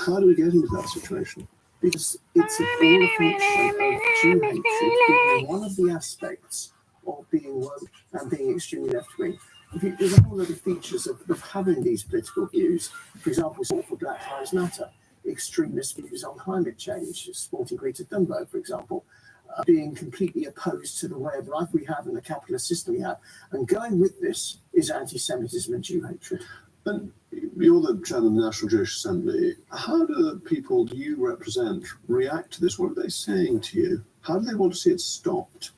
how do we get into that situation? Because it's all a function of Jew hatred being one of the aspects of being woke and being extremely left-wing. There's a whole lot of features of having these political views. For example, support for Black Lives Matter, extremist views on climate change, supporting Greta Thunberg, for example, being completely opposed to the way of life we have and the capitalist system we have. And going with this is anti-Semitism and Jew hatred. And you're the chairman of the National Jewish Assembly. How do the people you represent react to this? What are they saying to you? How do they want to see it stopped?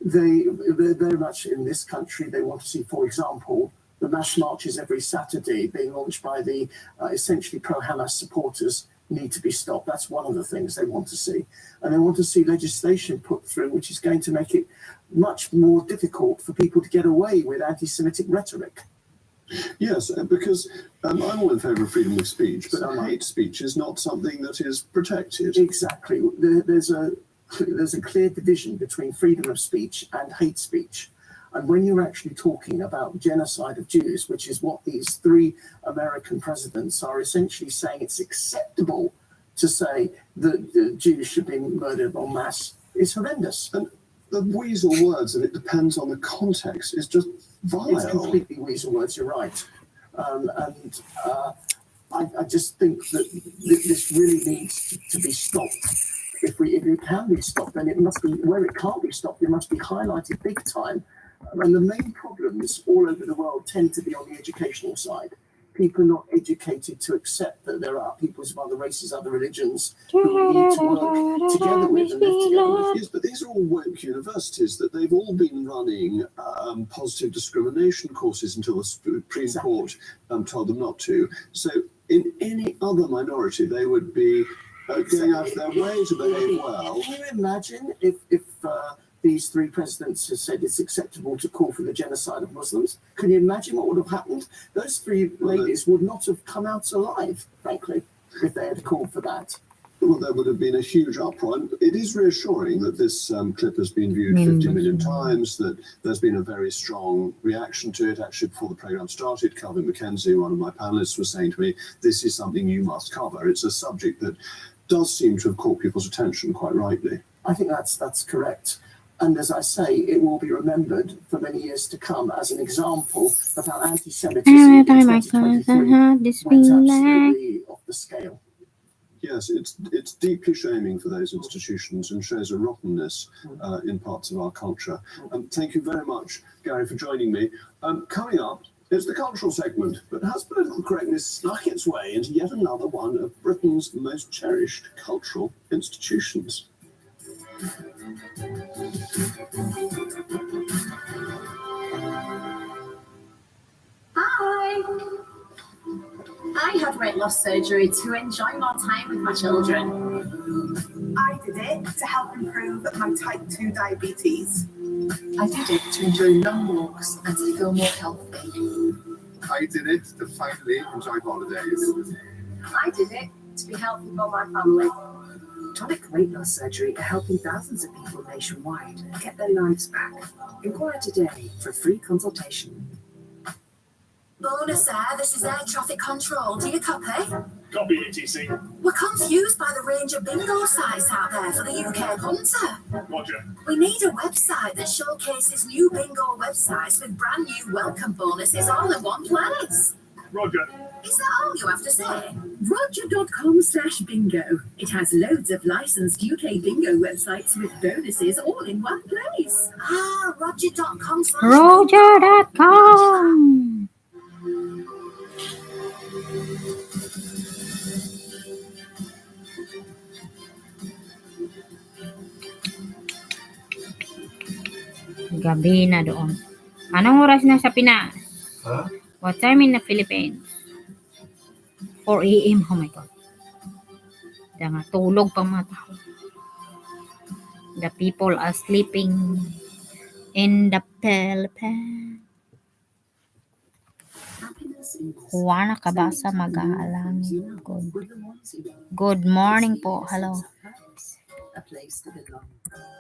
They're very much in this country. They want to see, for example, the mass marches every Saturday being launched by the essentially pro-Hamas supporters need to be stopped. That's one of the things they want to see. And they want to see legislation put through which is going to make it much more difficult for people to get away with anti-Semitic rhetoric. Yes, because I'm all in favour of freedom of speech, but hate speech is not something that is protected. Exactly. There's a clear division between freedom of speech and hate speech. And when you're actually talking about genocide of Jews, which is what these three American presidents are essentially saying, it's acceptable to say that the Jews should be murdered en masse, is horrendous. And the weasel words, and it depends on the context, is just vile. It's completely weasel words, you're right. I just think that this really needs to be stopped. If it can be stopped, then it must be, where it can't be stopped, it must be highlighted big time. And the main problems all over the world tend to be on the educational side. People are not educated to accept that there are peoples of other races, other religions who we need to work together with and live together with. Yes, but these are all woke universities that they've all been running positive discrimination courses until the Supreme Court told them not to. So in any other minority, they would be going out of their way to behave well. Can you imagine if these three presidents have said it's acceptable to call for the genocide of Muslims? Can you imagine what would have happened? Those three ladies would not have come out alive, frankly, if they had called for that. Well, there would have been a huge uproar. And it is reassuring that this clip has been viewed 50 million times, that there's been a very strong reaction to it. Actually, before the programme started, Calvin McKenzie, one of my panellists, was saying to me, this is something you must cover. It's a subject that does seem to have caught people's attention quite rightly. I think that's correct. And as I say, it will be remembered for many years to come as an example of how anti-Semitism in 2023 went absolutely off the scale. Yes, it's deeply shaming for those institutions and shows a rottenness in parts of our culture. Thank you very much, Gary, for joining me. Coming up is the cultural segment, but has political correctness snuck its way into yet another one of Britain's most cherished cultural institutions? Hi! I had weight loss surgery to enjoy more time with my children. I did it to help improve my type 2 diabetes. I did it to enjoy long walks and to feel more healthy. I did it to finally enjoy holidays. I did it to be healthy for my family. Tonic weight loss surgery are helping thousands of people nationwide get their lives back. Inquire today for a free consultation. Bonus Air, this is air traffic control. Do you copy? Copy, ATC. We're confused by the range of bingo sites out there for the UK punter. Roger. We need a website that showcases new bingo websites with brand new welcome bonuses all in one place. Roger. Is that all you have to say? Roger.com/bingo. It has loads of licensed UK bingo websites with bonuses all in one place. Roger.com. Roger.com. Gabi na doon. Anong oras na sa Pinas? Huh? What time in the Philippines? 4 a.m. Oh my God. Nga, tulog pang mga tao. The people are sleeping in the Philippines. Kuha na ka ba sa mag-aalangin? Good morning po. Hello. a place to belong.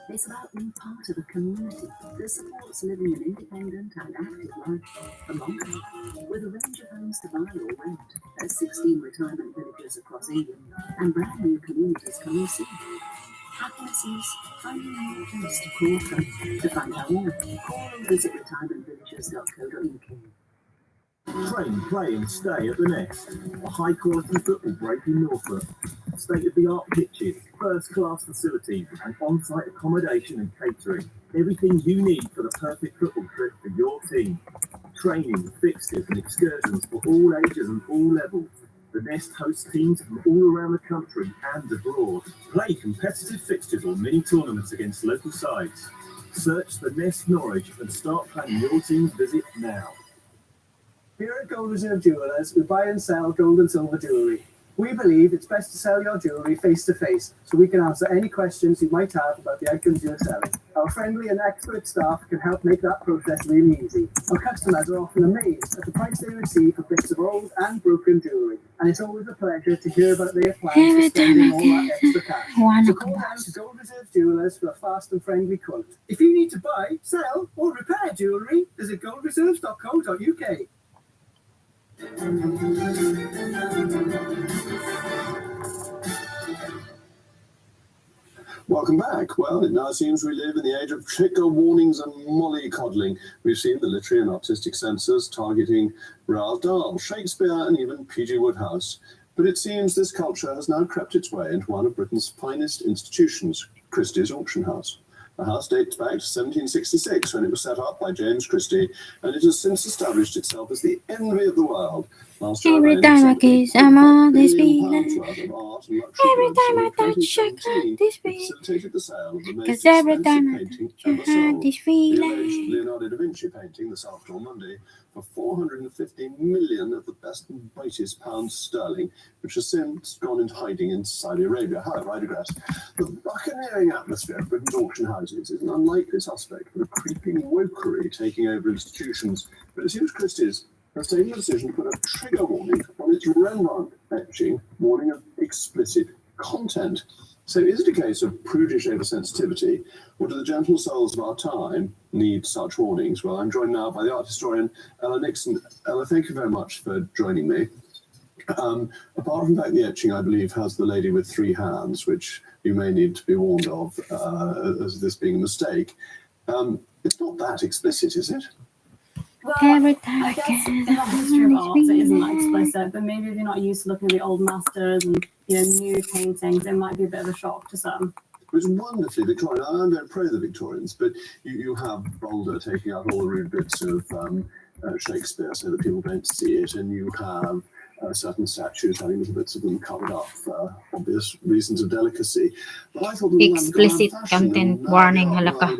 It's about being part of a community that supports living an independent and active life among them, with a range of homes to buy or rent at 16 retirement villages across England and brand new communities coming soon. Happiness is finding a new place to call home. To find out more, call or visit retirementvillages.co.uk. Train, play and stay at the Nest, a high-quality football break in Norfolk. State-of-the-art pitches, first-class facilities and on-site accommodation and catering. Everything you need for the perfect football trip for your team. Training, fixtures and excursions for all ages and all levels. The Nest hosts teams from all around the country and abroad. Play competitive fixtures or mini tournaments against local sides. Search the Nest Norwich and start planning your team's visit now. Here at Gold Reserve Jewellers, we buy and sell gold and silver jewellery. We believe it's best to sell your jewellery face to face so we can answer any questions you might have about the items you're selling. Our friendly and expert staff can help make that process really easy. Our customers are often amazed at the price they receive for bits of old and broken jewellery, and it's always a pleasure to hear about their plans for spending all that extra cash. So call down to Gold Reserve Jewellers for a fast and friendly quote. If you need to buy, sell or repair jewellery, visit goldreserves.co.uk. Welcome back. Well, it now seems we live in the age of trigger warnings and mollycoddling. We've seen the literary and artistic censors targeting Roald Dahl, Shakespeare and even P.G. Wodehouse. But it seems this culture has now crept its way into one of Britain's finest institutions, Christie's Auction House. The house dates back to 1766 when it was set up by James Christie, and it has since established itself as the envy of the world. Every time I kiss, I'm on this feeling. Every time I touch you, this feeling. Facilitated the sale of the most 'Cause every expensive time I painting touch you, ever I have sold, this the feeling. alleged Leonardo da Vinci painting, The Salvator Mundi, for 450 million of the best and brightest pounds sterling, which has since gone into hiding in Saudi Arabia. However, I digress. The buccaneering atmosphere of Britain's auction houses is an unlikely suspect for a creeping wokery taking over institutions, but it seems Christie's has taken the decision to put a trigger warning on its Rembrandt etching, warning of explicit content. So is it a case of prudish oversensitivity, or do the gentle souls of our time need such warnings? Well, I'm joined now by the art historian Ella Nixon. Ella, thank you very much for joining me. Apart from that, the etching, I believe, has the lady with three hands, which you may need to be warned of as this being a mistake. It's not that explicit, is it? Well, Every time I guess in the history of art, it isn't that explicit, but maybe if you're not used to looking at the old masters and new paintings, it might be a bit of a shock to some. It's wonderfully Victorian. I'm very pro the Victorians, but you have Boulder taking out all the rude bits of Shakespeare so that people don't see it, and you have certain statues having little bits of them covered up for obvious reasons of delicacy. But I thought the Explicit content warning, halaka.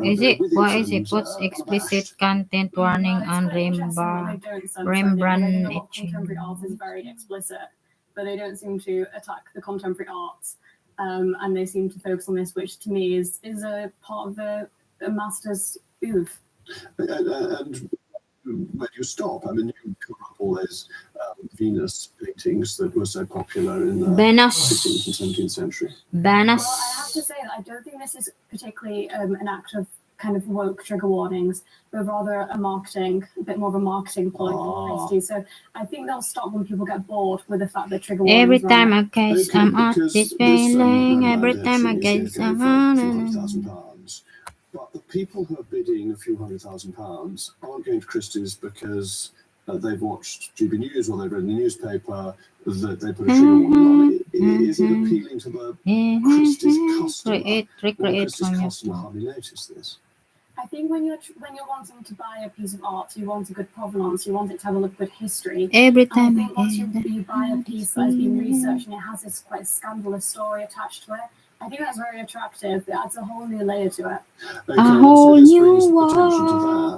Is it? Why is it? What's explicit content warning on Rembrandt etching? Contemporary art is very explicit, but they don't seem to attack the contemporary arts, and they seem to focus on this, which to me is a part of a master's oeuvre. And where do you stop? I mean, you cover up all those Venus paintings that were so popular in the 16th and 17th century. Well, I have to say that I don't think this is particularly an act of kind of woke trigger warnings, but rather a bit more of a marketing ploy for Christie. So I think they'll stop when people get bored with the fact that trigger warnings. Every time I kiss, I'm at this feeling. Every time I kiss, I'm on. But the people who are bidding a few £100,000 aren't going to Christie's because they've watched GB News or they've read in the newspaper that they put a trigger warning on it. Is it appealing to the Christie's customer? Or Christie's customer hardly notice this? I think when you're wanting to buy a piece of art, you want a good provenance, you want it to have a good history. Every time I think once you buy a piece that has been researched and it has this quite scandalous story attached to it, I think that's very attractive. It adds a whole new layer to it. Okay, A whole so new this brings world. attention to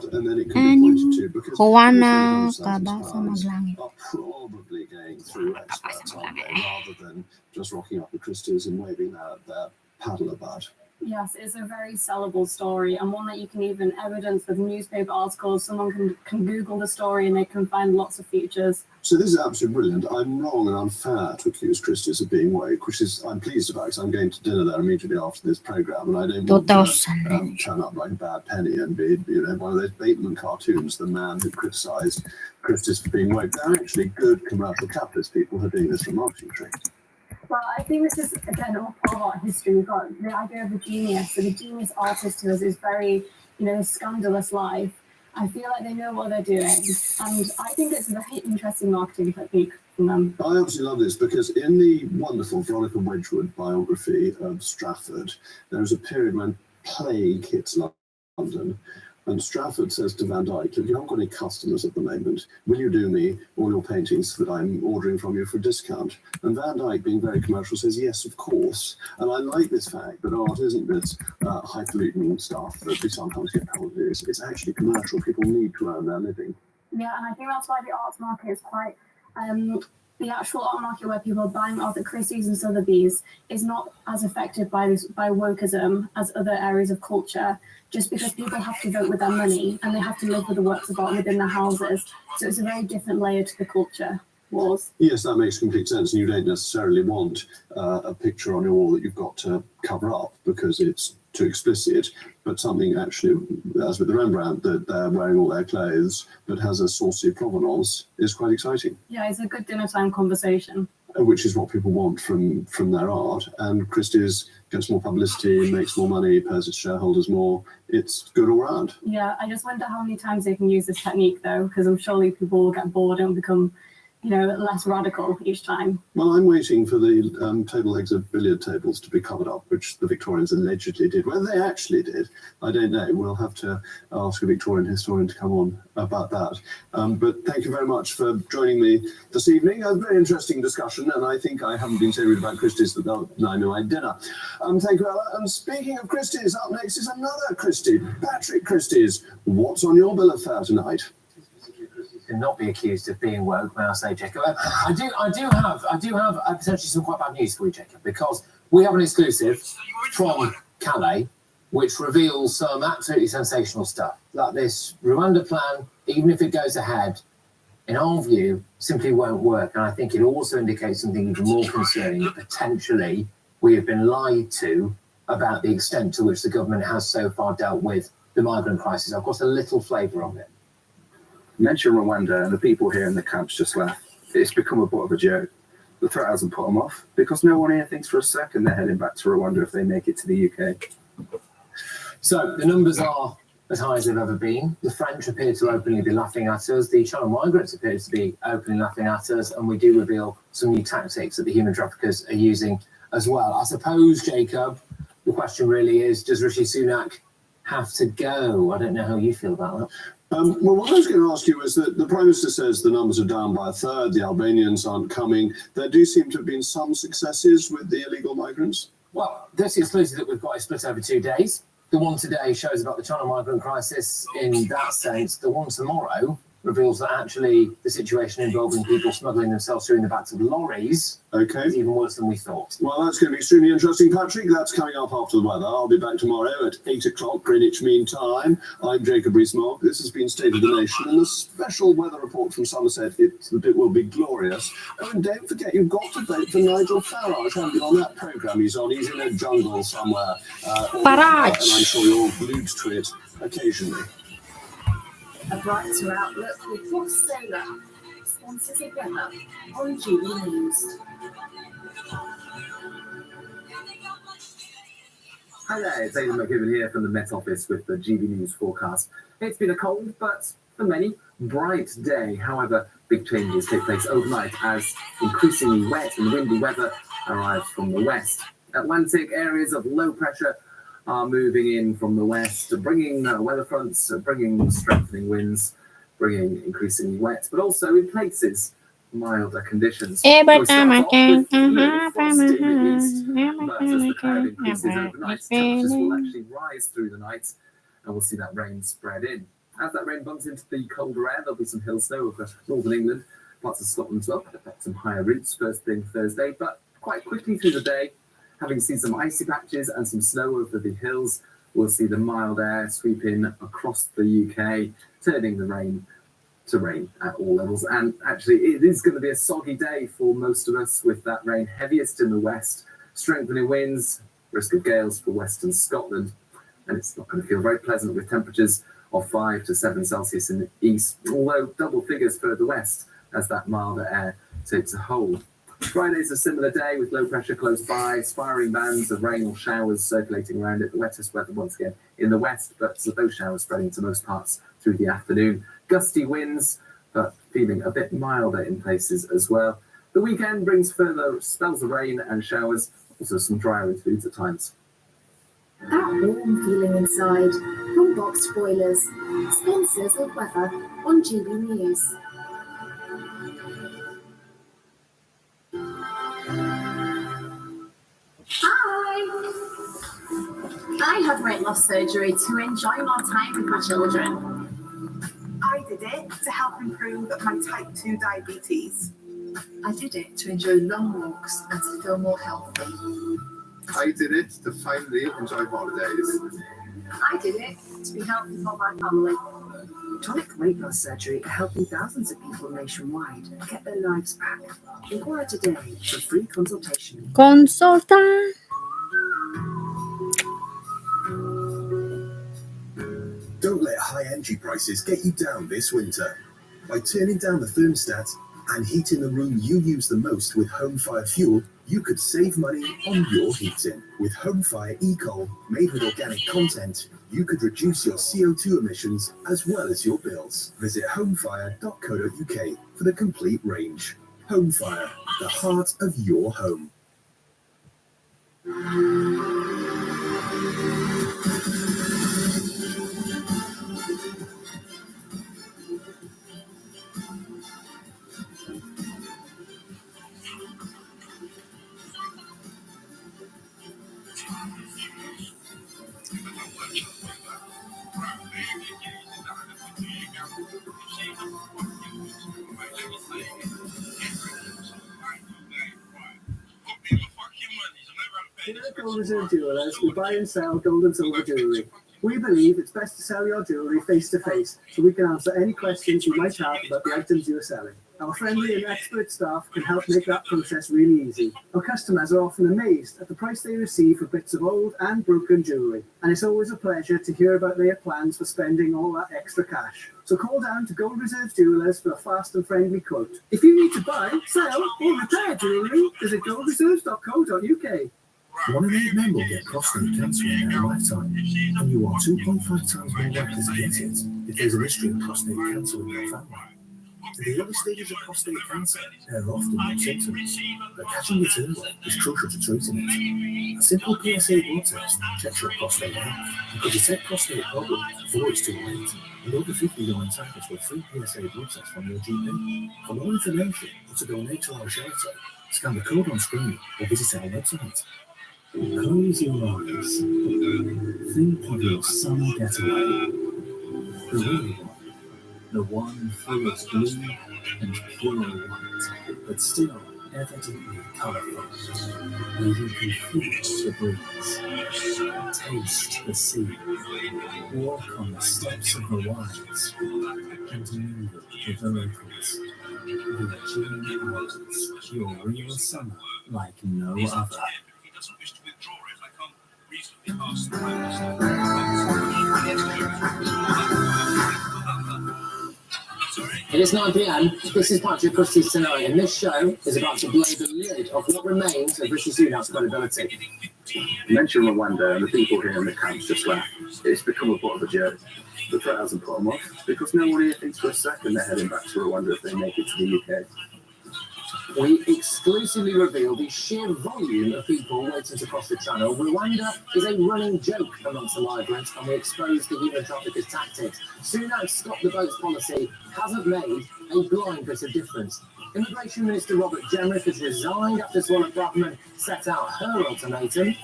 that, and then it can be pointed to because Juana people who Kabasa Maglangit. are probably going through experts, aren't they, rather than just rocking up at Christie's and waving their paddle about. Yes, it's a very sellable story and one that you can even evidence with newspaper articles. Someone can Google the story and they can find lots of features. So this is absolutely brilliant. I'm wrong and unfair to accuse Christie's of being woke, which is I'm pleased about because I'm going to dinner there immediately after this programme, and I don't want to turn up like a bad penny and be, one of those Bateman cartoons, the man who criticised Christie's for being woke. They're actually good commercial capitalist people who are doing this for marketing tricks. Well, I think this is, again, all part of our history. We've got the idea of a genius. So the genius artist to us is very, scandalous life. I feel like they know what they're doing. And I think it's a very interesting marketing technique from them. I absolutely love this because in the wonderful Veronica Wedgwood biography of Strafford, there is a period when plague hits London. And Strafford says to Van Dyck, look, you haven't got any customers at the moment. Will you do me all your paintings that I'm ordering from you for a discount? And Van Dyck, being very commercial, says, yes, of course. And I like this fact that art isn't this highfalutin stuff that we sometimes get told it is. It's actually commercial. People need to earn their living. Yeah, and I think that's why the arts market is quite... the actual art market where people are buying art at Christie's and Sotheby's is not as affected by wokeism as other areas of culture, just because people have to vote with their money and they have to live with the works of art within their houses. So it's a very different layer to the culture wars. Yes, that makes complete sense. And you don't necessarily want a picture on your wall that you've got to cover up because it's too explicit, but something actually, as with the Rembrandt, that they're wearing all their clothes but has a saucy provenance is quite exciting. Yeah, it's a good dinner time conversation. Which is what people want from their art. And Christie's gets more publicity, makes more money, pays its shareholders more. It's good all round. Yeah, I just wonder how many times they can use this technique, though, because I'm sure people will get bored and become, less radical each time. Well, I'm waiting for the table legs of billiard tables to be covered up, which the Victorians allegedly did. Whether they actually did, I don't know. We'll have to ask a Victorian historian to come on about that. But thank you very much for joining me this evening. A very interesting discussion, and I think I haven't been so rude about Christie's that I know I had dinner. Thank you, Ella. And speaking of Christie's, up next is another Christie, Patrick Christie's. What's on your bill of fare tonight? Not be accused of being woke, may I say, Jacob? I do have potentially some quite bad news for you, Jacob, because we have an exclusive from Calais, which reveals some absolutely sensational stuff. Like this Rwanda plan, even if it goes ahead, in our view, simply won't work. And I think it also indicates something even more concerning, that potentially we have been lied to about the extent to which the government has so far dealt with the migrant crisis. I've got a little flavour of it. Mention Rwanda and the people here in the camps just laugh. It's become a bit of a joke. The threat hasn't put them off because no one here thinks for a second they're heading back to Rwanda if they make it to the UK. So the numbers are as high as they've ever been. The French appear to openly be laughing at us. The China migrants appear to be openly laughing at us. And we do reveal some new tactics that the human traffickers are using as well. I suppose, Jacob, the question really is, does Rishi Sunak have to go? I don't know how you feel about that. Well, what I was going to ask you is that the Prime Minister says the numbers are down by a third, the Albanians aren't coming. There do seem to have been some successes with the illegal migrants. Well, this exclusive that we've got is split over 2 days. The one today shows about the China migrant crisis in that sense. The one tomorrow reveals that actually the situation involving people smuggling themselves through in the backs of lorries is even worse than we thought. Well, that's going to be extremely interesting, Patrick. That's coming up after the weather. I'll be back tomorrow at 8 o'clock Greenwich Mean Time. I'm Jacob Rees-Mogg. This has been State of the Nation, and a special weather report from Somerset. It will be glorious. Oh, and don't forget, you've got to vote for Nigel Farage, haven't you, on that programme he's on? He's in a jungle somewhere. Farage! And I'm sure you're glued to it occasionally. A brighter outlook with Boss Solar. Sponsors together on GB News. Hi there, it's Aidan McGibbon here from the Met Office with the GB News forecast. It's been a cold, but for many, bright day. However, big changes take place overnight as increasingly wet and windy weather arrives from the west. Atlantic areas of low pressure are moving in from the west, bringing weather fronts, bringing strengthening winds, bringing increasingly wet, but also in places milder conditions. Every time I can, but as the cloud increases overnight, temperatures will actually rise through the night, and we'll see that rain spread in. As that rain bumps into the colder air, there'll be some hill snow over northern England, parts of Scotland as well, could affect some higher routes first thing Thursday, but quite quickly through the day, Having seen some icy patches and some snow over the hills, we'll see the mild air sweeping across the UK, turning the rain to rain at all levels. And actually, it is going to be a soggy day for most of us, with that rain heaviest in the west, strengthening winds, risk of gales for western Scotland. And it's not going to feel very pleasant, with temperatures of 5 to 7 Celsius in the east, although double figures further west as that milder air takes a hold. Friday's a similar day, with low pressure close by, spiraling bands of rain or showers circulating around it. The wettest weather once again in the west, but those showers spreading to most parts through the afternoon. Gusty winds, but feeling a bit milder in places as well. The weekend brings further spells of rain and showers, also some drier interludes at times. That warm feeling inside from Box Boilers, sponsors of weather on GB News. Hi! I had weight loss surgery to enjoy more time with my children. I did it to help improve my type 2 diabetes. I did it to enjoy long walks and to feel more healthy. I did it to finally enjoy holidays. I did it to be healthy for my family. Tonic weight loss surgery are helping thousands of people nationwide get their lives back. Inquire today for free consultation. Consulta. Don't let high energy prices get you down this winter. By turning down the thermostat and heating the room you use the most with home fire fuel, you could save money on your heating. With Home Fire eCoal, made with organic content, you could reduce your CO2 emissions as well as your bills. Visit homefire.co.uk for the complete range. Home Fire, the heart of your home. Here at Gold Reserve Jewellers, we buy and sell gold and silver jewellery. We believe it's best to sell your jewellery face to face, so we can answer any questions you might have about the items you are selling. Our friendly and expert staff can help make that process really easy. Our customers are often amazed at the price they receive for bits of old and broken jewellery, and it's always a pleasure to hear about their plans for spending all that extra cash. So call down to Gold Reserve Jewellers for a fast and friendly quote. If you need to buy, sell, or repair jewellery, visit goldreserves.co.uk. 1 in 8 men will get prostate cancer in their lifetime, and you are 2.5 times more likely to get it if there's a history of prostate cancer in your family. In the early stages of prostate cancer, there are often no symptoms, but catching it early is crucial to treating it. A simple PSA blood test checks your prostate health and could detect prostate problems before it's too late, and over 50 million targets with free PSA blood tests from your GP. For more information or to donate to our charity, scan the code on screen or visit our website. Close your eyes. Think of your summer getaway. The real one. The one full of blue and pure white, but still evidently colourful. Where you can feel the breeze, taste the sea, walk on the steps of the wilds, and mingle with the locals. The June hours, your real summer like no other. It is 9 p.m. This is Patrick Christie's Tonight, and this show is about to blow the lid off what remains of Rishi Sunak's credibility. Mention Rwanda and the people here in the camps just laugh. It's become a bit of a joke. The threat hasn't put them off because no one here thinks for a second they're heading back to Rwanda if they make it to the UK. We exclusively reveal the sheer volume of people waiting to cross the channel. Rwanda is a running joke amongst the migrants, and we expose the human traffickers' tactics. Sunak's Stop the Boats policy hasn't made a blind bit of difference. Immigration Minister Robert Jenrick has resigned after Swallow Braverman set out her ultimatum.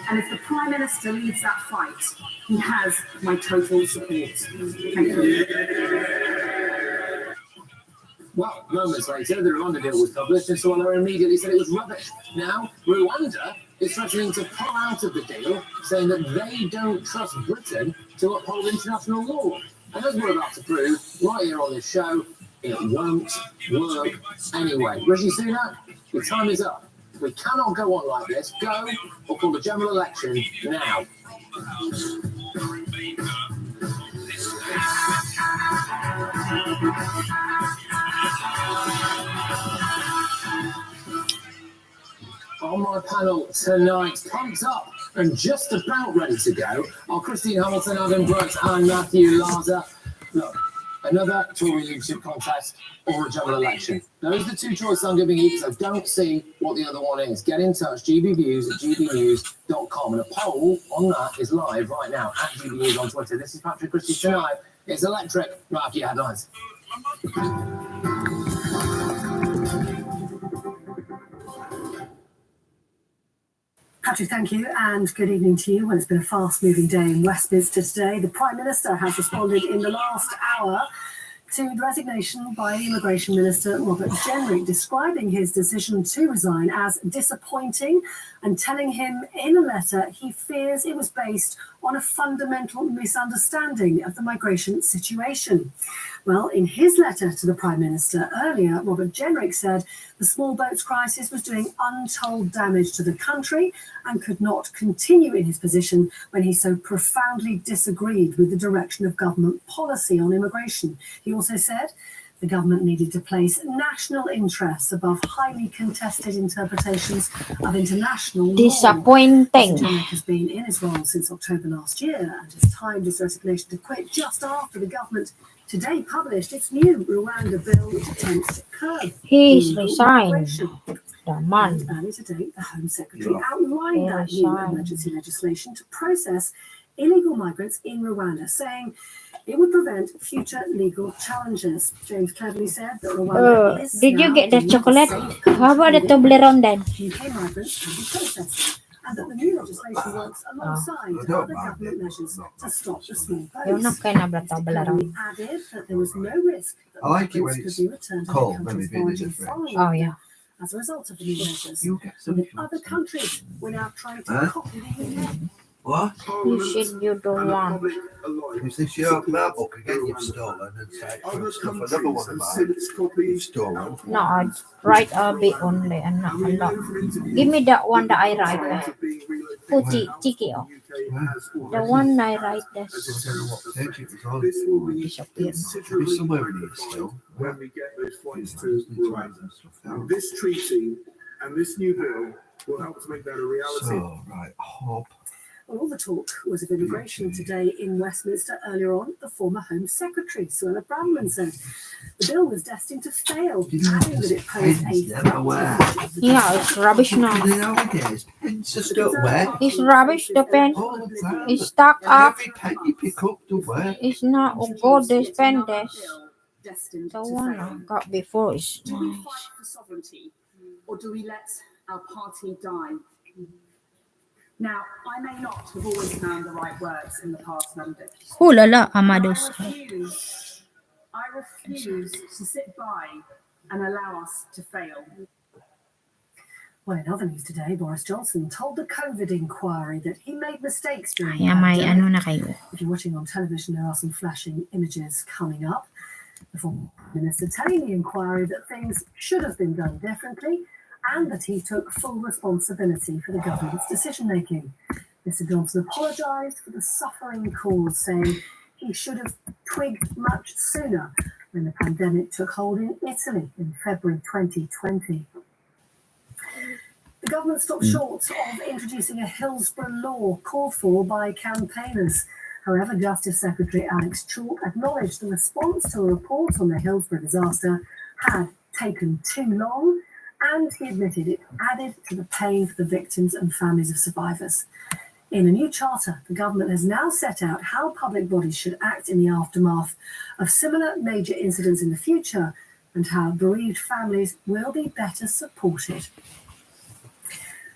And if the Prime Minister leads that fight, he has my total support. Thank you. Well, moments later, the Rwanda deal was published, and Swallow immediately said it was rubbish. Now, Rwanda is threatening to pull out of the deal, saying that they don't trust Britain to uphold international law. And as we're about to prove right here on this show, it won't work anyway. Rishi Sunak, your time is up. We cannot go on like this. Go or call the general election now. On my panel tonight, pumped up and just about ready to go, are Christine Hamilton, Adam Brooks and Matthew Larder. Look, another Tory leadership contest or a general election. Those are the two choices I'm giving you because I don't see what the other one is. Get in touch, gbviews@gbnews.com, and a poll on that is live right now at gbnews on Twitter. This is Patrick Christie tonight. It's electric. Right after your headlines. Patrick, thank you, and good evening to you. Well, it's been a fast-moving day in Westminster today. The Prime Minister has responded in the last hour to the resignation by Immigration Minister Robert Jenrick, describing his decision to resign as disappointing and telling him in a letter he fears it was based on a fundamental misunderstanding of the migration situation. Well, in his letter to the Prime Minister earlier, Robert Jenrick said the small boats crisis was doing untold damage to the country and could not continue in his position when he so profoundly disagreed with the direction of government policy on immigration. He also said the government needed to place national interests above highly contested interpretations of international law. Disappointing. Mr. Jenrick has been in his role since October last year and has timed his resignation to quit just after the government today published its new Rwanda bill, which attempts to curb He's illegal resigned. migration. The man. And earlier today, the Home Secretary outlined that new emergency legislation to process illegal migrants in Rwanda, saying it would prevent future legal challenges. James cleverly said that Rwanda is Did you now get the deemed a chocolate? safe country How about the where Toblerone then? UK migrants can be processed, and that the new legislation works alongside other government measures to stop the small You're not boats. going to have the Mr. Toblerone. Cleverly added that there was no risk that I like it when migrants could it's be returned to cold, their maybe countries a bit origin different. following Oh, yeah. as a result of the new measures. You get And that some other countries were now trying to Huh? copy the UK. What? You should you do one. Is this your book again you've stolen and say stuff another one of mine? You've stolen. No, I write a bit only and not a lot. Give me that one that I write there. Puti, tiki, oh. The one I write there. Take it on. Disappear. Maybe somewhere in here still. When we get those flights to Rwanda. This treaty and this new bill will help to make that a reality. So, right, hop. Well, all the talk was of immigration today in Westminster. Earlier on, the former Home Secretary, Suella Braverman, said the bill was destined to fail, adding that it posed a threat to the future of the Yeah, it's rubbish now. Nowadays, pens are stuck where? It's rubbish, the pen. All the time. It's stuck up. Every pen you pick up to where? It's not good, this pen, this. destined The to one I fail. got before is Do we nice. fight for sovereignty, or do we let our party die? Now, I may not have always found the right words in the past, Monday. Oh la la, But I Amados. refuse to sit by and allow us to fail. Well, in other news today, Boris Johnson told the COVID inquiry that he made mistakes during the Kaya may pandemic. ano na kayo. If you're watching on television, there are some flashing images coming up. The former minister telling the inquiry that things should have been done differently and that he took full responsibility for the government's decision-making. Mr. Johnson apologised for the suffering caused, saying he should have twigged much sooner when the pandemic took hold in Italy in February 2020. The government stopped short of introducing a Hillsborough law called for by campaigners. However, Justice Secretary Alex Chalk acknowledged the response to a report on the Hillsborough disaster had taken too long, and he admitted it added to the pain for the victims and families of survivors. In a new charter, the government has now set out how public bodies should act in the aftermath of similar major incidents in the future and how bereaved families will be better supported.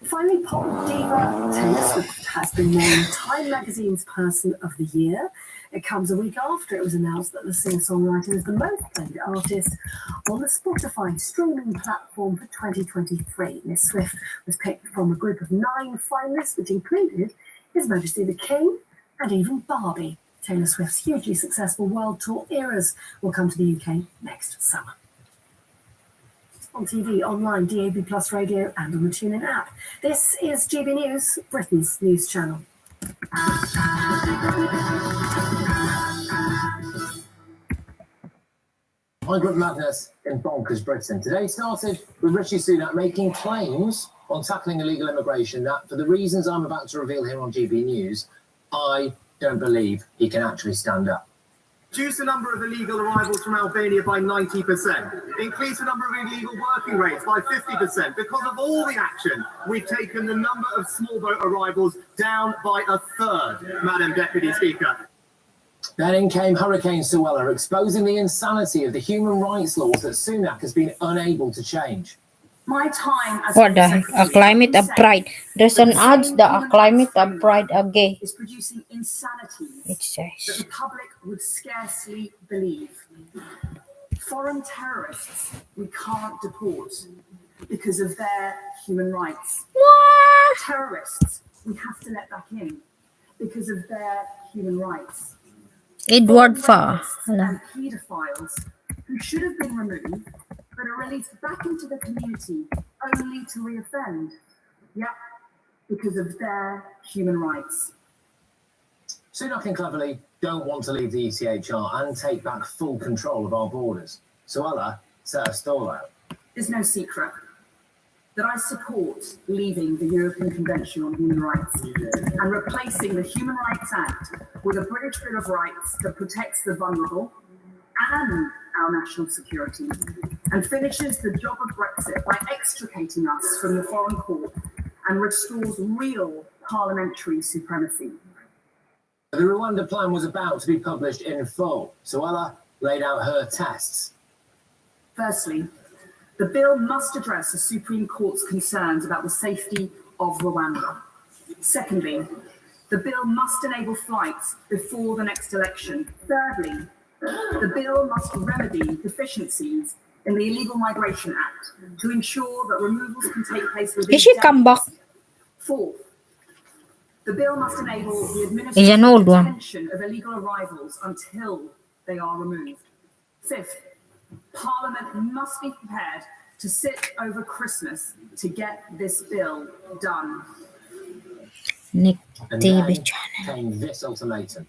Finally, pop diva Taylor Swift has been named Time Magazine's Person of the Year. It comes a week after it was announced that the singer-songwriter is the most played artist on the Spotify streaming platform for 2023. Miss Swift was picked from a group of 9 finalists, which included His Majesty the King and even Barbie. Taylor Swift's hugely successful world tour Eras will come to the UK next summer. On TV, online, DAB Plus radio, and on the TuneIn app. This is GB News, Britain's news channel. Migrant madness in bonkers Britain. Today started with Rishi Sunak making claims on tackling illegal immigration that, for the reasons I'm about to reveal here on GB News, I don't believe he can actually stand up. Reduce the number of illegal arrivals from Albania by 90%. Increase the number of illegal working rates by 50%. Because of all the action, we've taken the number of small boat arrivals down by a third, Madam Deputy Speaker. Then in came Hurricane Suella, exposing the insanity of the human rights laws that Sunak has been unable to change. My time as What a climate of pride. There's an ads the climate of pride again. is producing insanity It that says. the public would scarcely believe. Foreign terrorists we can't deport because of their human rights. What? Terrorists we have to let back in because of their human rights. Edward Farr. And paedophiles who should have been removed but are released back into the community only to reoffend. Yep, because of their human rights. Sunak and Cleverly don't want to leave the ECHR and take back full control of our borders. Suella set a stall out. It's no secret that I support leaving the European Convention on Human Rights and replacing the Human Rights Act with a British Bill of Rights that protects the vulnerable and our national security and finishes the job of Brexit by extricating us from the foreign court and restores real parliamentary supremacy. The Rwanda plan was about to be published in full. Suella laid out her tests. Firstly, the bill must address the Supreme Court's concerns about the safety of Rwanda. Secondly, the bill must enable flights before the next election. Thirdly, the bill must remedy deficiencies in the Illegal Migration Act to ensure that removals can take place within Is she come back? Fourth, the bill must enable the Is an old administrative one. detention of illegal arrivals until they are removed. Fifth, Parliament must be prepared to sit over Christmas to get this bill done. Nick And TV then channel. came this ultimatum.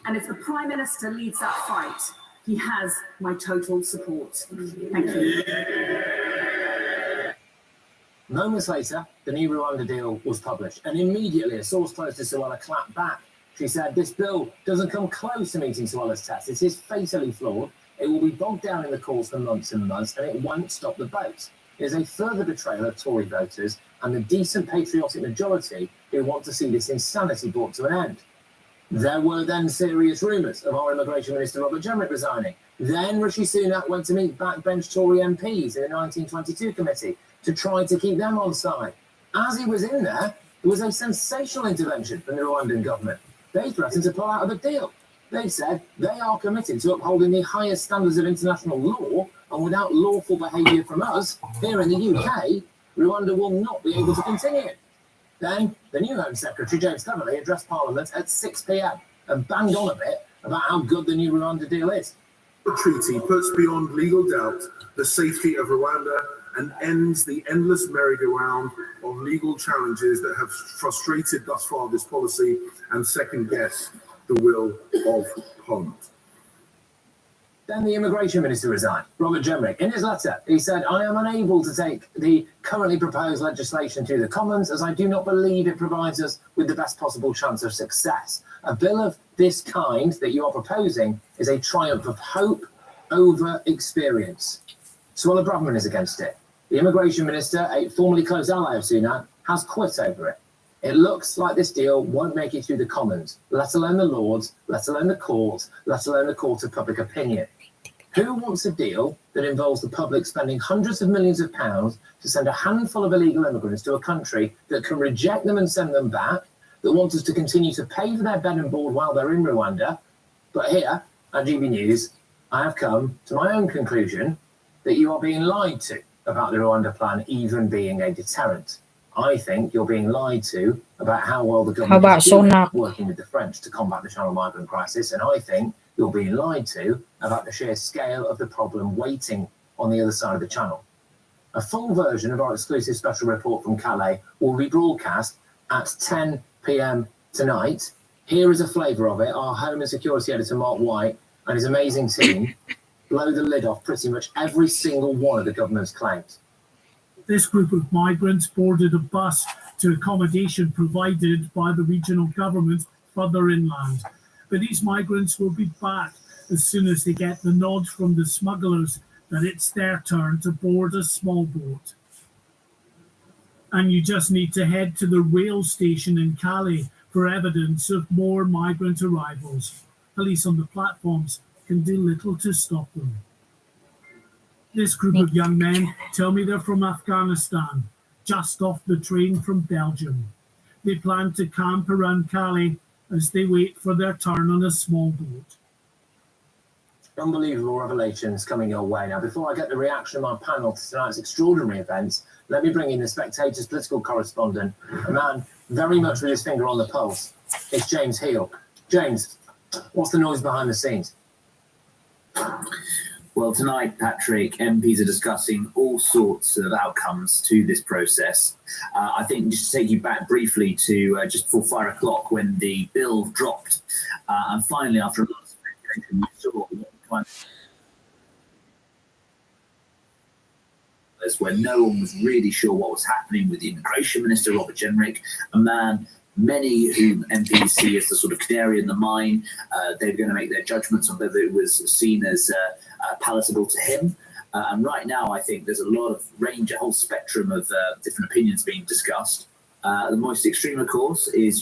And if the Prime Minister leads that fight, he has my total support. Thank you. Moments later, the new Rwanda deal was published, and immediately a source close to Suella clapped back. She said, "This bill doesn't come close to meeting Suella's test. It is fatally flawed. It will be bogged down in the courts for months and months, and it won't stop the vote. It is a further betrayal of Tory voters and the decent patriotic majority who want to see this insanity brought to an end." There were then serious rumours of our Immigration Minister Robert Jenrick resigning. Then Rishi Sunak went to meet backbench Tory MPs in the 1922 committee to try to keep them on side. As he was in there was a sensational intervention from the Rwandan government. They threatened to pull out of the deal. They said they are committed to upholding the highest standards of international law, and without lawful behaviour from us here in the UK, Rwanda will not be able to continue. Then the new Home Secretary, James Cleverly, addressed Parliament at 6 p.m. and banged on a bit about how good the new Rwanda deal is. The treaty puts beyond legal doubt the safety of Rwanda and ends the endless merry-go-round of legal challenges that have frustrated thus far this policy and second-guessed the will of Parliament. Then the Immigration Minister resigned, Robert Jenrick. In his letter, he said, "I am unable to take the currently proposed legislation to the Commons as I do not believe it provides us with the best possible chance of success. A bill of this kind that you are proposing is a triumph of hope over experience." Suella Braverman is against it. The Immigration Minister, a formerly close ally of Sunak, has quit over it. It looks like this deal won't make it through the Commons, let alone the Lords, let alone the Court, let alone the Court of Public Opinion. Who wants a deal that involves the public spending hundreds of millions of pounds to send a handful of illegal immigrants to a country that can reject them and send them back, that wants us to continue to pay for their bed and board while they're in Rwanda, But here at GB News, I have come to my own conclusion that you are being lied to about the Rwanda plan even being a deterrent. I think you're being lied to about how well the government is doing working with the French to combat the Channel migrant crisis, and I think you're being lied to about the sheer scale of the problem waiting on the other side of the Channel. A full version of our exclusive special report from Calais will be broadcast at 10 p.m. tonight. Here is a flavour of it. Our Home and Security Editor, Mark White, and his amazing team blow the lid off pretty much every single one of the government's claims. This group of migrants boarded a bus to accommodation provided by the regional government further inland. But these migrants will be back as soon as they get the nod from the smugglers that it's their turn to board a small boat. And you just need to head to the rail station in Calais for evidence of more migrant arrivals. Police on the platforms can do little to stop them. This group of young men tell me they're from Afghanistan, just off the train from Belgium. They plan to camp around Calais as they wait for their turn on a small boat. Unbelievable revelations coming your way. Now, before I get the reaction of my panel to tonight's extraordinary events, let me bring in the Spectator's political correspondent, a man very much with his finger on the pulse. It's James Heal. James, what's the noise behind the scenes? Well, tonight, Patrick, MPs are discussing all sorts of outcomes to this process. I think just to take you back briefly to just before 5 o'clock when the bill dropped, and finally, after a lot of speculation, we saw where no one was really sure what was happening with the Immigration Minister, Robert Jenrick, a man many whom MPs see as the sort of canary in the mine. They're going to make their judgments on whether it was seen as palatable to him. And right now, I think there's a lot of range, a whole spectrum of different opinions being discussed. The most extreme, of course, is,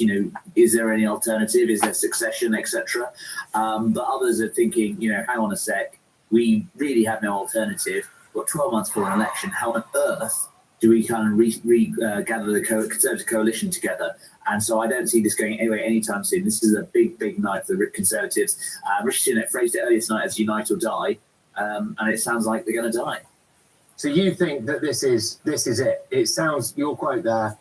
is there any alternative? Is there succession, etc.? But others are thinking, hang on a sec, we really have no alternative. We've got 12 months for an election. How on earth do we kind of gather the Conservative coalition together? And so I don't see this going anywhere anytime soon. This is a big, big night for the Conservatives. Rishi Sunak phrased it earlier tonight as unite or die, and it sounds like they're going to die. So you think that this is it? It sounds, your quote there,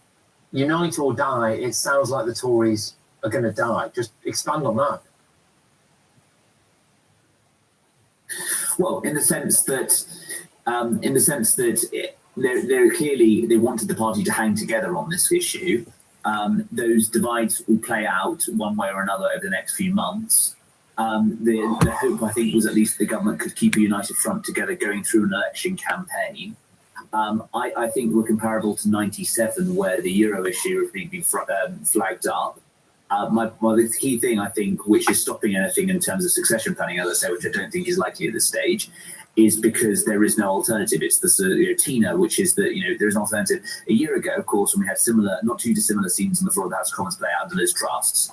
unite or die, it sounds like the Tories are going to die. Just expand on that. Well, in the sense that they're clearly, they wanted the party to hang together on this issue. Those divides will play out one way or another over the next few months. The hope, I think, was at least the government could keep a united front together going through an election campaign. I think we're comparable to 97, where the Euro issue had been flagged up. The key thing, I think, which is stopping anything in terms of succession planning, as I say, which I don't think is likely at this stage, is because there is no alternative. It's the TINA, which is that there is an alternative. A year ago, of course, when we had similar, not too dissimilar scenes on the floor of the House of Commons play out under Liz Truss,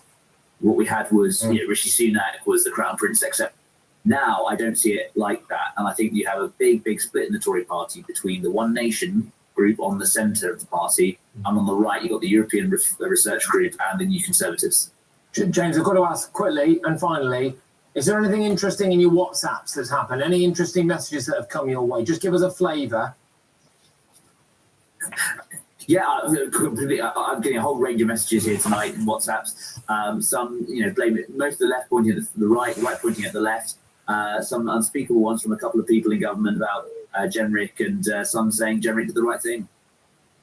what we had was Rishi Sunak was the Crown Prince, except now I don't see it like that, and I think you have a big, big split in the Tory party between the One Nation group on the centre of the party, and on the right you've got the European Research Group and the New Conservatives. James, I've got to ask quickly and finally, is there anything interesting in your WhatsApps that's happened? Any interesting messages that have come your way? Just give us a flavour. Yeah, completely. I'm getting a whole range of messages here tonight in WhatsApps. Some, blame it. Most of the left pointing at the right pointing at the left. Some unspeakable ones from a couple of people in government about Jenrick, and some saying Jenrick did the right thing.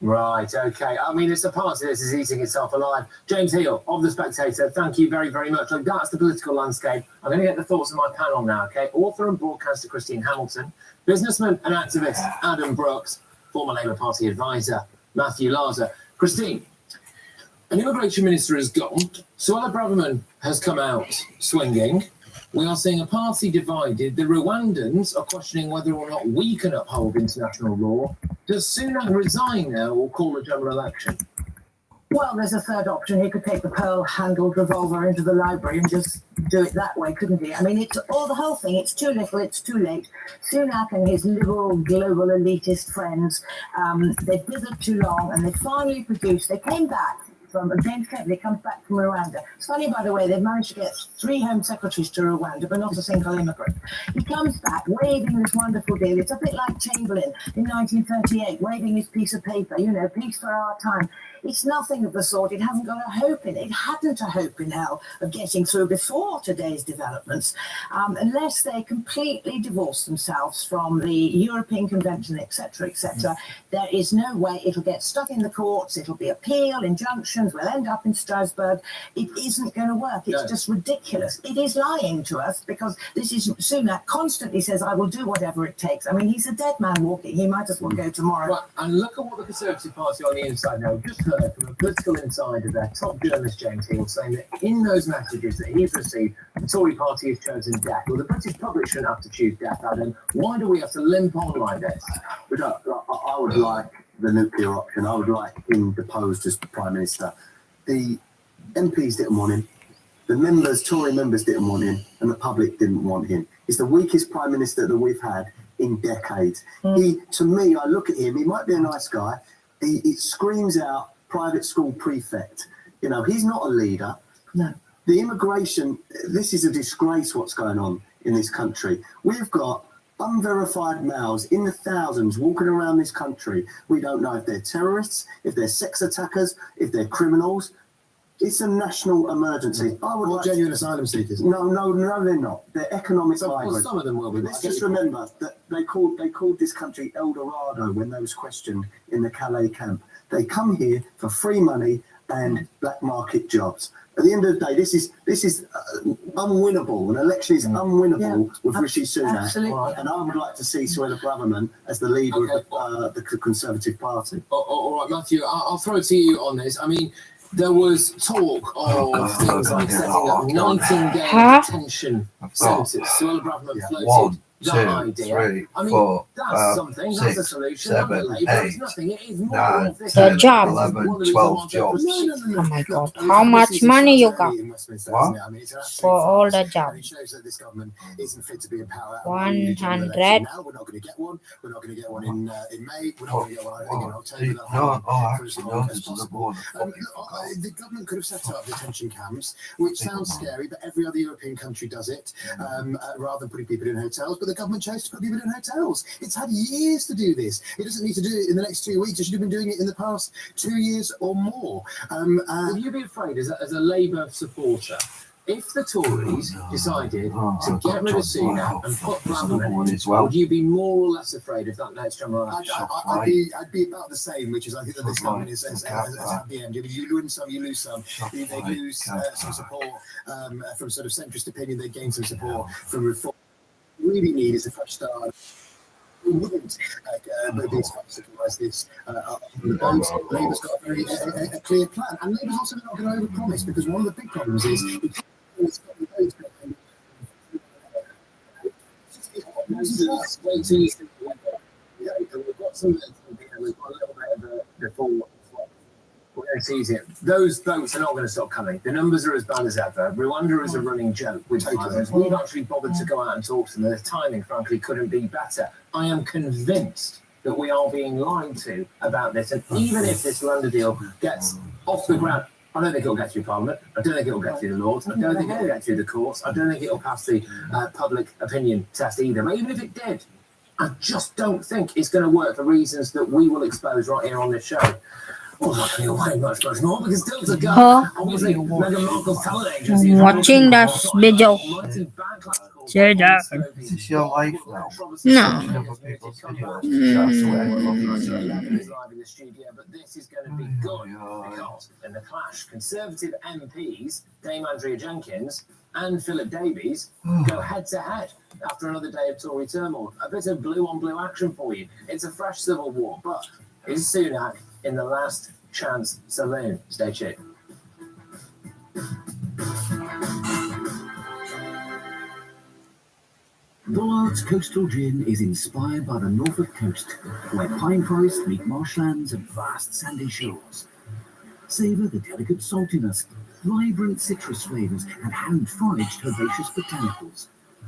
Right, okay. I mean, it's a party that is eating itself alive. James Heal of The Spectator, thank you very, very much. Look, that's the political landscape. I'm going to get the thoughts of my panel now, okay? Author and broadcaster Christine Hamilton, businessman and activist Adam Brooks, former Labour Party advisor Matthew Laza. Christine, an immigration minister has gone. Suella Braverman has come out swinging. We are seeing a party divided. The Rwandans are questioning whether or not we can uphold international law. Does Sunak resign now or call a general election? Well, there's a third option. He could take the pearl-handled revolver into the library and just do it that way, couldn't he? I mean, it's all the whole thing. It's too little, it's too late. Sunak and his liberal, global, elitist friends, they've dithered too long, and they finally produced. They came back from James Kennedy comes back from Rwanda. It's funny, by the way, they've managed to get 3 Home Secretaries to Rwanda, but not a single immigrant. He comes back waving this wonderful deal. It's a bit like Chamberlain in 1938, waving his piece of paper, you know, peace for our time. It's nothing of the sort. It hasn't got a hope in it. It hadn't a hope in hell of getting through before today's developments, unless they completely divorce themselves from the European Convention, etc., etc. There is no way. It'll get stuck in the courts. It'll be appeal, injunctions. We'll end up in Strasbourg. It isn't going to work. It's just ridiculous. It is lying to us because this is Sunak constantly says, I will do whatever it takes. I mean, he's a dead man walking. He might as well go tomorrow. Right, and look at what the Conservative Party on the inside now. Just heard from a political insider, their top journalist James Hill, saying that in those messages that he's received, the Tory party has chosen death. Well, the British public shouldn't have to choose death, Adam. Why do we have to limp on like this? But I would like the nuclear option. I would like him deposed as Prime Minister. The MPs didn't want him. The members, Tory members didn't want him, and the public didn't want him. He's the weakest Prime Minister that we've had in decades. To me, I look at him, he might be a nice guy. He screams out private school prefect. You know, he's not a leader. No. The immigration, this is a disgrace what's going on in this country. We've got unverified males in the thousands walking around this country. We don't know if they're terrorists, if they're sex attackers, if they're criminals. It's a national emergency. I would Not genuine asylum seekers. No, they're not. They're economic Well, migrants. some of them will be. Let's just remember that they called this country El Dorado when they was questioned in the Calais camp. They come here for free money and black market jobs. At the end of the day, this is unwinnable. An election is unwinnable with Rishi Sunak. Absolutely. And I would like to see Suella Braverman as the leader of the Conservative Party. All right, Matthew, I'll throw it to you on this. I mean, there was talk of things like setting up Nightingale detention centres. Suella Braverman floated that idea. I mean, that's something. That's a solution. 8, nothing. It is more 9, of this. 10, job. 11, 12 jobs. Oh my God, how much money you got for all the jobs? It shows that this government isn't fit to be in power. 100. Now we're not going to get one. We're not going to get one in May. We're not going to get one, I think, in October. The government could have set up detention camps, which sounds scary, but every other European country does it, rather than putting people in hotels. But the government chose to put people in hotels. It's had years to do this. It doesn't need to do it in the next 2 weeks. It should have been doing it in the past 2 years or more. Would you be afraid, as a Labour supporter, if the Tories decided to get rid of Sunak and put Braverman in, would you be more or less afraid of that next general election? I'd be about the same, which is I think that this government has at the end. You win some, you lose some. They lose some support from sort of centrist opinion. They gain some support from reform. What we really need is a fresh start. We wouldn't be as flexible as this on the boat. Labour's got a clear plan, and Labour's also not going to overpromise, because one of the big problems is wait till you see the weather. We've got some, we've got a little bit of the fall. We're going to seize it. Those boats are not going to stop coming. The numbers are as bad as ever. Rwanda is a running joke with migrants. We've actually bothered to go out and talk to them. The timing, frankly, couldn't be better. I am convinced that we are being lied to about this. And even if this London deal gets off the ground, I don't think it'll get through Parliament. I don't think it'll get through the Lords. I don't think it'll get through the courts. I don't think it'll pass the public opinion test either. But even if it did, I just don't think it's going to work for reasons that we will expose right here on this show. Well, not going to way much more, because still to go. Obviously, Meghan Markle's talent agency. Watching this video. Say that. Is this your life now? No. But this is going to be good because in the clash, Conservative MPs, Dame Andrea Jenkins and Philip Davies, go head to head after another day of Tory turmoil. A bit of blue on blue action for you. It's a fresh civil war, but is Sunak in the last chance saloon? Stay tuned. Bullard's Coastal Gin is inspired by the Norfolk coast, where pine forests meet marshlands and vast sandy shores. Savour the delicate saltiness, vibrant citrus flavours, and hand-foraged herbaceous botanicals.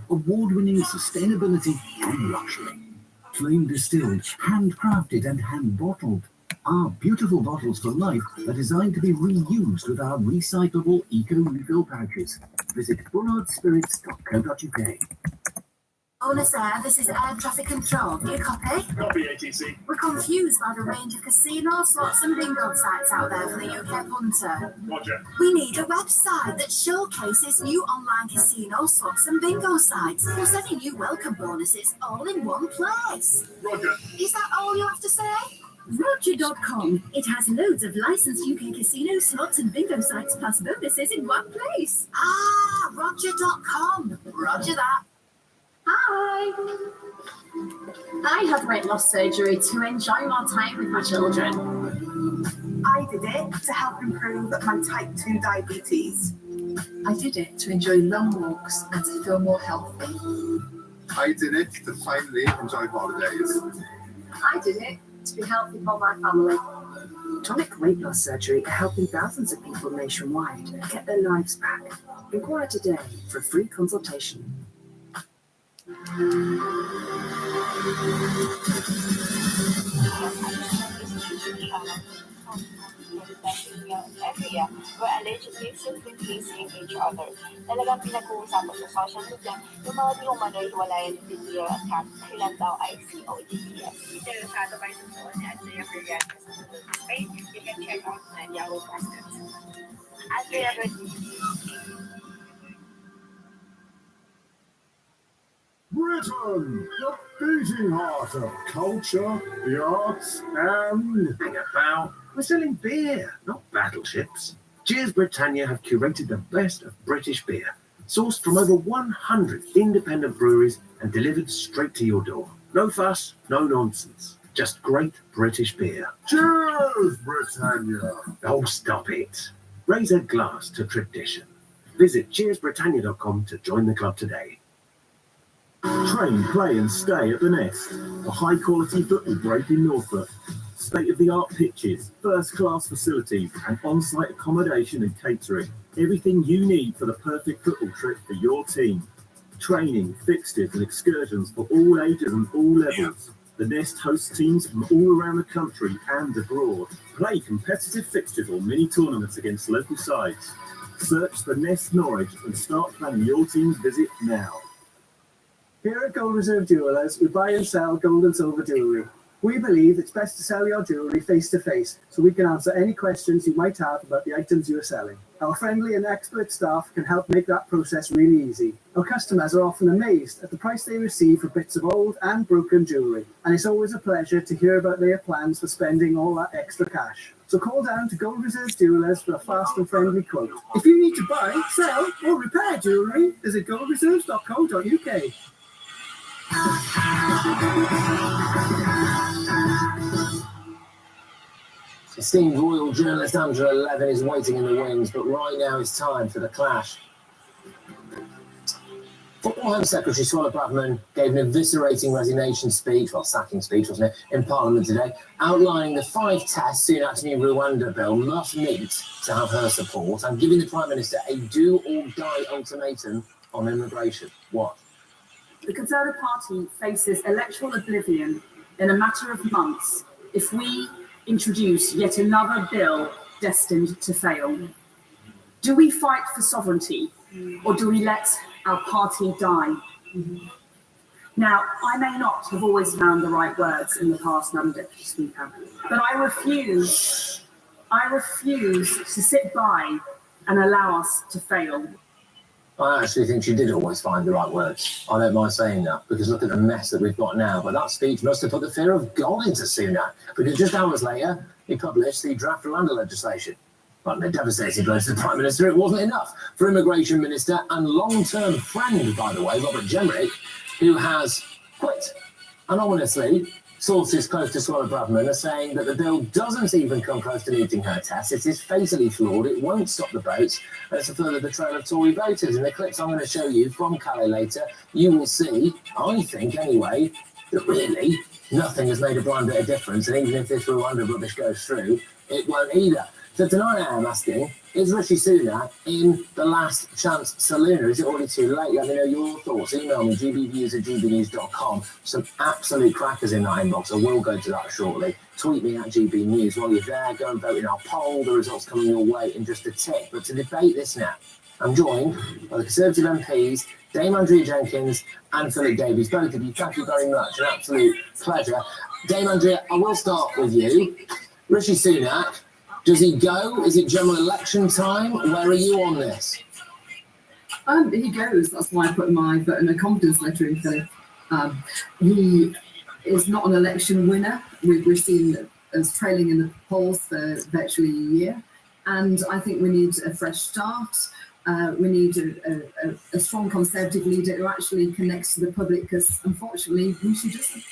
Award-winning sustainability and luxury. Flame distilled, handcrafted, and hand-bottled. are beautiful bottles for life are designed to be reused with our recyclable eco-refill pouches. Visit bullardspirits.co.uk. Bonus Air, this is Air Traffic Control. You copy? Copy, ATC. We're confused by the range of casino, slots and bingo sites out there for the UK punter. Roger. We need a website that showcases new online casino, slots and bingo sites, plus any new welcome bonuses all in one place. Roger. Is that all you have to say? Roger.com. It has loads of licensed UK casino, slots and bingo sites plus bonuses in one place. Ah, Roger.com. Roger that. Hi. I had weight loss surgery to enjoy more time with my children. I did it to help improve my type 2 diabetes. I did it to enjoy long walks and to feel more healthy. I did it to finally enjoy holidays. I did it to be healthy for my family. Tonic weight loss surgery are helping thousands of people nationwide get their lives back. Inquire today for a free consultation. Area were allegedly self-replacing each other. Talagang pinag-uusapan sa social media yung mga di umano'y hiwalayan ni Video at Kat ilan daw ay CODPS. Interesado kayo doon ni Andrea Ferrier sa Tulungan page. You can check out the Yahoo Basket. Andrea Britain, the beating heart of culture, the arts, and... Hang about. We're selling beer, not battleships. Cheers Britannia have curated the best of British beer, sourced from over 100 independent breweries and delivered straight to your door. No fuss, no nonsense. Just great British beer. Cheers, Britannia! Oh, stop it. Raise a glass to tradition. Visit cheersbritannia.com to join the club today. Train, play and stay at the Nest, a high-quality football break in Norfolk. State-of-the-art pitches, first-class facilities and on-site accommodation and catering. Everything you need for the perfect football trip for your team. Training, fixtures and excursions for all ages and all levels. The Nest hosts teams from all around the country and abroad. Play competitive fixtures or mini-tournaments against local sides. Search the Nest Norwich and start planning your team's visit now. Here at Gold Reserve Jewellers, we buy and sell gold and silver jewellery. We believe it's best to sell your jewellery face-to-face, so we can answer any questions you might have about the items you are selling. Our friendly and expert staff can help make that process really easy. Our customers are often amazed at the price they receive for bits of old and broken jewellery, and it's always a pleasure to hear about their plans for spending all that extra cash. So call down to Gold Reserve Jewellers for a fast and friendly quote. If you need to buy, sell or repair jewellery, visit goldreserves.co.uk. Esteemed royal journalist Angela Levin is waiting in the wings, but right now it's time for the clash. Former Home Secretary Suella Braverman gave an eviscerating resignation speech, well, sacking speech, wasn't it, in Parliament today, outlining the 5 tests Sunak's new Rwanda bill must meet to have her support, and giving the Prime Minister a do-or-die ultimatum on immigration. What? The Conservative Party faces electoral oblivion in a matter of months if we introduce yet another bill destined to fail. Do we fight for sovereignty, or do we let our party die? Now, I may not have always found the right words in the past, Madam Deputy Speaker, but I refuse to sit by and allow us to fail. I actually think she did always find the right words. I don't mind saying that, because look at the mess that we've got now. But that speech must have put the fear of God into Sunak, because just hours later, he published the draft Rwanda legislation. But in a devastating blow to the Prime Minister, it wasn't enough for Immigration Minister and long-term friend, by the way, Robert Jenrick, who has quit. And ominously, sources close to Suella Braverman are saying that the bill doesn't even come close to meeting her test. It is fatally flawed. It won't stop the boats. And it's a further betrayal of Tory voters. In the clips I'm going to show you from Calais later, you will see, I think anyway, that really nothing has made a blind bit of difference. And even if this Rwanda rubbish goes through, it won't either. So tonight I am asking, is Rishi Sunak in the last chance saloon, or is it already too late? Let me know your thoughts. Email me, gbviews@gbnews.com. Some absolute crackers in that inbox. I will go to that shortly. Tweet me at GB News. While you're there, go and vote in our poll. The results coming your way in just a tick. But to debate this now, I'm joined by the Conservative MPs, Dame Andrea Jenkins and Philip Davies. Both of you, thank you very much. An absolute pleasure. Dame Andrea, I will start with you. Rishi Sunak, does he go? Is it general election time? Where are you on this? He goes. That's why I put my vote in a confidence letter in Philip. He is not an election winner. We've seen us trailing in the polls for virtually a year. And I think we need a fresh start. We need a strong Conservative leader who actually connects to the public, because unfortunately, Rishi doesn't.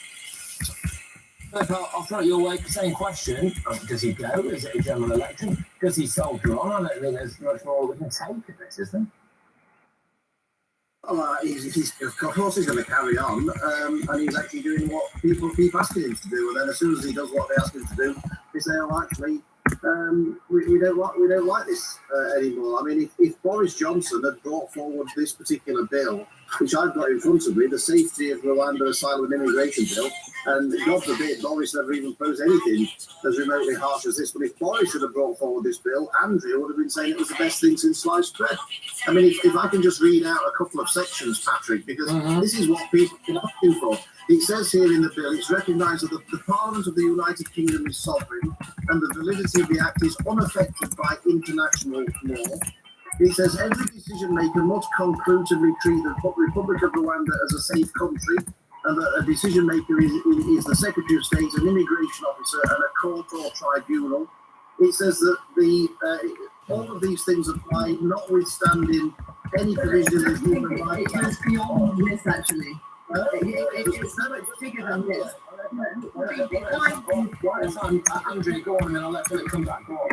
I'll throw it your way. Same question. Does he go? Is it a general election? Does he soldier on? I don't think there's much more we can take of this, is there? Well, of course he's going to carry on, and he's actually doing what people keep asking him to do. And then as soon as he does what they ask him to do, they say, "Oh, actually, we don't like this anymore." I mean, if Boris Johnson had brought forward this particular bill, which I've got in front of me, the Safety of Rwanda Asylum and Immigration Bill, and God forbid Boris never even proposed anything as remotely harsh as this, but if Boris had brought forward this bill, Andrea would have been saying it was the best thing since sliced bread. I mean, if I can just read out a couple of sections, Patrick, because this is what people are asking for. It says here in the bill, it's recognised that the Parliament of the United Kingdom is sovereign and the validity of the Act is unaffected by international law. It says every decision maker must conclusively treat the Republic of Rwanda as a safe country, and that a decision maker is the Secretary of State, an immigration officer, and a court or tribunal. It says that all of these things apply, notwithstanding any provision of human rights. It goes beyond this, actually. It's so much bigger than this. Andrea, go on, and then I'll let Philip come back. Go on.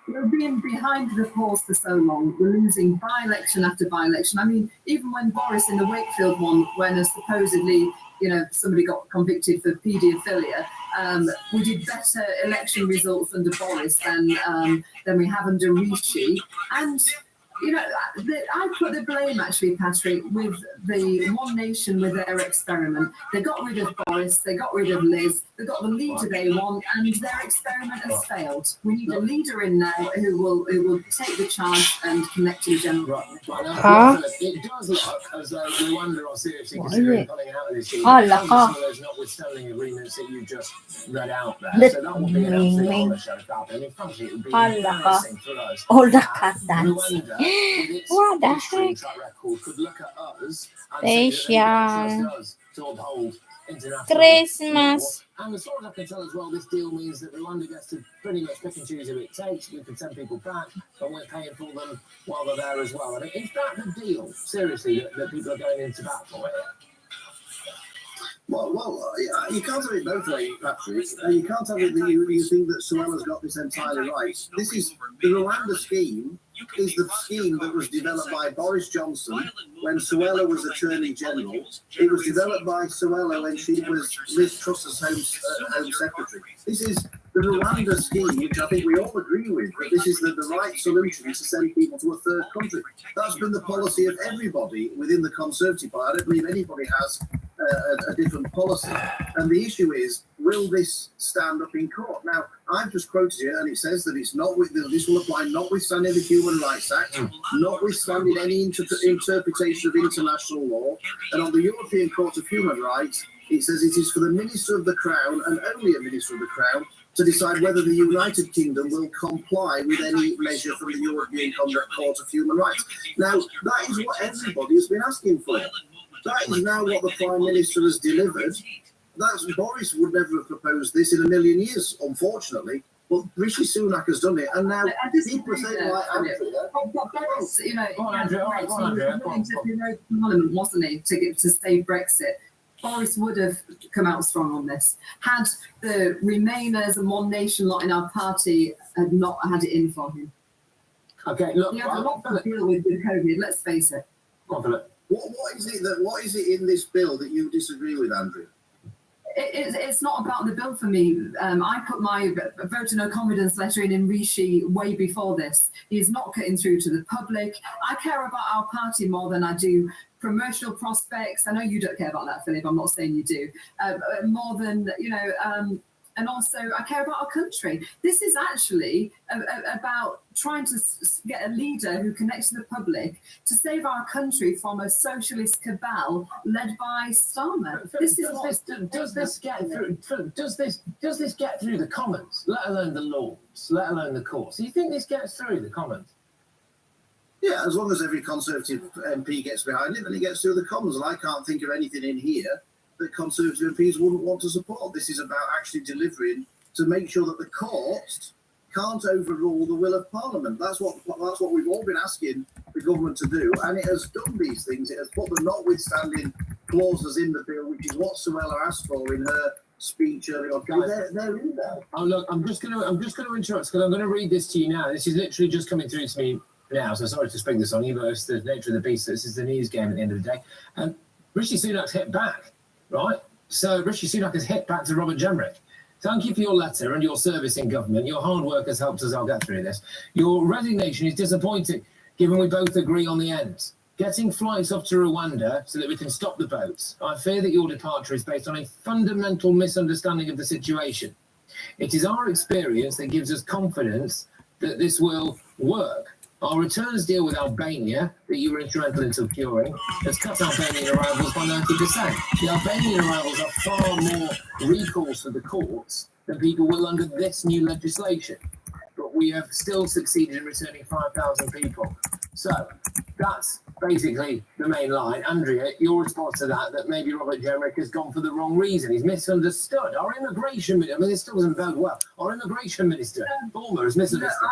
We're being behind the polls for so long. We're losing by-election after by-election. I mean, even when Boris in the Wakefield one, when supposedly, somebody got convicted for paedophilia, we did better election results under Boris than we have under Rishi. And I put the blame, actually, Patrick, with the One Nation with their experiment. They got rid of Boris, they got rid of Liz, they got the leader they want, and their experiment has failed. We need a leader in now who will take the charge and connect to the general public. It does look as though Rwanda are seriously considering pulling out of this deal. Some of those notwithstanding agreements that you just read out there. So that would be an absolute horror show if that happened. In front of it would be embarrassing for us. Rwanda, with its history track record, could look at us and say that they trust us to uphold international Christmas. law. And as far as I can tell as well, this deal means that Rwanda gets to pretty much pick and choose who it takes. We can send people back, but we're paying for them while they're there as well. I mean, is that the deal, seriously, that people are going into bat for it? Well, you can't have it both ways, Patrick. You can't have it that you think that Suella's got this entirely right. This is the Rwanda scheme. Is the scheme that was developed by Boris Johnson when Suella was Attorney General. It was developed by Suella when she was Liz Truss's Home Secretary. This is the Rwanda scheme, which I think we all agree with, that this is the right solution to send people to a third country. That's been the policy of everybody within the Conservative Party. I don't believe anybody has a different policy. And the issue is, will this stand up in court? Now, I've just quoted it, and it says that it's not this will apply notwithstanding the Human Rights Act, notwithstanding any interpretation of international law, and on the European Court of Human Rights, it says it is for the Minister of the Crown, and only a Minister of the Crown, to decide whether the United Kingdom will comply with any measure from the European Court of Human Rights. Now, that is what everybody has been asking for. That is now what the Prime Minister has delivered. Boris would never have proposed this in a million years, unfortunately. But Rishi Sunak has done it, and now people are saying, like, Parliament, wasn't he, to save Brexit? Boris would have come out strong on this. Had the Remainers and One Nation lot in our party had not had it in for him. Okay, look, he had a lot to deal with COVID. Let's face it. What is it in this bill that you disagree with, Andrew? It's not about the bill for me. I put my vote of no confidence letter in Rishi way before this. He's not getting through to the public. I care about our party more than I do promotional prospects. I know you don't care about that, Philip. I'm not saying you do. More than, and also I care about our country. This is actually about trying to get a leader who connects to the public to save our country from a socialist cabal led by Starmer. Does this get through the Commons, let alone the Lords, let alone the courts? Do you think this gets through the Commons? Yeah, as long as every Conservative MP gets behind it, then it gets through the Commons. And I can't think of anything in here that Conservative MPs wouldn't want to support. This is about actually delivering to make sure that the courts can't overrule the will of Parliament. That's what we've all been asking the government to do, and it has done these things. It has put the notwithstanding clauses in the bill, which is what Suella asked for in her speech earlier on. They're in there. Oh look, I'm just going to interrupt because I'm going to read this to you now. This is literally just coming through to me now, so sorry to spring this on you, but it's the nature of the beast. This is the news game at the end of the day. And Rishi Sunak's hit back, right? So Rishi Sunak has hit back to Robert Jenrick. Thank you for your letter and your service in government. Your hard work has helped us. I'll get through this. Your resignation is disappointing, given we both agree on the end. Getting flights off to Rwanda so that we can stop the boats. I fear that your departure is based on a fundamental misunderstanding of the situation. It is our experience that gives us confidence that this will work. Our returns deal with Albania, that you were instrumental in securing, has cut Albanian arrivals by 90%. The Albanian arrivals are far more recourse for the courts than people will under this new legislation. But we have still succeeded in returning 5,000 people. So that's basically the main line. Andrea, your response to that maybe Robert Jenrick has gone for the wrong reason. He's misunderstood. Our immigration minister, I mean, this still doesn't bode well. Our immigration minister, Bulmer, has misunderstood.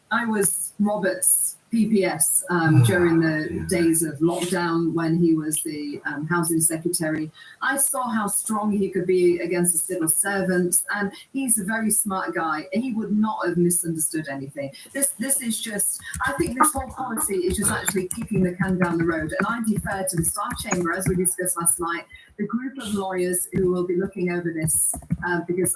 I was Robert's PPS during the days of lockdown when he was the housing secretary. I saw how strong he could be against the civil servants, and he's a very smart guy. He would not have misunderstood anything. This is just, I think this whole policy is just actually kicking the can down the road. And I defer to the Star Chamber, as we discussed last night, the group of lawyers who will be looking over this, because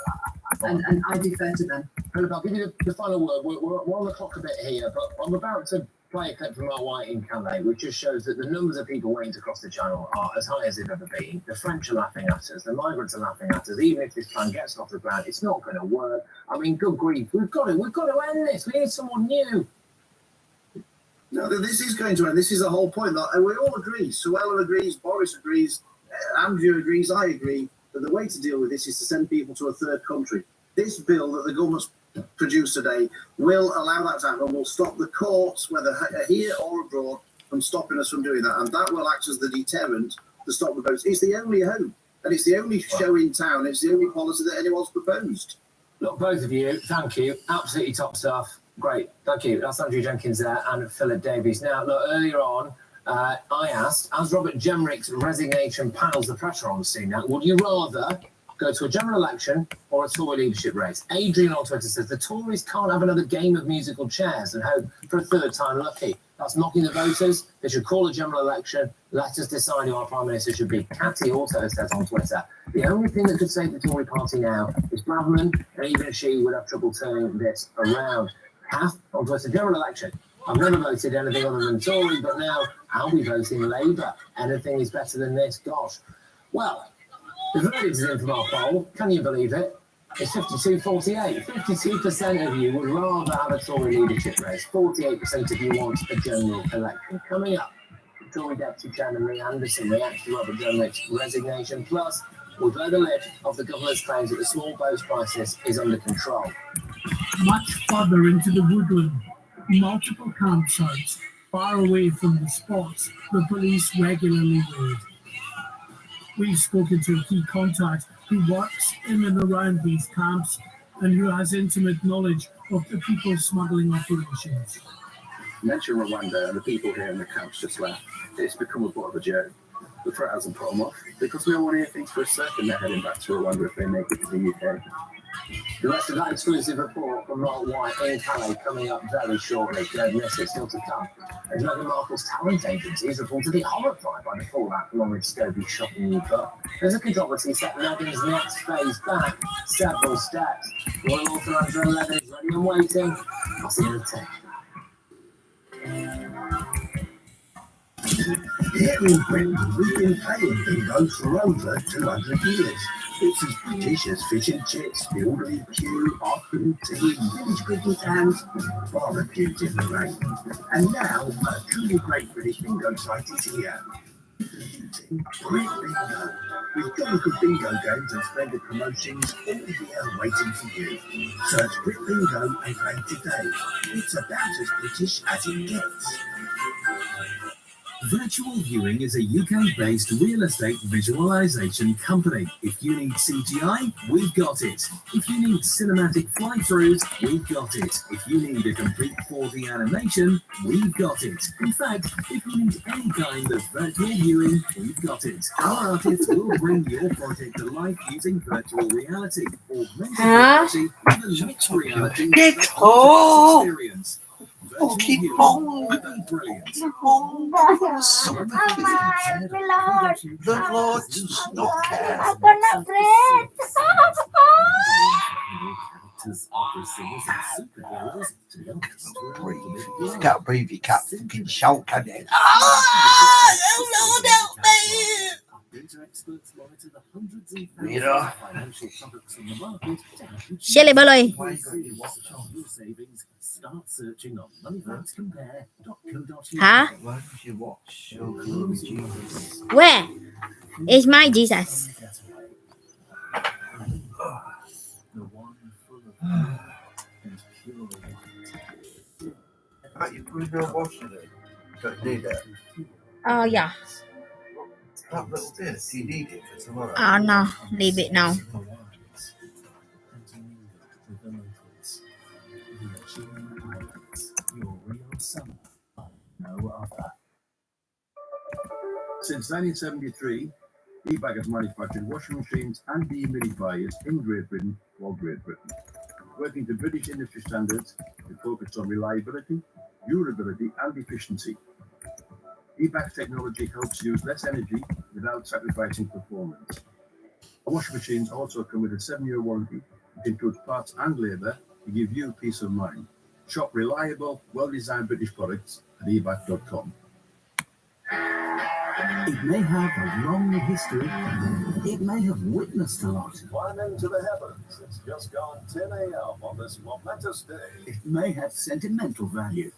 I defer to them. Philip, I'll give you the final word. We're on the clock a bit here, but I'm about to play a clip from Mark White in Calais, which just shows that the numbers of people waiting to cross the channel are as high as they've ever been. The French are laughing at us. The migrants are laughing at us. Even if this plan gets off the ground, it's not going to work. I mean, good grief. We've got to end this. We need someone new. No, this is going to end. This is the whole point. That we all agree. Suella agrees. Boris agrees. Andrew agrees. I agree that the way to deal with this is to send people to a third country. This bill that the government's produced today will allow that to happen, will stop the courts, whether here or abroad, from stopping us from doing that. And that will act as the deterrent to stop the votes. It's the only hope, and it's the only show in town. It's the only policy that anyone's proposed. Look, both of you, thank you. Absolutely top stuff. Great. Thank you. That's Andrew Jenkins there and Philip Davies. Now, look, earlier on, I asked, as Robert Jenrick's resignation piles the pressure on Sunak, would you rather go to a general election or a Tory leadership race? Adrian on Twitter says the Tories can't have another game of musical chairs and hope for a third time lucky. That's mocking the voters. They should call a general election. Let us decide who our Prime Minister should be. Catty also says on Twitter, the only thing that could save the Tory party now is Braverman, and even she would have trouble turning this around. Half on Twitter, general election. I've never voted anything other than Tory, but now I'll be voting Labour. Anything is better than this. Gosh. Well, the verdict is in from our poll. Can you believe it? It's 52-48. 52% of you would rather have a Tory leadership race. 48% of you want a general election. Coming up, Tory Deputy Chairman Lee Anderson reacts to Robert Jenrick's resignation. Plus, we'll blow the lid of the government's claims that the small boats crisis is under control. Much further into the woodland, multiple campsites far away from the spots the police regularly raid. We've spoken to a key contact who works in and around these camps and who has intimate knowledge of the people smuggling operations. You mentioned Rwanda and the people here in the camps just left. It's become a bit of a joke. The threat hasn't put them off because we all want to hear things for a second. They're heading back to Rwanda if they make it to the UK. The rest of that exclusive report from Mark White in Calais coming up very shortly. Don't miss it, still to come. As Meghan Markle's talent agency is reportedly horrified by the fallout from Lawrence Scobie's shocking new book. There's a controversy set Meghan's next phase back several steps. Royal author Angela Levin is ready and waiting. I'll see you in a tick. Here in Britain, we've been playing bingo for over 200 years. It's as British as fish and chips, the orderly queue, afternoon tea, village cricket and barbecues in the rain. And now, a truly great British bingo site is here. Brit Bingo. With jolly good bingo games and splendid promotions all here waiting for you. Search Brit Bingo and play today. It's about as British as it gets. Virtual Viewing is a UK-based real estate visualization company. If you need CGI, we've got it. If you need cinematic fly-throughs, we've got it. If you need a complete 4D animation, we've got it. In fact, if you need any kind of virtual viewing, we've got it. Our artists will bring your project to life using virtual reality, augmented reality, even mixed reality. Experience. Oh, keep on. Brilliant. The Lord does not care. Ako na, Fred! You can't breathe, you can't fucking shout, can you? Lord, help me! Mira. Shelly Baloy. Start searching on moneyfactscompare.co.uk. Huh? Why don't you watch your glory, Jesus? Where is my Jesus? Can't you put no wash in it? Don't need it. Oh, yeah. That little bit, do you need it for tomorrow? Oh, no. Leave it now. Since 1973, eBag has manufactured washing machines and dehumidifiers in Great Britain for Great Britain. Working to British industry standards, it focused on reliability, durability and efficiency. eBag's technology helps use less energy without sacrificing performance. Our washing machines also come with a 7-year warranty, which includes parts and labour to give you peace of mind. Shop reliable, well-designed British products at ebag.com. It may have a long history. It may have witnessed a lot. Climb into the heavens. It's just gone 10 a.m. on this momentous day. It may have sentimental value.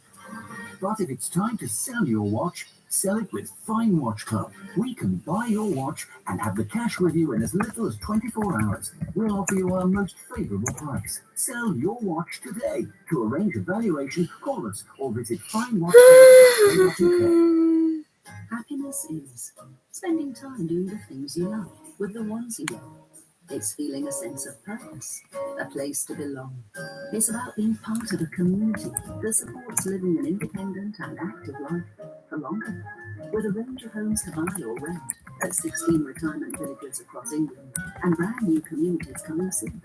But if it's time to sell your watch, sell it with Fine Watch Club. We can buy your watch and have the cash with you in as little as 24 hours. We'll offer you our most favourable price. Sell your watch today. To arrange a valuation, call us or visit finewatchclub.co.uk. Happiness is spending time doing the things you love with the ones you love. It's feeling a sense of purpose, a place to belong. It's about being part of a community that supports living an independent and active life for longer. With a range of homes to buy or rent at 16 retirement villages across England and brand new communities coming soon.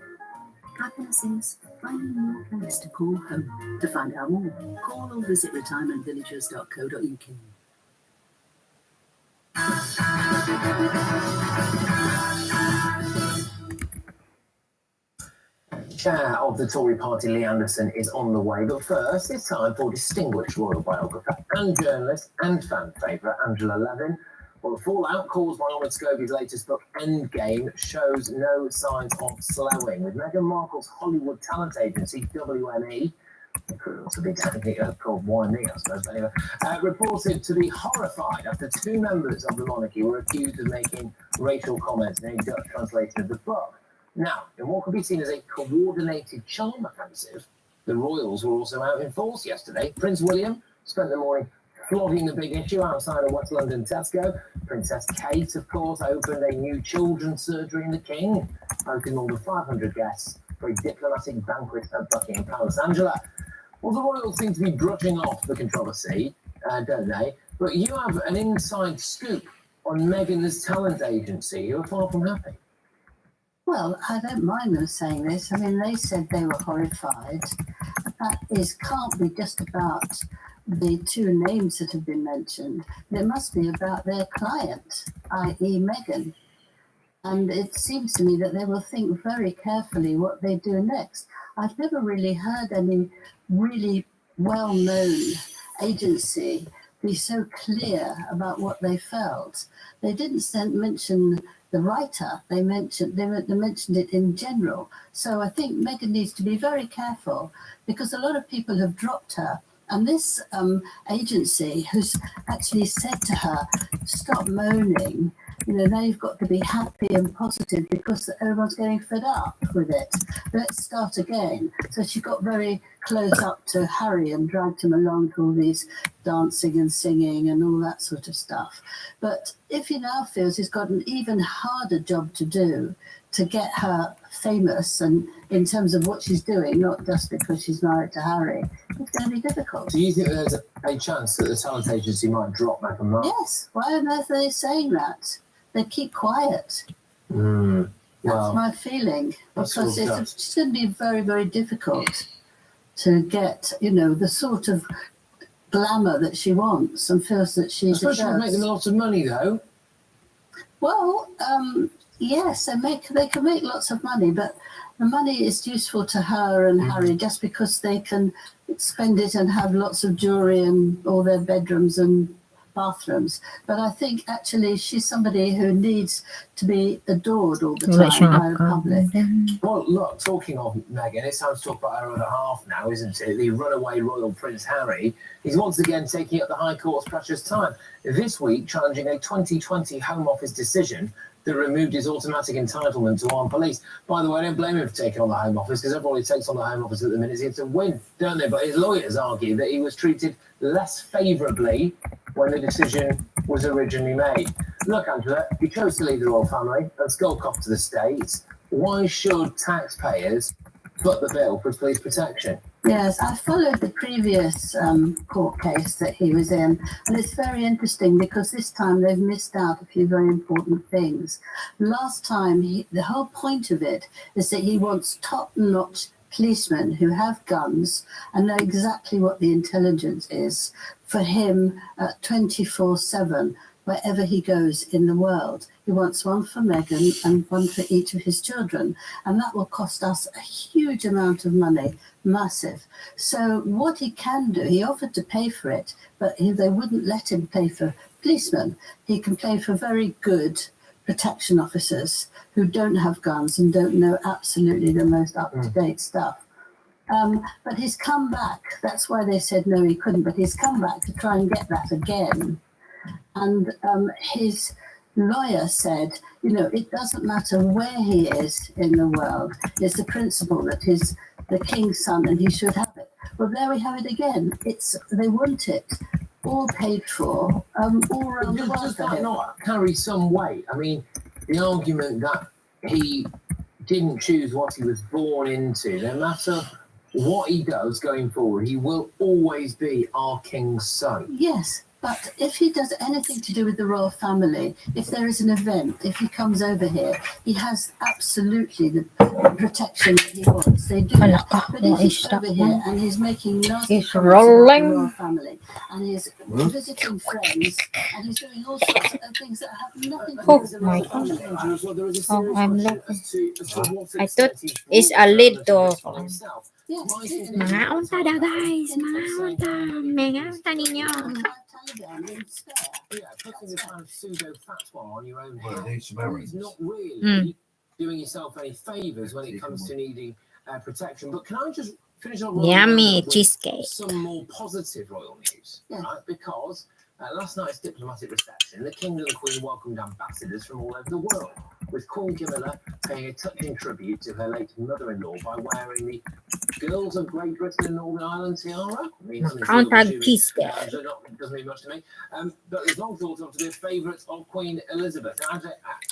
Happiness is finding your place to call home. To find out more, call or visit retirementvillages.co.uk. Chair of the Tory party, Lee Anderson, is on the way. But first, it's time for distinguished royal biographer and journalist and fan favourite Angela Levin. Well, the fallout caused by Lawrence Scobie's latest book, Endgame, shows no signs of slowing. With Meghan Markle's Hollywood talent agency, WME, it could also be technically called YME, I suppose, but anyway, reported to be horrified after 2 members of the monarchy were accused of making racial comments in a Dutch translation of the book. Now, in what could be seen as a coordinated charm offensive, the royals were also out in force yesterday. Prince William spent the morning flogging the big issue outside of West London Tesco. Princess Kate, of course, opened a new children's surgery in the King, hosting more than 500 guests for a diplomatic banquet at Buckingham Palace. Angela, well, the royals seem to be brushing off the controversy, don't they? But you have an inside scoop on Meghan's talent agency, you were far from happy. Well, I don't mind them saying this. I mean, they said they were horrified. That can't be just about the two names that have been mentioned. It must be about their client, i.e. Meghan. And it seems to me that they will think very carefully what they do next. I've never really heard any really well-known agency be so clear about what they felt. They didn't mention the writer, they mentioned it in general. So I think Meghan needs to be very careful because a lot of people have dropped her. And this agency who's actually said to her, stop moaning, they've got to be happy and positive because everyone's getting fed up with it. Let's start again. So she got very close up to Harry and dragged him along to all these dancing and singing and all that sort of stuff. But if he now feels he's got an even harder job to do to get her famous and in terms of what she's doing, not just because she's married to Harry, it's going to be difficult. Do you think there's a chance that the talent agency might drop Meghan Markle? Yes. Why on earth are they saying that? They keep quiet. Well, that's my feeling. That's Because it's going to be very, very difficult to get, the sort of glamour that she wants and feels that she deserves. Especially would make them a lot of money, though. Well, yes, they can make lots of money, but the money is useful to her and Harry just because they can spend it and have lots of jewelry in all their bedrooms and bathrooms. But I think actually she's somebody who needs to be adored all the time by the public. Well, look, talking of Meghan, it's time to talk about her other half now, isn't it? The runaway royal Prince Harry. He's once again taking up the High Court's precious time, this week challenging a 2020 Home Office decision that removed his automatic entitlement to armed police. By the way, I don't blame him for taking on the Home Office, because everybody takes on the Home Office at the minute seems to win, don't they? But his lawyers argue that he was treated less favourably when the decision was originally made. Look, Angela, you chose to leave the royal family and skulk off to the States. Why should taxpayers foot the bill for police protection? Yes, I followed the previous court case that he was in, and it's very interesting because this time they've missed out a few very important things. Last time, the whole point of it is that he wants top-notch policemen who have guns and know exactly what the intelligence is for him 24/7, wherever he goes in the world. He wants one for Meghan and one for each of his children, and that will cost us a huge amount of money, massive. So what he can do, he offered to pay for it, but they wouldn't let him pay for policemen. He can pay for very good protection officers who don't have guns and don't know absolutely the most up-to-date stuff. But he's come back. That's why they said no, he couldn't, but he's come back to try and get that again. And his lawyer said, it doesn't matter where he is in the world. It's the principle that he's the king's son and he should have it. Well, there we have it again. They want it all paid for, all around the world. Does that not carry some weight? I mean, the argument that he didn't choose what he was born into, no matter what he does going forward, he will always be our king's son. Yes. But if he does anything to do with the royal family, if there is an event, if he comes over here, he has absolutely the protection that he wants. They do that. But if he's over here and he's making nasty comments about the royal family, and he's visiting friends, and he's doing all sorts of things that have nothing to do with the royal family. Oh, I'm laughing. I thought it's a little. Mga unta da guys, mga unta ninyo. Yeah, putting this kind of pseudo fatwa on your own Well, head is not really doing yourself any favours when it comes to needing protection. But can I just finish off Yummy cheesecake. Some more positive royal news, right? Because at last night's diplomatic reception, the King and the Queen welcomed ambassadors from all over the world, with Queen Camilla paying a touching tribute to her late mother-in-law by wearing the Girls of Great Britain and Northern Ireland tiara. Doesn't mean much to me. But there's long thought of to be a favourite of Queen Elizabeth.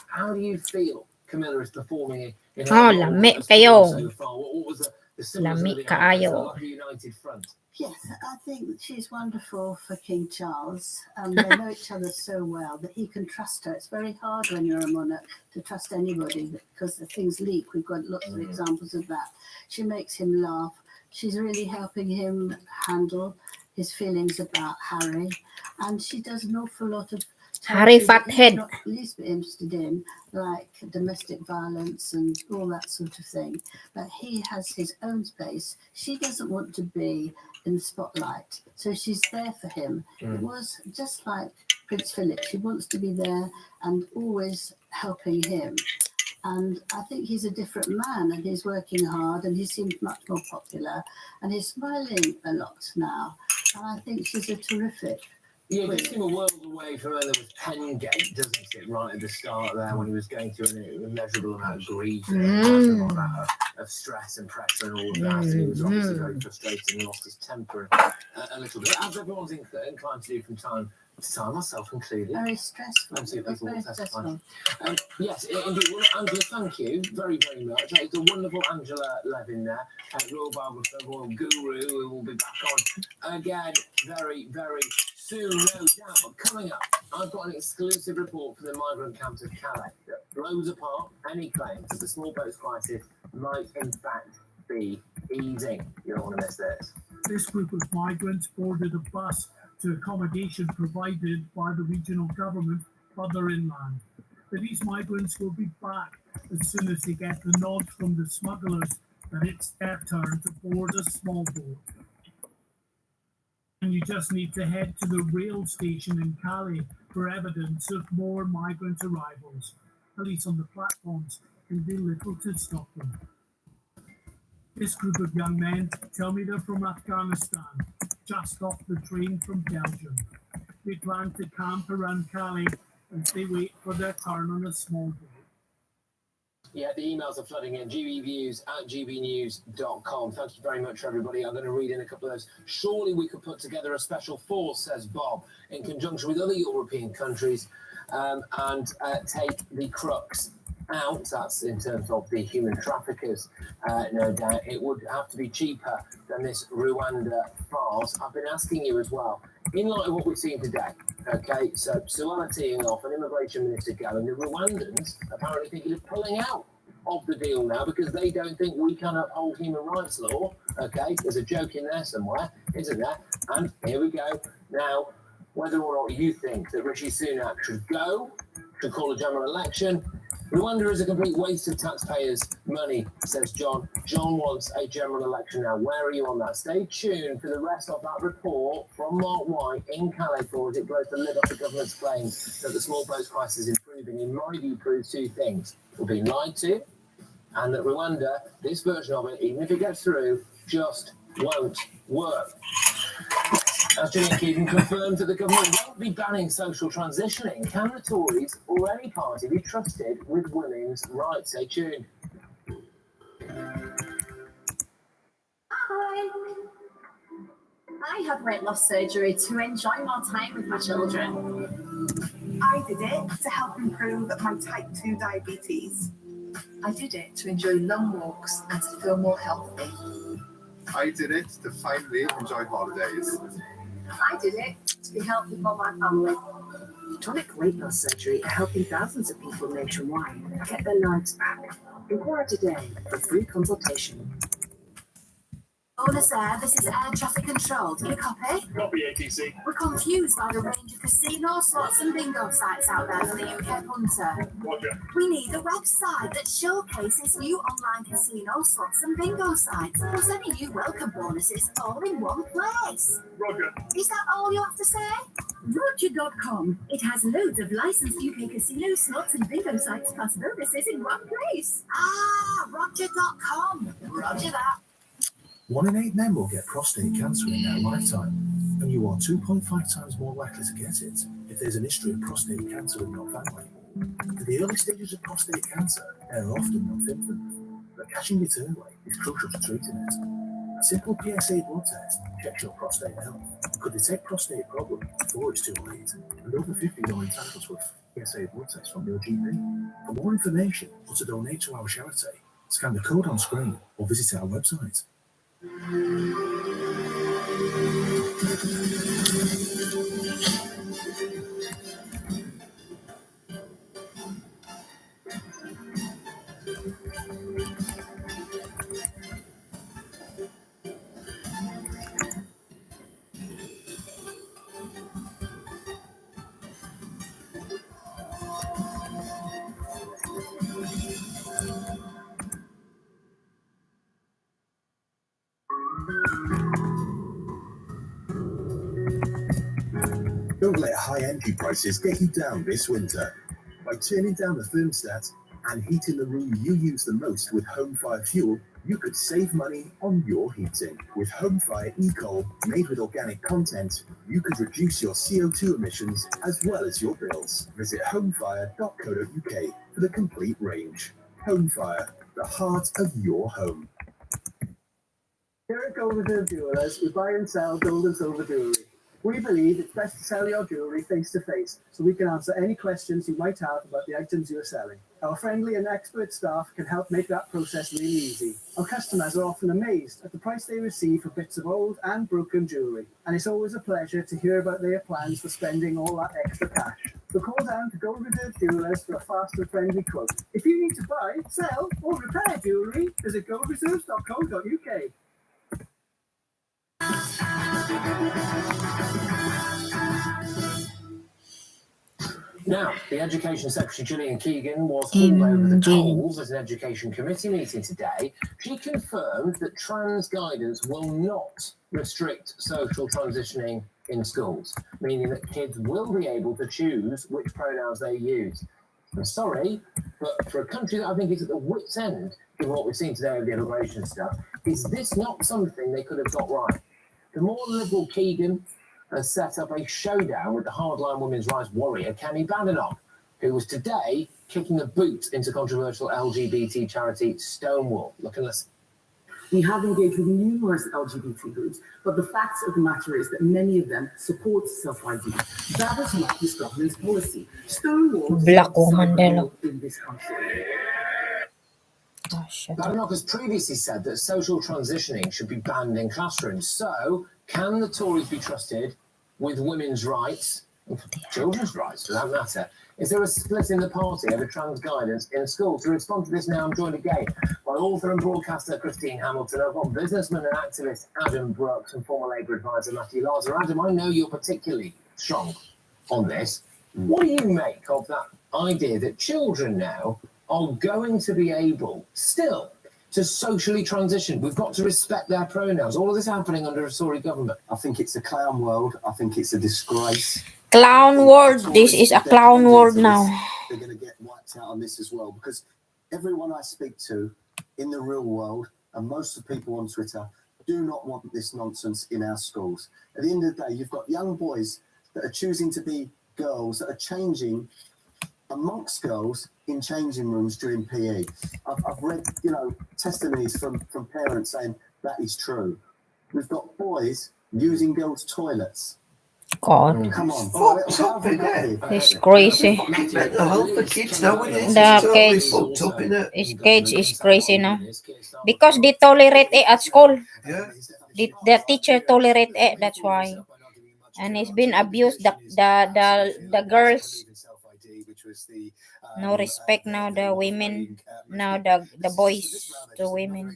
How do you feel Camilla is performing in her lami kayo. so far? What was the Lami kaayo. United Front? Yes, I think that she's wonderful for King Charles. They know each other so well that he can trust her. It's very hard when you're a monarch to trust anybody because the things leak. We've got lots of examples of that. She makes him laugh. She's really helping him handle his feelings about Harry. And she does an awful lot of Harry territory that he's Fathead. not least bit interested in, like domestic violence and all that sort of thing. But he has his own space. She doesn't want to be in the spotlight, so she's there for him. It was just like Prince Philip. She wants to be there and always helping him. And I think he's a different man, and he's working hard, and he seems much more popular, and he's smiling a lot now. And I think she's a terrific. Yeah, it just seemed a world away from where there was Pengate, doesn't it, right at the start there when he was going through an immeasurable amount of grief and of stress and pressure and all of that. And he was obviously very frustrated and lost his temper a little bit, as everyone's inclined to do from time to time, myself included. Very stressful. Plenty of It's people very will testify. stressful. Yes, indeed. Well, Angela, thank you very, very much. It's a wonderful Angela Levin there, royal biographer, royal guru, who will be back on again very, very soon, no doubt. But coming up, I've got an exclusive report from the migrant camps of Calais that blows apart any claims that the small boats crisis might in fact be easing. You don't want to miss this. This group of migrants boarded a bus to accommodation provided by the regional government further inland. But these migrants will be back as soon as they get the nod from the smugglers that it's their turn to board a small boat. And you just need to head to the rail station in Calais for evidence of more migrant arrivals. Police on the platforms can do little to stop them. This group of young men tell me they're from Afghanistan, just off the train from Belgium. They plan to camp around Calais as they wait for their turn on a small boat. Yeah, the emails are flooding in. gbviews@gbnews.com. Thank you very much, everybody. I'm going to read in a couple of those. Surely we could put together a special force, says Bob, in conjunction with other European countries and take the crooks out. That's in terms of the human traffickers, no doubt. It would have to be cheaper than this Rwanda farce. I've been asking you as well, in light of what we've seen today, okay, so Suella teeing off, an immigration minister going, the Rwandans apparently thinking of pulling out of the deal now because they don't think we can uphold human rights law. Okay, there's a joke in there somewhere, isn't there? And here we go. Now, whether or not you think that Rishi Sunak should go, should call a general election, Rwanda is a complete waste of taxpayers' money, says John. John wants a general election now. Where are you on that? Stay tuned for the rest of that report from Mark White in Calais for as it grows to live up to government's claims that the small boats crisis is improving. In my view, proves two things. We're being lied to, and that Rwanda, this version of it, even if it gets through, just won't work. As Gillian Keaton confirms that the government won't be banning social transitioning, can the Tories or any party be trusted with women's rights? Stay tuned. Hi. I had weight loss surgery to enjoy more time with my children. I did it to help improve my type 2 diabetes. I did it to enjoy long walks and to feel more healthy. I did it to finally enjoy holidays. I did it to be healthy for my family. Tonic weight loss surgery are helping thousands of people nationwide get their lives back. Inquire today for free consultation. Bonus Air, this is air traffic control. Do you copy? Copy, ATC. We're confused by the range of casino, slots and bingo sites out there for the UK punter. Roger. We need a website that showcases new online casino, slots and bingo sites, plus any new welcome bonuses all in one place. Roger. Is that all you have to say? Roger.com. It has loads of licensed UK casino, slots and bingo sites plus bonuses in one place. Ah, Roger.com. Roger that. 1 in 8 men will get prostate cancer in their lifetime, and you are 2.5 times more likely to get it if there's an history of prostate cancer in your family. In the early stages of prostate cancer, there are often no symptoms, but catching it early is crucial to treating it. A simple PSA blood test checks your prostate health and could detect prostate problems before it's too late, and over 50 are entitled to a PSA blood test from your GP. For more information or to donate to our charity, scan the code on screen or visit our website. Don't let high entry prices get you down this winter. By turning down the thermostat and heating the room you use the most with home fire fuel, you could save money on your heating. With Home Fire e-coal made with organic content, you could reduce your CO2 emissions as well as your bills. Visit homefire.co.uk for the complete range. Home Fire, the heart of your home. Here at Gold Reserve Jewellers, we buy and sell gold and silver jewellery. We believe it's best to sell your jewellery face to face so we can answer any questions you might have about the items you're selling. Our friendly and expert staff can help make that process really easy. Our customers are often amazed at the price they receive for bits of old and broken jewellery, and it's always a pleasure to hear about their plans for spending all that extra cash. So call down to Gold Reserve Jewellers for a fast and friendly quote. If you need to buy, sell or repair jewellery, visit goldreserves.co.uk. Now, the Education Secretary Gillian Keegan was all over the coals at an Education Committee meeting today. She confirmed that trans guidance will not restrict social transitioning in schools, meaning that kids will be able to choose which pronouns they use. I'm sorry, but for a country that I think is at the wit's end, given what we've seen today with the immigration stuff, is this not something they could have got right? The more liberal Keegan has set up a showdown with the hardline women's rights warrior Kemi Badenoch, who was today kicking a boot into controversial LGBT charity Stonewall. Look and listen. We have engaged with numerous LGBT groups, but the fact of the matter is that many of them support self-ID. That is not this government's policy. Stonewall Black woman in this country. Badenoch has previously said that social transitioning should be banned in classrooms. So, can the Tories be trusted with women's rights, children's rights for that matter? Is there a split in the party over trans guidance in schools? To respond to this now, I'm joined again by author and broadcaster Christine Hamilton, of businessman and activist Adam Brooks, and former Labour advisor Matthew Larser. Adam, I know you're particularly strong on this. What do you make of that idea that children now are going to be able still to socially transition? We've got to respect their pronouns. All of this happening under a Tory government. I think it's a clown world. I think it's a disgrace. Clown world. This is a clown world now. They're going to get wiped out on this as well, because everyone I speak to in the real world, and most of the people on Twitter, do not want this nonsense in our schools. At the end of the day, you've got young boys that are choosing to be girls, that are changing amongst girls in changing rooms during PE. I've read, testimonies from parents saying that is true. We've got boys using girls' toilets. God. Come on. It's crazy. Mental health for kids nowadays. The kids, kids is crazy now. Because they tolerate it at school. Yeah. The teacher tolerate it, that's why. And it's been abused. The girls. No respect now, the women. Now the boys, the women.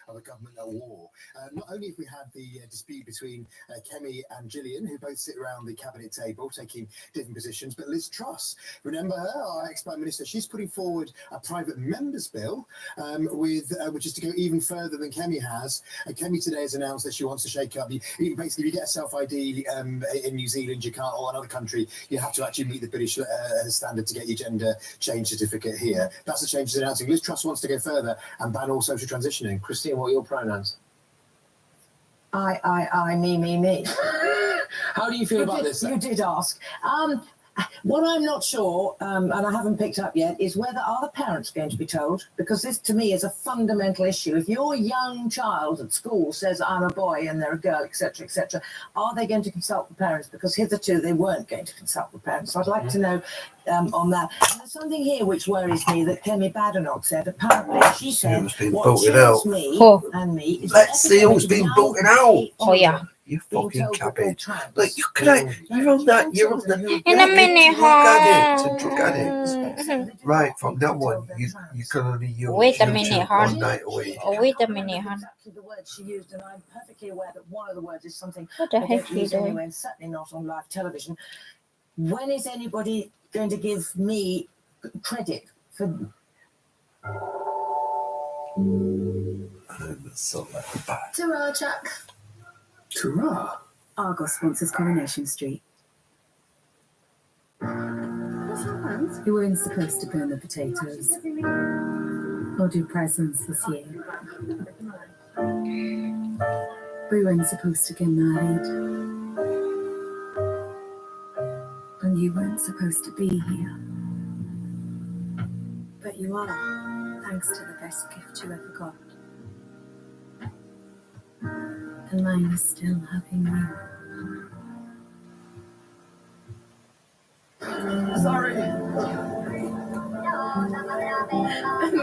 Of a government at war. Not only have we had the dispute between Kemi and Gillian, who both sit around the cabinet table taking different positions, but Liz Truss, remember her, our ex-Prime Minister, she's putting forward a private members bill which is to go even further than Kemi has. Kemi today has announced that she wants to shake up. Basically, if you get a self-ID in New Zealand, Jakarta, or another country, you have to actually meet the British standard to get your gender change certificate here. That's the change she's announcing. Liz Truss wants to go further and ban all social transitioning. Christine, what are your pronouns? I, me. How do you feel about this? You did ask. What I'm not sure, and I haven't picked up yet, is whether are the parents going to be told? Because this, to me, is a fundamental issue. If your young child at school says, I'm a boy and they're a girl, etc., are they going to consult the parents? Because hitherto they weren't going to consult the parents. So I'd like to know on that. And there's something here which worries me that Kemi Badenoch said. Apparently, she said, what chills me and me is... Let's see who's been voted out. Oh, yeah. You fucking cabbage. Look, you could you're on that. In a minute, drug addicts. Right, from that one, you can only use Wait a minute, hon. 1 night a week. Oh, wait a minute, hon. The word she used, and I'm perfectly aware that one of the words is something What the I heck don't you use doing? anyway, and certainly not on live television. When is anybody going to give me credit for... I'm so bad. Ta-ra, Jack. Ta-ra. Argos sponsors Coronation Street. What's happened? You weren't supposed to burn the potatoes or do presents this year. We weren't supposed to get married. And you weren't supposed to be here. But you are, thanks to the best gift you ever got. And mine is still having you. Sorry.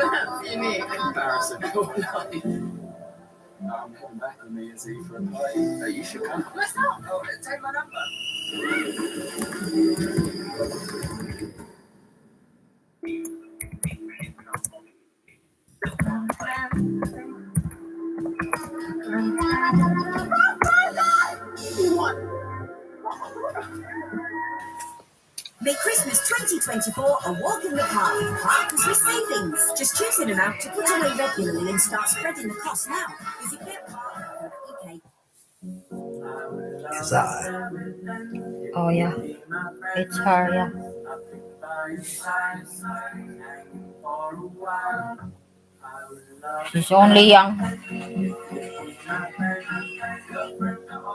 That's unique. Embarrassing. I'm heading back with me and see for a party. You should come. Let's not. Oh, take my number. Make Christmas 2024 a walk in the park. Park Christmas savings. Just choose an amount to put away regularly and start spreading the cost now. Visit getpark.uk. Is that her? Oh yeah, it's her. Yeah. She's only young.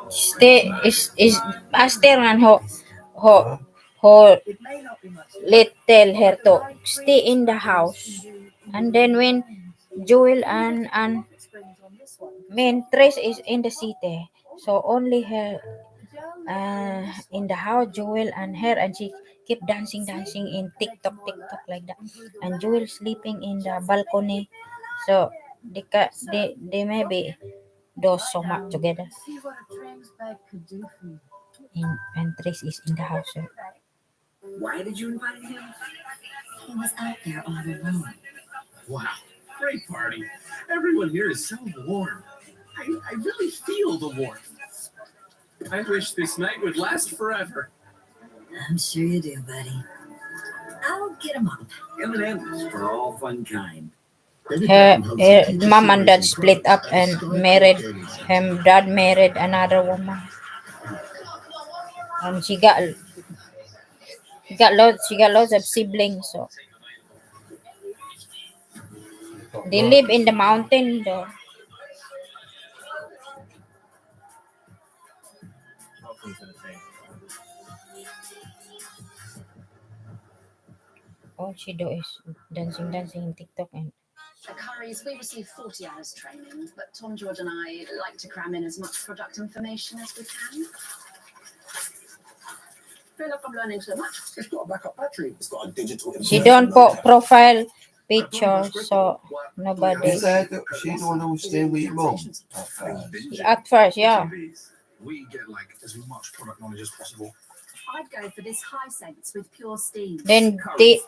Stay is Aster and ho let tell her to stay in the house, and then when Joel and Trace is in the city, so only her in the house, Joel and her, and she keep dancing in TikTok like that, and Joel sleeping in the balcony, so they maybe do so much together. See what a train's bag could do for you. And Trace is in the house. So. Why did you invite him? He was out there all alone. Wow, great party. Everyone here is so warm. I really feel the warmth. I wish this night would last forever. I'm sure you do, buddy. I'll get him up. M&M's for all fun kind. Her mom and dad split up and married. Her dad married another woman, and she got lots of siblings. So they live in the mountain though. All she do is dancing in TikTok. And At Curry's, we receive 40 hours training, but Tom, George and I like to cram in as much product information as we can. Feel like I'm learning so much. It's got a backup battery. It's got a digital. she don't put profile picture, so nobody. Is that she the one who was staying with your mum? At first, yeah. We get like as much product knowledge as possible. I'd go for this high sense with pure steam. Then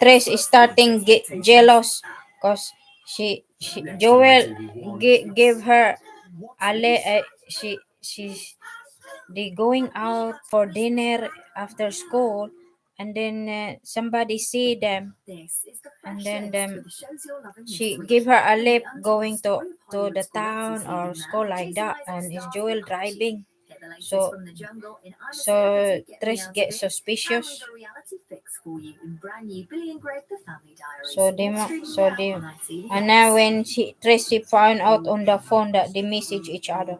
Trace is starting get jealous because Joel gave her they going out for dinner after school, and then somebody see them, and then she give her a lip going to the town or school like that, and is Joel driving. So Trish gets suspicious. So they and now when Tracy found out on the phone that they message each other.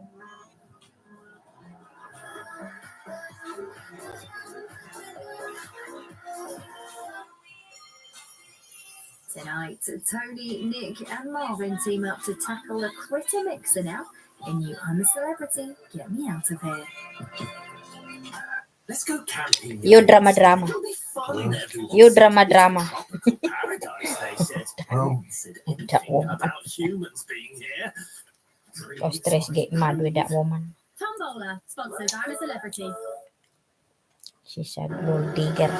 Tonight, Tony, Nick, and Marvin team up to tackle a critter mixer now. In you, I'm a Celebrity. Get me out of here. Let's go camping. You drama. You drama. Paradise, they said. That woman. About humans being here. Because Trace get mad with that woman. Tom Bowler, sponsors I'm a Celebrity. She's a gold digger.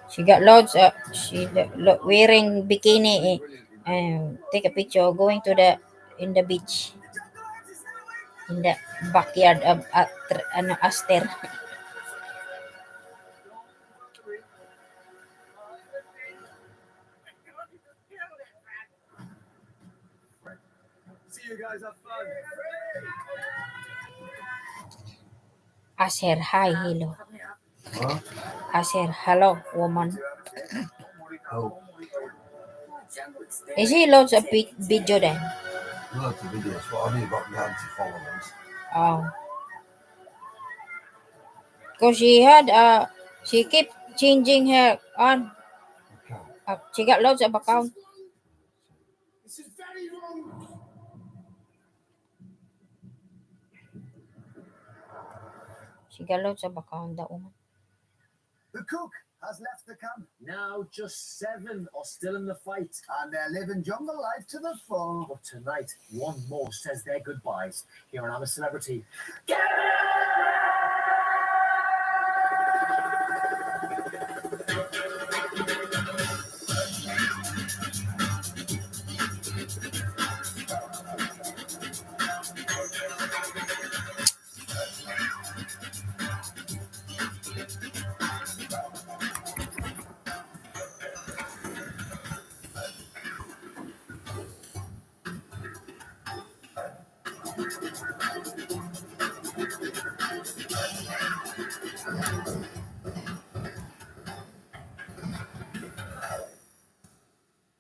She got loads of wearing bikini and take a picture going to in the beach in the backyard of Aster. See you guys have fun. I said hi, hello. What? I said hello, woman. Oh, Is he loads of video then? loads of videos. What I mean about the anti-followers. Oh. Because she had she kept changing her on. She got loads of accounts. This is very wrong. She got loads of accounts, that woman. The cook has left the camp. Now just 7 are still in the fight. And they're living jungle life to the full. But tonight, one more says their goodbyes. Here on I'm a Celebrity.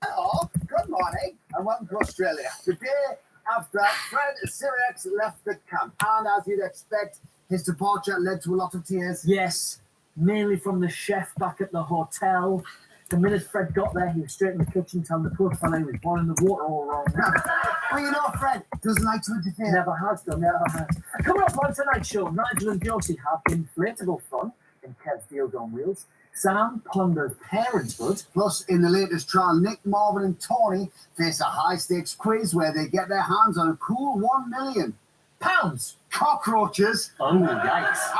Hello, good morning, and welcome to Australia. Today, after Fred Sirius left the camp, and as you'd expect, his departure led to a lot of tears. Yes, mainly from the chef back at the hotel. The minute Fred got there, he was straight in the kitchen telling the poor fellow he was boiling the water all wrong. Well, you know, Fred doesn't like to interfere. Never has done, never has. Coming up on tonight's show, Nigel and Josie have inflatable fun in Kev's Deals on Wheels. Sam ponders parenthood. Plus, in the latest trial, Nick, Marvin, and Tony face a high-stakes quiz where they get their hands on a cool £1 million. Cockroaches. Oh, yikes.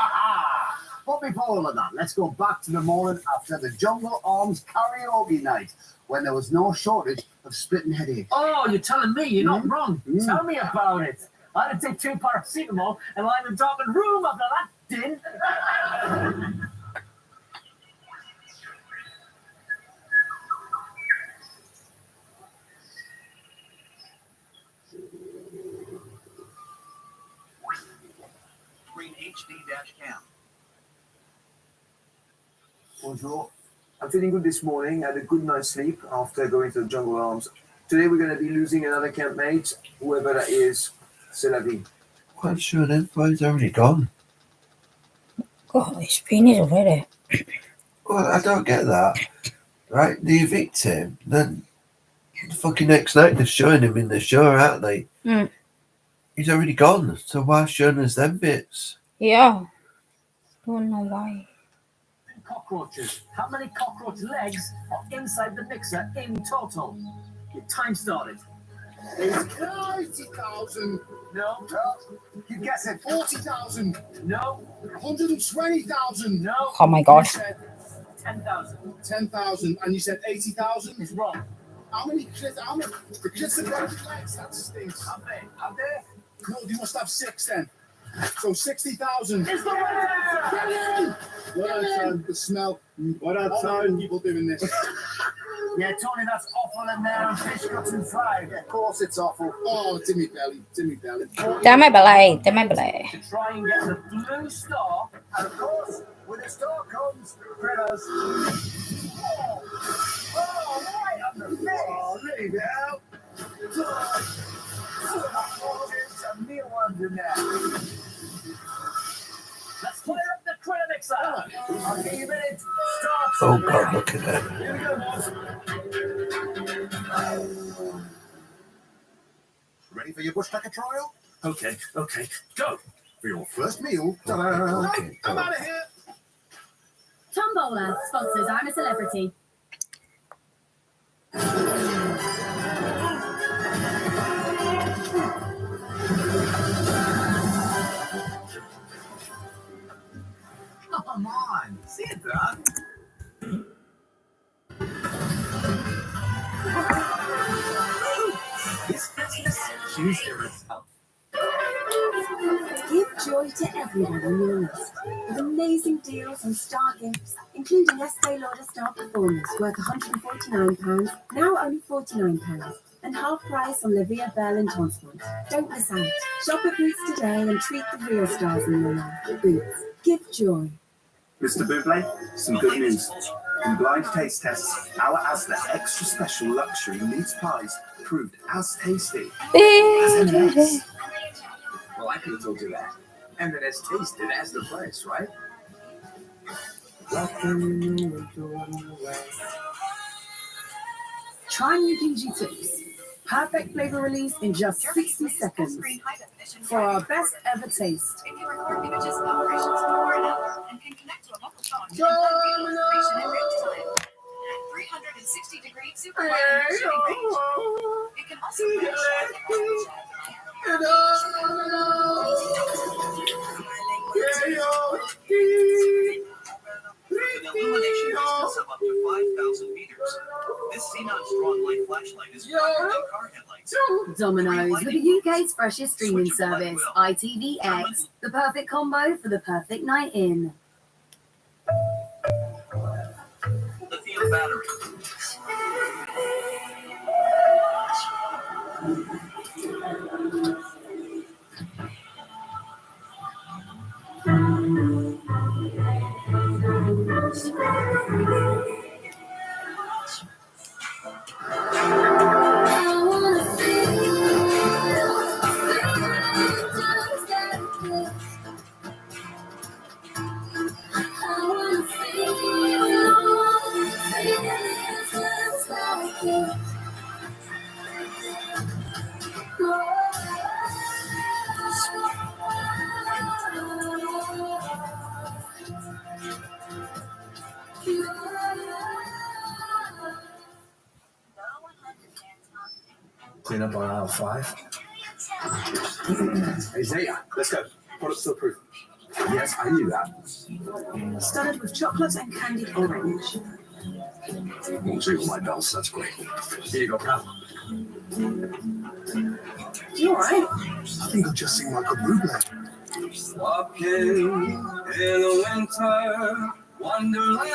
But before all of that, let's go back to the morning after the Jungle Arms karaoke night, when there was no shortage of splitting headache. Oh, you're telling me? You're not wrong. Tell me about it. I had to take 2 paracetamol and lie in the darkened room after that din. HD-cam. Bonjour. I'm feeling good this morning. I had a good night's sleep after going to the Jungle Arms. Today we're going to be losing another campmate, whoever that is. C'est la vie. Quite sure then, but he's already gone. God, his penis already. Well, I don't get that. Right? They evict him, then the fucking next night they're showing him in the show, aren't they? Mm. He's already gone, so why showing us them bits? Yeah. Don't know why. Cockroaches. How many cockroach legs are inside the mixer in total? Your time started. It's 90,000. No. You guess it. 40,000. No. 120,000. No. Oh my God. You said 10,000. 10,000. And you said 80,000? It's wrong. How many crits have got legs? That stinks. Have they? No, you must have 6 then. So 60,000. It's the right Brilliant! What a time. The smell. What a time. People doing this. Yeah, Tony, that's awful in there and fish cuts and fried. Of course it's awful. Oh, it's in my belly. It's in my belly. Damn my belly. Damn my belly. To try and get the blue star. And of course, with the star comes critters. Oh, right on the face. Oh, there you go. Some mealworms in there. Let's fire up the critter mixer. I'll give you a minute. Oh God, look at that. Here we go, boys. Ready for your bushcracker trial? Okay, go. For your first meal. Okay, I'm out of here. Tombola sponsors I'm a Celebrity. Come on, see it, Doc. This business choose yourself. Give joy to everyone on your list with amazing deals on star gifts, including Estee Lauder Star Performance worth £149, now only £49. and half price on La Via Belle enhancement. Don't miss out. Shop at Boots today and treat the real stars in your life. Boots, give joy. Mr. Buble, some good news. In blind taste tests, our Asda extra special luxury meat pies proved as tasty as M&S. Well, I could have told you that. M&S tasted as the place, right? Try new PG tips. Perfect flavor release in just 60 seconds for our best ever taste. If you record images of operations for an hour and can connect to a mobile phone to input information in real time. At 360-degree super wide shooting range. It can also With illumination distance of up to 5,000 meters. This xenon strong light flashlight is brighter than car headlights. Domino's, with the UK's freshest streaming service, ITVX, the perfect combo for the perfect night in. Lithium battery. Clean up on aisle 5. Hey, Zaya, let's go. Products to approve. Yes, I knew that. Studded with chocolate and candied orange. Won't take all my bells, that's great. Here you go, pal. You alright? I think I've just seen my good Buble. Walking in a winter wonderland.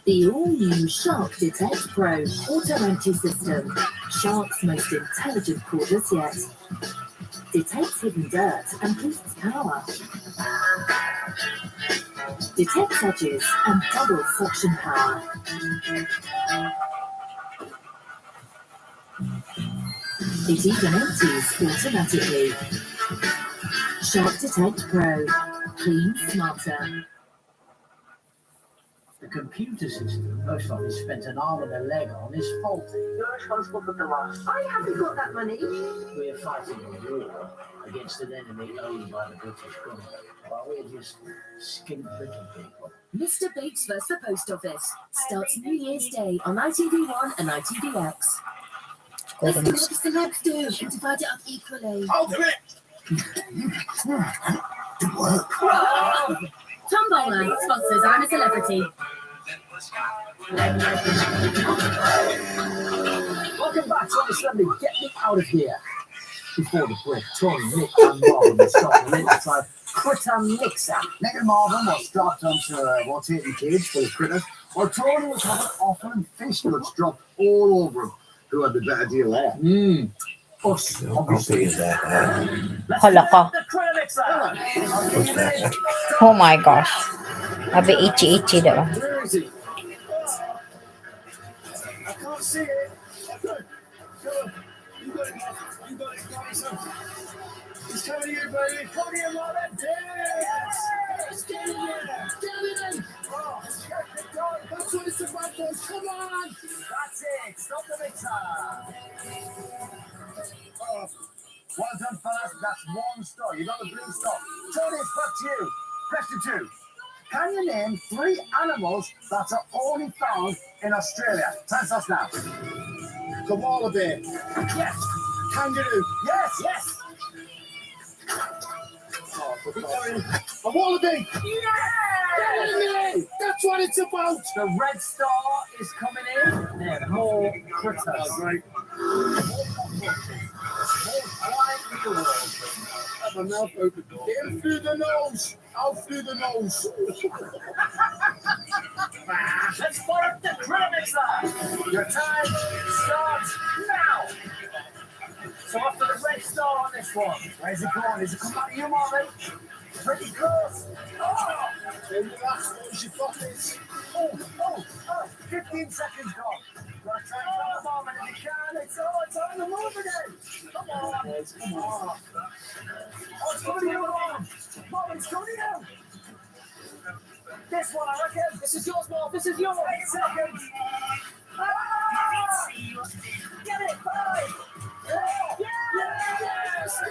The all-new Shark Detect Pro Auto Anti-System. Shark's most intelligent cordless yet. Detects hidden dirt and boosts power. Detects edges and doubles suction power. It even empties automatically. Shark Detect Pro. Clean smarter. The computer system the post office spent an arm and a leg on is faulty. You're responsible for the loss. I haven't got that money. We're fighting a war against an enemy owned by the British government, while we're just skint little people. Mr. Bates vs. the Post Office starts New Year's Day on ITV1 and ITVX. Let's do what the celebs do and divide it up equally. I'll do it! Good work. Tombola sponsors I'm a Celebrity. Welcome back to Understanding. Get me out of here. Before the break, Tony, Nick, and Marvin were stopped on the inside. Critter Mixer. Nick and Marvin was strapped onto a rotating cage full of critters, while Tony was having offering fish nuts dropped all over him. Who had the better deal there? Us, Obviously. Hala ka. Oh my gosh. Abi itchy daw. Where is he? I can't see it. Good. You got it. You got it. He's coming here, baby. Come here, Mother. Dance. Let's get in there. Get in. Oh, check the door. That's what it's about, boys. Come on. That's it. Stop the mixer. Oh, well done, fellas. That's one star. You got the blue star. Tony, it's back to you. Question 2. Can you name 3 animals that are only found in Australia? Time starts now. The wallaby. Yes. Kangaroo. Yes. Yes. Oh, a wallaby. Yeah. That's what it's about. The red star is coming in. There, more critters. Right. More cockroaches. More flying in the world. A got my mouth open. In through the nose. Out through the nose. Let's fire up the critter mixer. Your time starts now. So after the red star on this one, where's it going? Is it coming back to you, Marvin? Pretty close. Oh! In the last one, she pockets. Oh, 15 seconds gone. Got to turn to the moment if you can. It's on the move again. Come on. Come on. Oh, it's coming to you, Marvin. Marvin, it's coming to you. This one, I reckon. This is yours, Marv. This is yours. 8 seconds. Ah! Get it. 5. Yes!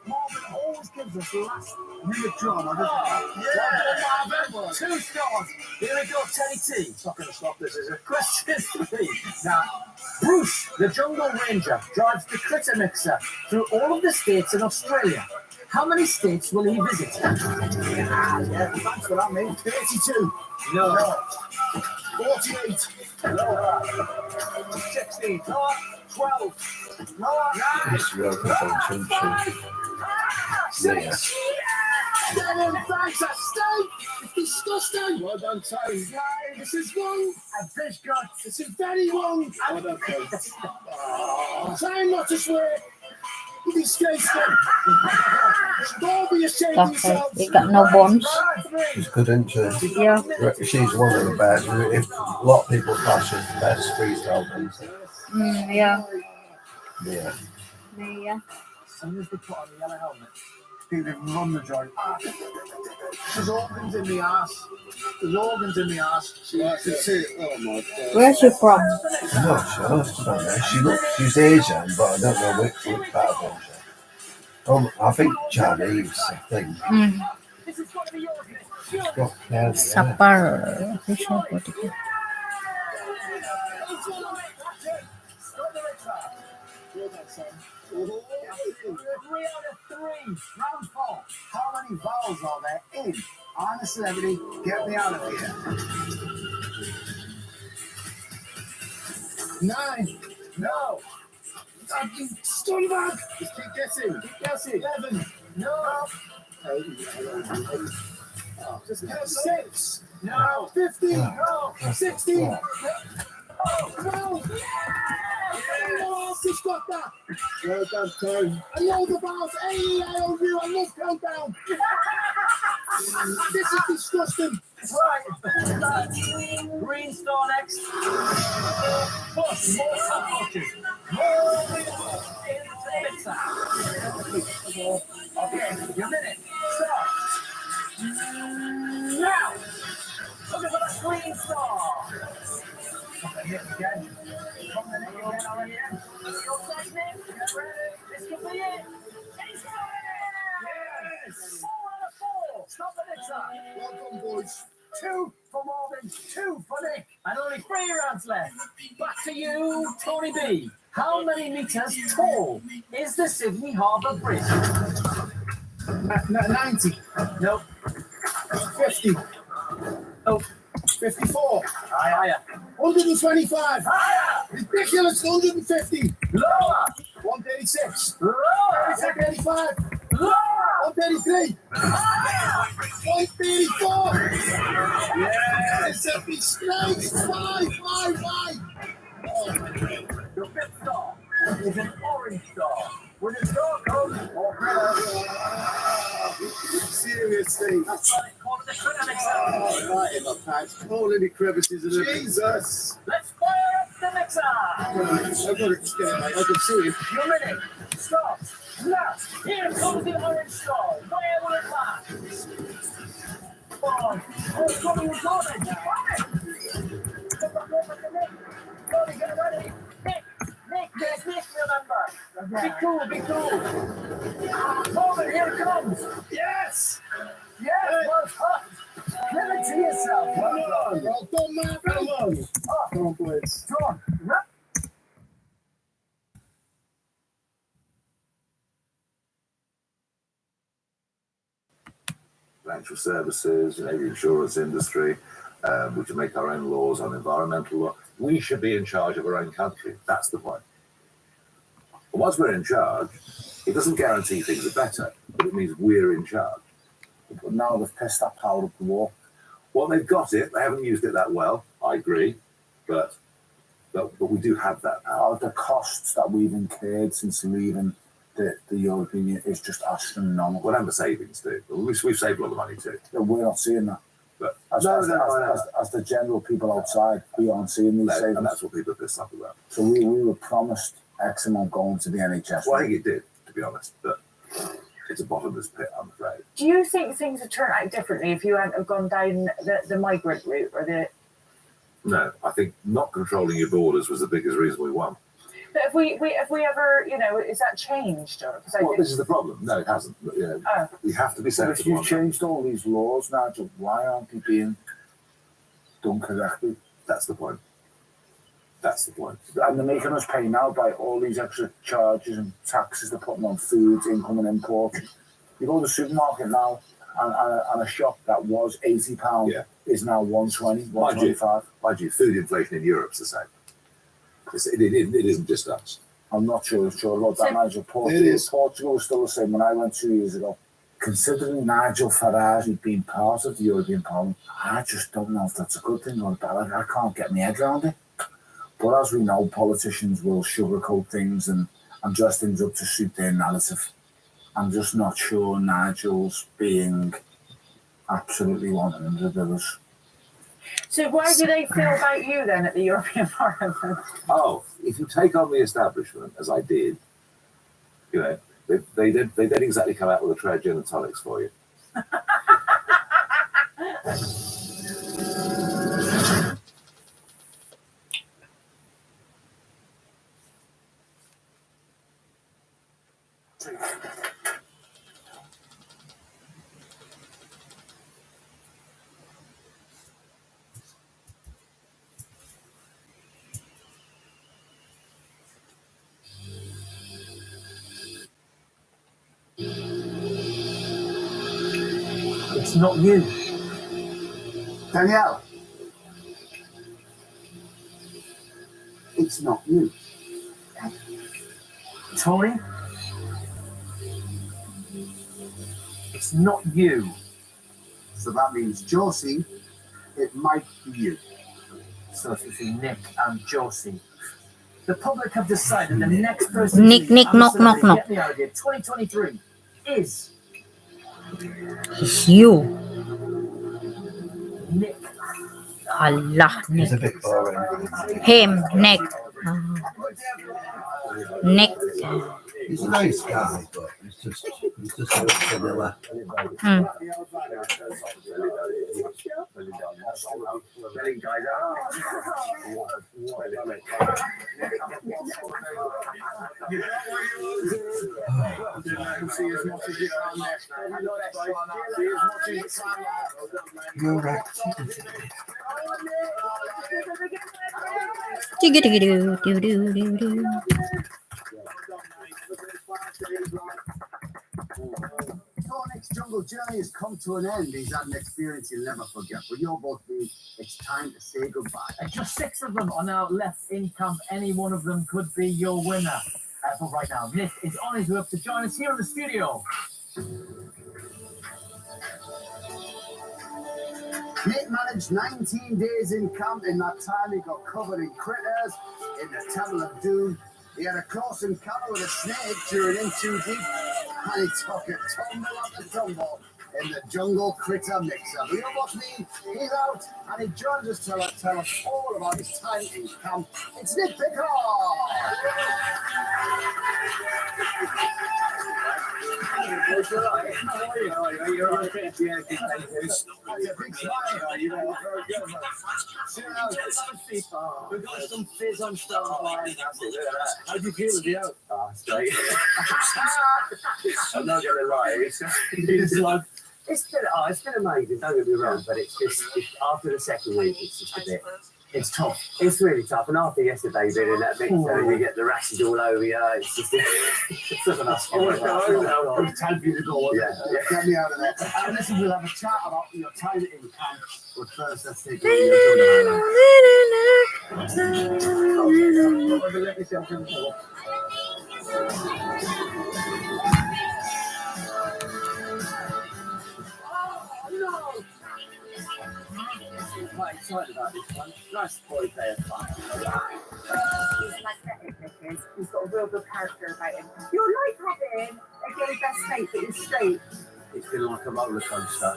Marvin always gives us last minute drama, doesn't he? Yeah, Marvin. 2 stars. Here we go, Teddy T. It's not going to stop this, is it? Question 3. Now, Bruce, the Jungle Ranger, drives the critter mixer through all of the states in Australia. How many states will he visit? Yeah, thanks for that, mate. 32. No. 48. Lower. 16. No. 12. No. It's real good on country. 6. Seven, thanks, that's steak. It's disgusting. Well done, Tony. This is wrong. And fish gut. This is very wrong. Well done, Tony. Trying not to swear. You disgraceful. Don't be ashamed of Okay, yourselves. we got no bones. She's good, isn't she? Yeah. She's one of the best. If a lot of people class her as the best freestyle dancer. Yeah. Yeah. Yeah. As soon as they put on the yellow helmet, People run the joint. There's organs in the ass. There's organs in the ass. I can see it. Oh my God. Where's she from? I'm not sure. I don't know. She's Asian, but I don't know which part of Asia. I think Chinese, I think. She's got curly hair. Sapar. Visual particle. Three out of 3. Round 4. How many vowels are there in I'm a Celebrity, Get Me Out of Here? 9. No. Scumbag. Just keep guessing. Keep guessing. 11. No. Just count 6. No. 15. No. 16. Yeah. Oh, 12. Anyone else has got that? Well done, Tone. I know the bars. A-E-I-O-U. I love countdown. This is disgusting. Right. Green star next. Push. More top pushes. More into the mixer. Okay, your minute. Start. Now. Looking for the green star. Again. From the neck again already. Your technique. Get ready. This could be it. Yes. 4 out of 4. Stop the mixer. Welcome, boys. 2 for Marvin, 2 for Nick, and only 3 rounds left. Back to you, Tony B. How many meters tall is the Sydney Harbour Bridge? 90. Nope. 50. Oh. 54. Higher. 125. Higher. Ridiculous. 150. Lower. 136. Lower. 135. Lower. 133. 134. Yes, a disgrace. 5. Your 5th star is an orange star. With a star code or Seriously. That's why it's called the critter mixer. Oh, right in my pants. All in the crevices and everything. Jesus. Let's fire up the mixer. I've got it scared, mate. I can see it. Your minute starts now. Here comes the orange star. Where will it land? Oh, it's coming with Marvin. Marvin, get ready. Nick, remember. Be cool. Marvin, here it comes. Yes. Yes, well done. Give it to yourself. Well done, man. Come on. Come on, boys. Come on. Financial services, the insurance industry. We should make our own laws on environmental law. We should be in charge of our own country. That's the point. But once we're in charge, it doesn't guarantee things are better, but it means we're in charge. But now they've pissed that power up the wall. Well, they've got it. They haven't used it that well. I agree, but we do have that power. The costs that we've incurred since leaving the European Union is just astronomical. Well, and the savings too. We've saved a lot of money too. Yeah, we're not seeing that. But As the general people outside, we aren't seeing these savings. And that's what people are pissed off about. So we were promised X amount going to the NHS. Well, I think it did, to be honest, but it's a bottomless pit, I'm afraid. Do you think things would turn out differently if you hadn't have gone down the migrant route or the? No, I think not controlling your borders was the biggest reason we won. But if we ever, is that changed? Or Well, this is the problem. No, it hasn't. But, we have to be But if sensible. you've changed all these laws, Nigel, why aren't they being done correctly? That's the point. That's the point. And they're making us pay now by all these extra charges and taxes they're putting on foods, income and imports. You go to the supermarket now, and a shop that was £80 is now £120, £125. Mind you, food inflation in Europe's the same. It isn't just us. I'm not sure about that, Nigel. Portugal was still the same when I went 2 years ago. Considering Nigel Farage being part of the European Parliament, I just don't know if that's a good thing or bad. I can't get my head around it. But as we know, politicians will sugarcoat things and dress things up to suit their narrative. I'm just not sure Nigel's being absolutely 100 of us. So why do they feel about you then at the European Parliament? Oh, if you take on the establishment, as I did, they didn't exactly come out with a tray of gin and tonics for you. It's not you. Danielle. It's not you. Tony? It's not you. So that means, Josie, it might be you. So if it's Nick and Josie. The public have decided the next person Nick, knock. Get me out of here. 2023 is It's you. Nick. Allah, He's Nick. a bit boring. Him, Nick. Nick. He's a nice guy, but he's just a bit vanilla. You're right. Do-do-do-do-do-do-do. Sonic's jungle journey has come to an end. He's had an experience he'll never forget. But you're both me. It's time to say goodbye. And just 6 of them are now left in camp. Any one of them could be your winner. But right now, Nick is on his way up to join us here in the studio. Nick managed 19 days in camp. In that time, he got covered in critters in the Temple of Doom. He had a close encounter with a snake during In Too Deep, and he took a tumble after tumble in the Jungle Critter Mixer. But you know what I mean? He's out, and he joins us to tell us all about his time in camp. It's Nick Pickard! We've got some fizz on Starlight. How do you feel with the out? Oh, it's great. I'm not going to lie. It's been amazing, don't get me wrong, but it's after the second week, it's just a bit. It's tough. It's really tough. And after yesterday being in that mixer, and you get the rashes all over you. It's just it's not enough. It's time for you to go. Yeah, get me out of there. And listen, we'll have a chat about your time in camp. But first, let's take a look. no! I'm quite excited about this one. Nice boy player fight. He's magnetic, Vickers. He's got a real good character about him. You're like Robin. Again, best mate, but he's straight. It's been like a roller coaster.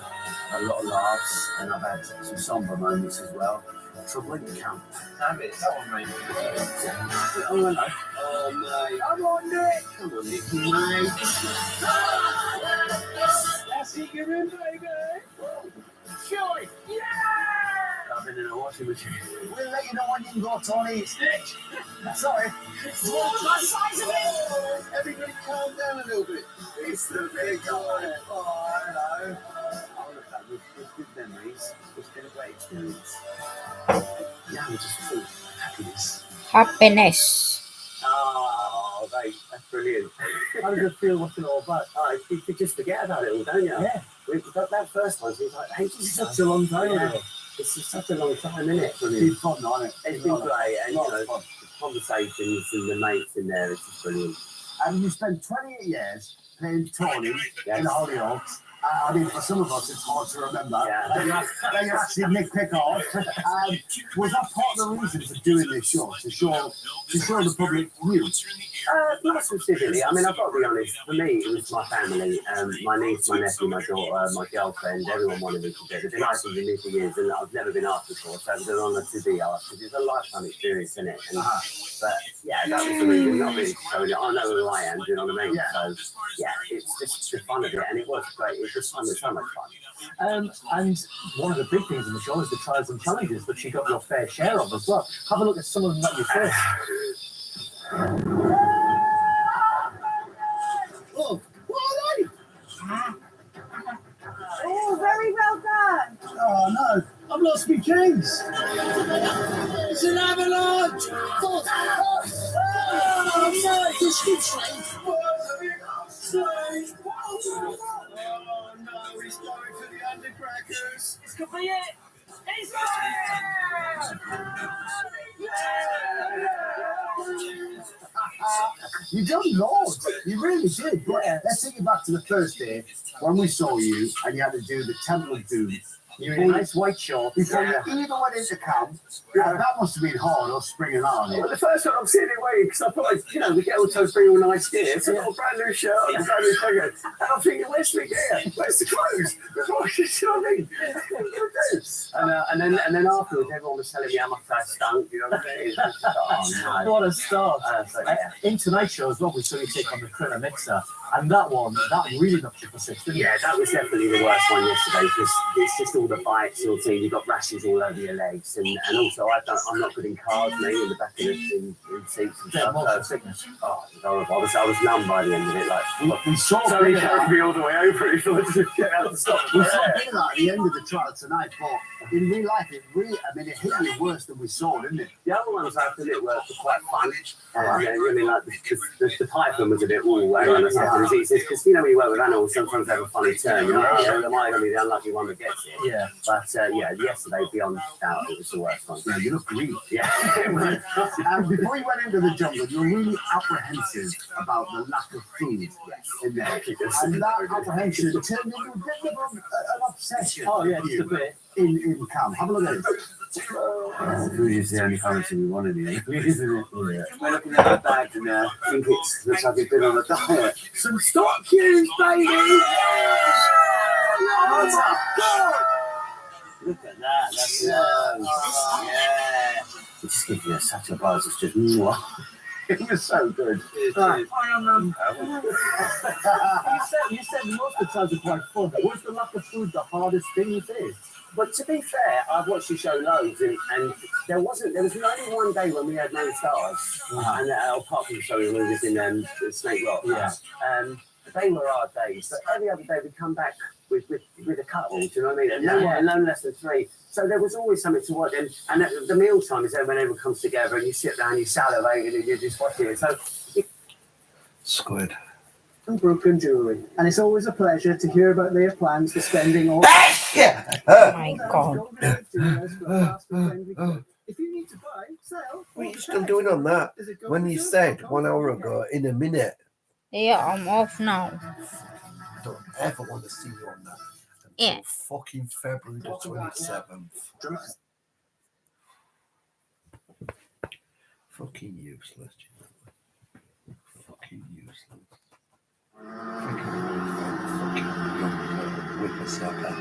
A lot of laughs, and I've had some somber moments as well. Trouble in camp. Damn it, that one, mate. Oh, hello. Oh, mate. Come on, Nick. Come on, Nicky, mate. That's it, you're in, baby. Joy. Yeah! I've been in a washing machine. We'll let you know when you can go, Tony. Stitch. Sorry. My size of it. Everybody calm down a little bit. It's the big guy. Oh, hello. Oh, look, that was good memories. It's been a great experience. Yeah, we're just full of happiness. Happiness. Oh, mate, that's brilliant. How does it feel? What's it all about? Oh, you just forget about it all, don't you? Yeah. That first one seems like, hey, this is such a long time ago. This is such a long time, isn't it? It's been fun, hasn't it? It's been great, and the conversations and the mates in there, it's just brilliant. And you spent 28 years playing Tony in the Hollyoaks. I mean, for some of us, it's hard to remember. Yeah. That you're actually Nick Pickard. Was that part of the reason for doing this show? To show the public you? Not specifically. I mean, I've got to be honest. For me, it was my family, my niece, my nephew, my daughter, my girlfriend. Everyone wanted me to do it. They've been asking me for years, and I've never been asked before. So it was an honour to be asked because it's a lifetime experience, isn't it? And, But yeah, that was the reason. Not really showing it. I know who I am. Do you know what I mean? So yeah, it's just the fun of it, and it was great. It was fun. It was so much fun. And one of the big things in the show is the trials and challenges that you got your fair share of as well. Have a look at some of them that you faced. Oh, what are they? Oh, very well done. Oh, no. I've lost my keys. It's an avalanche. Oh, no. This keeps strange. Oh, no. He's going for the undercrackers. This could be it. He's You done loads. You really did. But let's take it back to the first day when we saw you and you had to do the Temple of Doom. You're in a nice white short. Before you even went into camp, that must have been hard, us springing on. Well, the first one I'm sitting there waiting because I thought, the girl told bring all nice gear. So I've got a brand new shirt and a brand new jacket. And I'm thinking, where's my gear? Where's the clothes? You know what I mean? And then afterwards, everyone was telling me how much I stunk. You know what I mean? It's just like, oh, no. What a start. In tonight's show as well, we saw you take on the Critter Mixer. And that really knocked you for six, didn't it? Yeah, that was definitely the worst one yesterday because it's just all the bites, you've got rashes all over your legs, and also I'm not good in cars, mate, in the back of the in seats and stuff. Sickness. Oh, it was horrible. I was numb by the end of it. Like we saw so he carried me all the way over. He thought to get out of the stop. We saw a bit of that at the end of the trial tonight, but in real life, it hit you worse than we saw, didn't it? The other ones after it were quite fun. Really like the Python was a bit hang on a second. Because when you work with animals, sometimes they have a funny turn. Am I going to be the unlucky one that gets it? Yeah. But yesterday, beyond doubt, it was the worst one. Yeah, you look green. Yeah. And before you went into the jungle, you were really apprehensive about the lack of food in there. And that apprehension turned into a bit of an obsession. Oh, yeah, just a bit. In camp. Have a look at it. Food is the only currency we want in here, isn't it? Yeah. We're looking at that bag and I think it looks like it's been on a diet. Some stock cues, baby! Oh my God! Look at that, that's yeah. It just gives you such a buzz, it's just it was so good. You said most of the times are quite fun. Was the lack of food the hardest thing you faced? But to be fair, I've watched the show loads, and there was only one day when we had no stars, and apart from the show when we was in Snake Rock. Yeah. They were hard days, but every other day we'd come back with a couple. Do you know what I mean? And no less than 3. So there was always something to watch, and the meal time is then when everyone comes together and you sit down, you salivate, and you just watch it. So Squid. And broken jewellery. And it's always a pleasure to hear about their plans for spending all. Oh my God. If you need to buy What are you still doing on that? When you said 1 hour ago, in a minute. Yeah, I'm off now. I don't ever want to see you on that. Yeah. Fucking February the 27th. Fucking useless. Fucking useless. Fucking whippersnapper.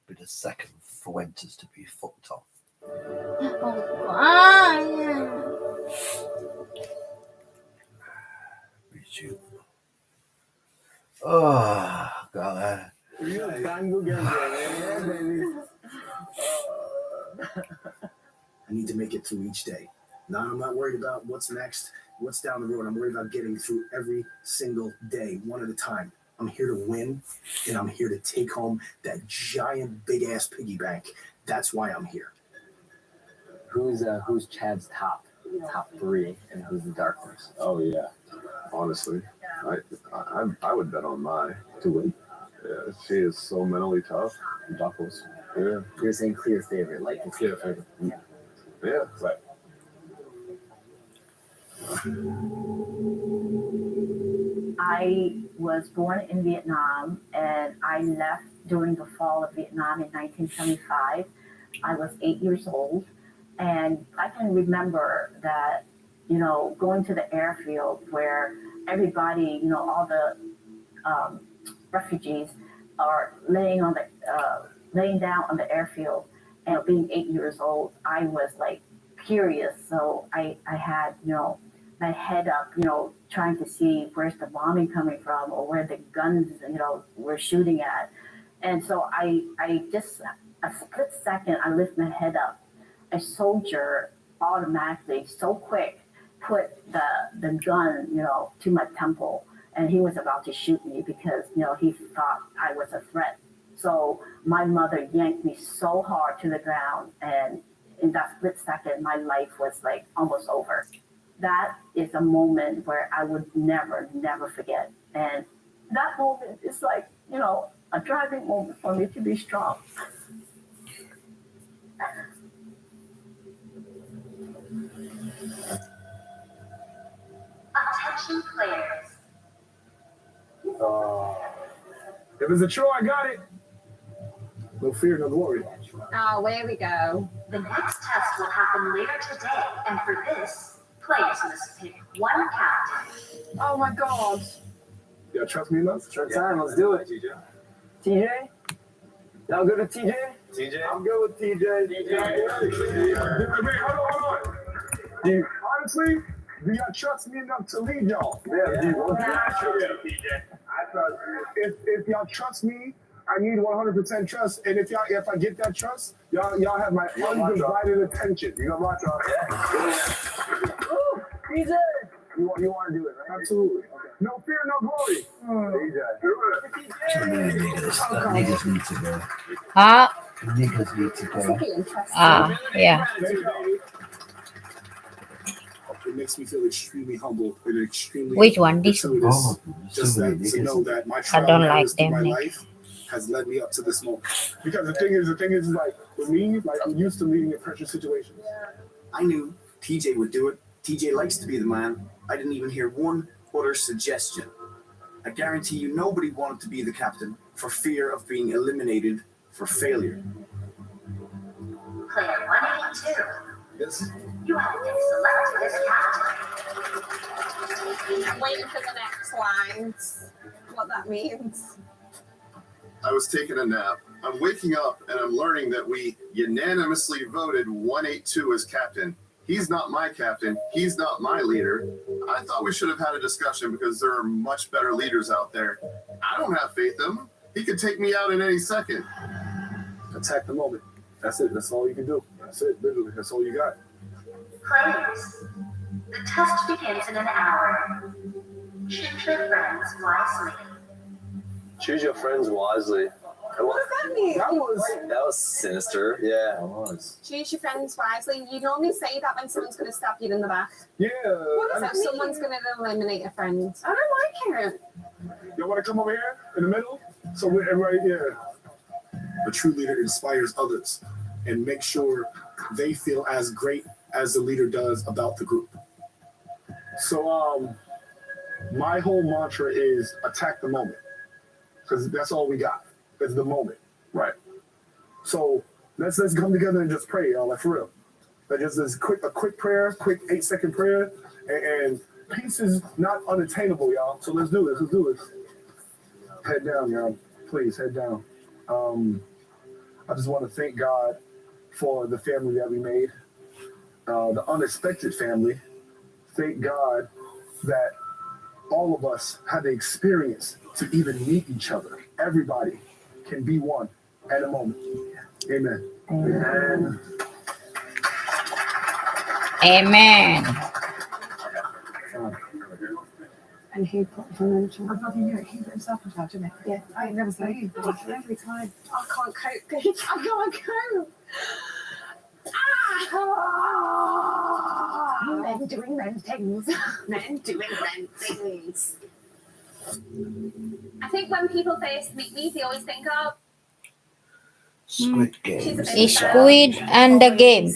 Bit of second Fuentes to be fucked off. Oh, God. I need to make it through each day. Now I'm not worried about what's next, what's down the road. I'm worried about getting through every single day, one at a time. I'm here to win, and I'm here to take home that giant, big-ass piggy bank. That's why I'm here. Who's Chad's top 3, and who's the dark horse? Oh yeah, honestly, I would bet on Mai to win. Yeah, she is so mentally tough. Dark horse. Yeah. You're saying clear favorite, like it's clear favorite. Yeah, right. I was born in Vietnam, and I left during the fall of Vietnam in 1975. I was 8 years old, and I can remember that, going to the airfield where everybody, all the refugees are laying down on the airfield, and being 8 years old, I was like curious. So I had, my head up, trying to see where's the bombing coming from or where the guns, were shooting at. And so I just, a split second, I lift my head up. A soldier automatically, so quick, put the gun, to my temple. And he was about to shoot me because, he thought I was a threat. So my mother yanked me so hard to the ground, and in that split second, my life was like almost over. That is a moment where I would never, never forget. And that moment is like, a driving moment for me to be strong. Attention players. If it's a chore, I got it. No fear, no glory. Oh, there we go. The next test will happen later today, and for this, players must pick one captain. Oh my God. Y'all trust me enough? Short time, let's do it. TJ? Y'all good with TJ? I'm good with TJ. Wait, hold on. Honestly, do y'all trust me enough to lead y'all? Yeah. I trust you, TJ. I trust you. If y'all trust me, I need 100% trust. And if I get that trust, y'all have my undivided attention. You gonna watch y'all? Yeah. Ooh, TJ. You want to do it, right? Absolutely. Okay. No fear, no glory. Niggas need to go. Huh? Niggas need to go. Yeah. It makes me feel extremely humble and extremely Which one? This one? gratuitous. Just that to know that my I trial don't and like errors through them. my Nick. life has led me up to this moment. Because the thing is like with me, like I'm used to leading in pressure situations. I knew TJ would do it. TJ likes to be the man. I didn't even hear one other suggestion. I guarantee you nobody wanted to be the captain for fear of being eliminated for failure. Player 182. Yes. You have been selected as captain. I'm waiting for the next lines. What that means. I was taking a nap. I'm waking up and I'm learning that we unanimously voted 182 as captain. He's not my captain. He's not my leader. I thought we should have had a discussion because there are much better leaders out there. I don't have faith in him. He could take me out in any second. Attack the moment. That's it. That's all you can do. That's it. Literally. That's all you got. Players, the test begins in an hour. Choose your friends wisely. Choose your friends wisely. What does that mean? That was sinister. Yeah, it was. Choose your friends wisely. You normally say that when someone's going to stab you in the back. Yeah. What does that mean? Someone's going to eliminate a friend. I don't like it. You want to come over here in the middle? So we're right here. A true leader inspires others and makes sure they feel as great as the leader does about the group. So my whole mantra is attack the moment, because that's all we got. It's the moment, right? So let's come together and just pray, y'all, like for real. Like just a quick prayer, quick 8-second prayer, and peace is not unattainable, y'all. So let's do this. Let's do this. Head down, y'all. Please head down. I just want to thank God for the family that we made, the unexpected family. Thank God that all of us had the experience to even meet each other. Everybody can be one at a moment. Amen. Amen. Amen. And he put furniture. I'm not here. He put himself in charge, didn't he? Yeah. I never say it. Every time. I can't cope, Pete. I can't cope. Men doing men things. Men doing men things. I think when people first meet me, they always think, oh, Squid Games. Squid and the game.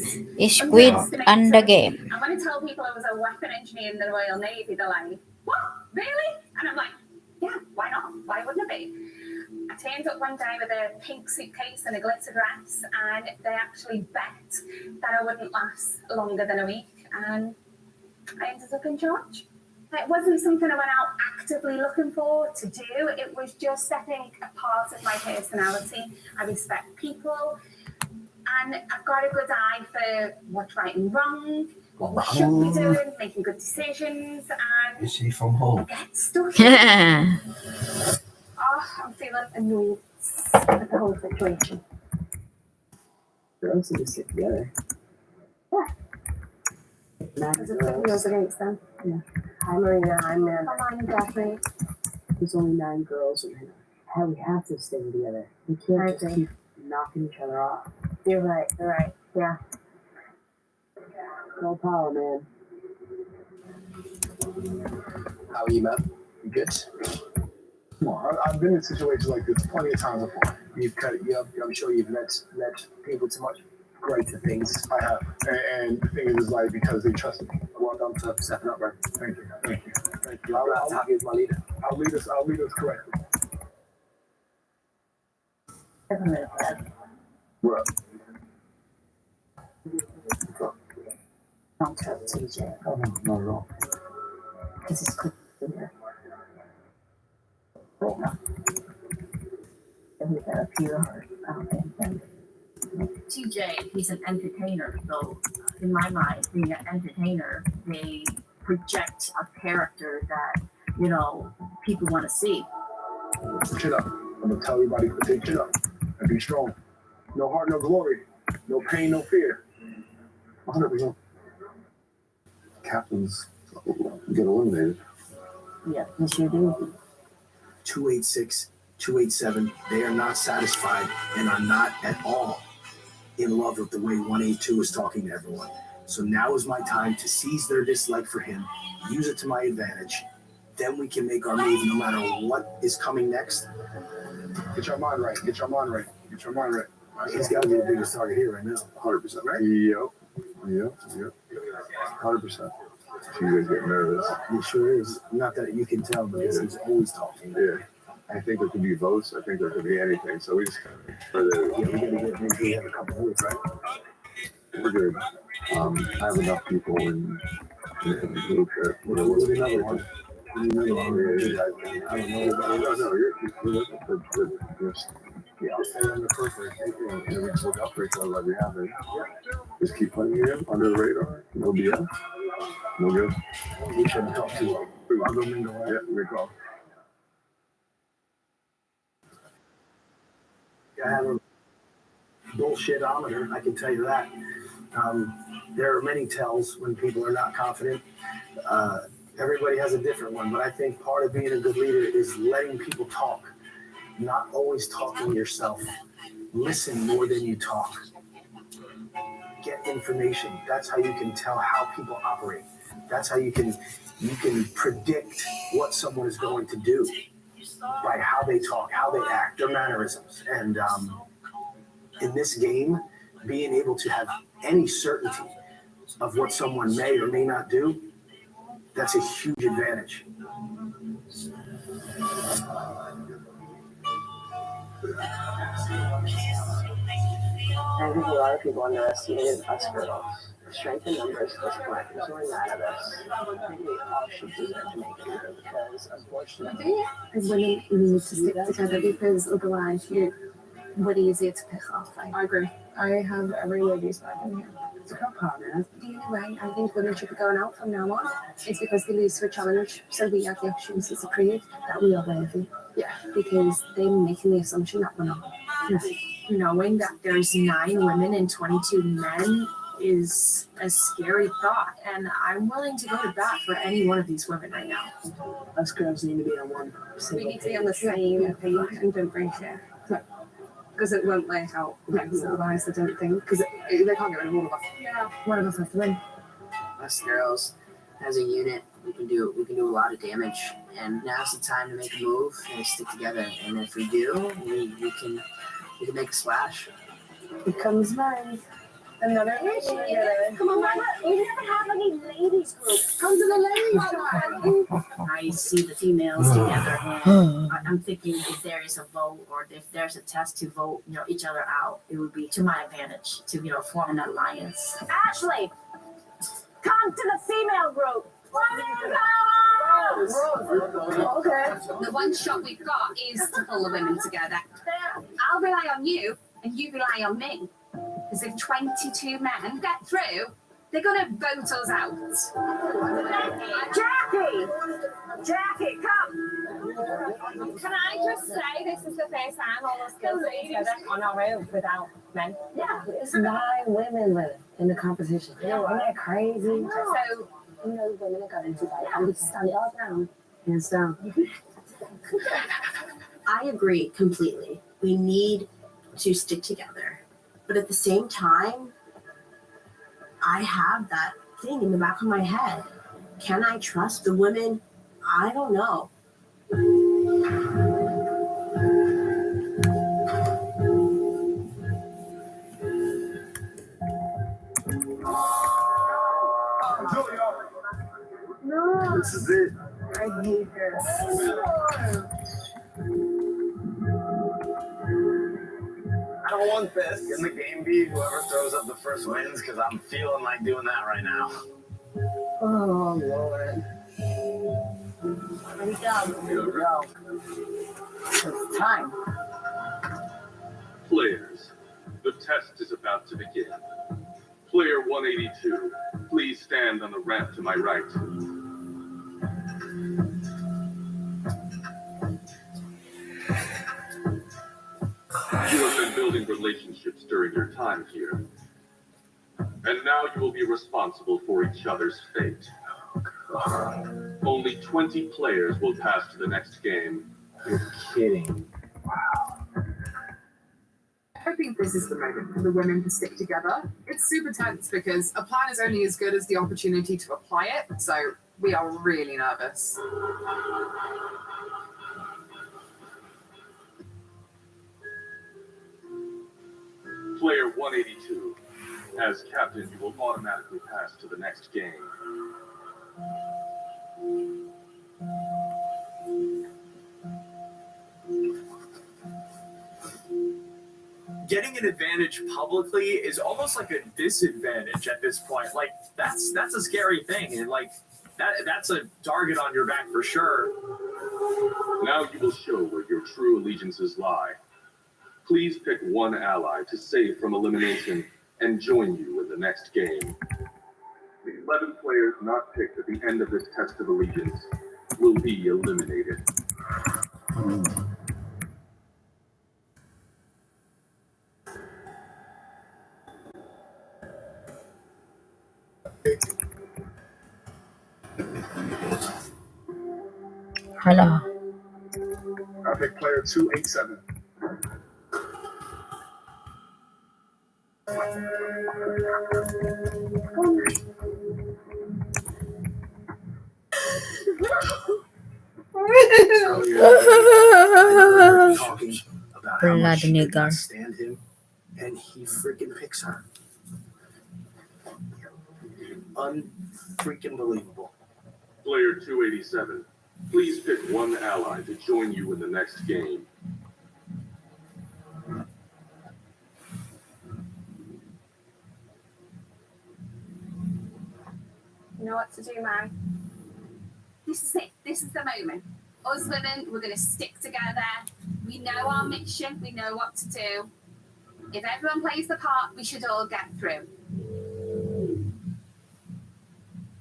Squid and the game. And when I tell people I was a weapon engineer in the Royal Navy, they're like, what? Really? And I'm like, yeah, why not? Why wouldn't it be? I turned up one day with a pink suitcase and a glitter dress, and they actually bet that I wouldn't last longer than a week, and I ended up in charge. It wasn't something I went out actively looking for to do. It was just, I think, a part of my personality. I respect people, and I've got a good eye for what's right and wrong, what we should be doing, making good decisions, and Is he from home? get stuck in. I'm feeling annoyed at the whole situation. Girls need to sit together. Yeah. As a quick wheels against them. Yeah. Hi, Marina. I'm Nana. Come on, Daphne. There's only 9 girls in here. Hell, we have to stay together. We can't just keep knocking each other off. You're right. You're right. Yeah. Girl power, man. How are you, man? You good? Come on, I've been in situations like this plenty of times before. I'm sure you've led people to much greater things. I have, and the thing is like because they trusted me. Well done for stepping up, bro. Thank you. I'll tag you as my leader. I'll lead us correctly. What? Don't tell TJ. Oh, no, not at all. Because it's quick here. And we got a few TJ, he's an entertainer, so in my mind, being an entertainer, they project a character that, people want to see. Chin up. I'm gonna tell everybody to take chin up and be strong. No heart, no glory. No pain, no fear. 100%. Captains get eliminated. Yeah, yes you do. 286, 287, they are not satisfied and are not at all in love with the way 182 is talking to everyone. So now is my time to seize their dislike for him, use it to my advantage. Then we can make our move no matter what is coming next. Get your mind right. Get your mind right. Get your mind right. He's got to be the biggest target here right now. 100%, right? Yep. 100%. You guys get nervous. He sure is. Not that you can tell, but he's always talking. Yeah. I think there could be votes. I think there could be anything. So we just we have a couple votes, right? We're good. I have enough people in the group that we'll do another one. I don't know anybody else. No, you're just I'll stay on the periphery. And we just look up for each other like we have been. Just keep playing the game under the radar. No BS. No good. We shouldn't talk too long. I'll go mingle. Yeah, we call. I have a bullshitometer, I can tell you that. There are many tells when people are not confident. Everybody has a different one, but I think part of being a good leader is letting people talk, not always talking yourself. Listen more than you talk. Get information. That's how you can tell how people operate. That's how you can predict what someone is going to do by how they talk, how they act, their mannerisms. And In this game, being able to have any certainty of what someone may or may not do, that's a huge advantage. I think a lot of people underestimated us girls. Strength in numbers, this point, there's only 9 of us. I think we all should deserve to make it through because, unfortunately, As women, we need to stick together because otherwise we're easier to pick off. I agree. I have every lady's back in here. It's a partner. The only way I think women should be going out from now on is because they lose to a challenge. So we have the opportunity to prove that we are worthy. Yeah. Because they're making the assumption that we're not. Knowing that there's 9 women and 22 men is a scary thought, and I'm willing to go to bat for any one of these women right now. us girls need to be on one. We need to be on the same page and don't break it. Because it won't work out. Otherwise, I don't think. Because they can't get rid of all of us. Yeah. One of us has to win. Us girls, as a unit, we can do a lot of damage, and now's the time to make a move and stick together. And if we do, we can make a splash. It comes mine. Another Come on, Mama. We never have any ladies group. Come to the ladies. I see the females together. I'm thinking if there is a vote or if there's a test to vote, each other out, it would be to my advantage to, form an alliance. Ashley, come to the female group. Okay. The one shot we've got is to pull the women together. I'll rely on you, and you rely on me. Because if 22 men get through, they're going to vote us out. Jackie, come. Can I just say this is the first time all us girls are together on our own without men? Yeah. There's 9 women in the competition. Isn't that crazy? So, women are going to do that. And we stand it all down. Hands down. I agree completely. We need to stick together. But at the same time, I have that thing in the back of my head. Can I trust the women? I don't know. No. This is it. I hate her. I don't want this. Can the game be whoever throws up the first wins? Because I'm feeling like doing that right now. Oh, Lord. Here we go. It's time. Players, the test is about to begin. Player 182, please stand on the ramp to my right. You have been building relationships during your time here. And now you will be responsible for each other's fate. Only 20 players will pass to the next game. You're kidding. I think this is the moment for the women to stick together. It's super tense because a plan is only as good as the opportunity to apply it, so we are really nervous. Player 182, as captain, you will automatically pass to the next game. Getting an advantage publicly is almost like a disadvantage at this point. Like that's a scary thing, and like that's a target on your back for sure. Now you will show where your true allegiances lie. Please pick one ally to save from elimination and join you in the next game. The 11 players not picked at the end of this test of allegiance will be eliminated. Hello. I pick player 287. Talking about how Blood much she did nigger. not stand him. and he freaking picks her. Unfreaking believable. Player 287, please pick one ally to join you in the next game. You know what to do, Mary. This is it. This is the moment. Us women, we're going to stick together. We know our mission. We know what to do. If everyone plays the part, we should all get through.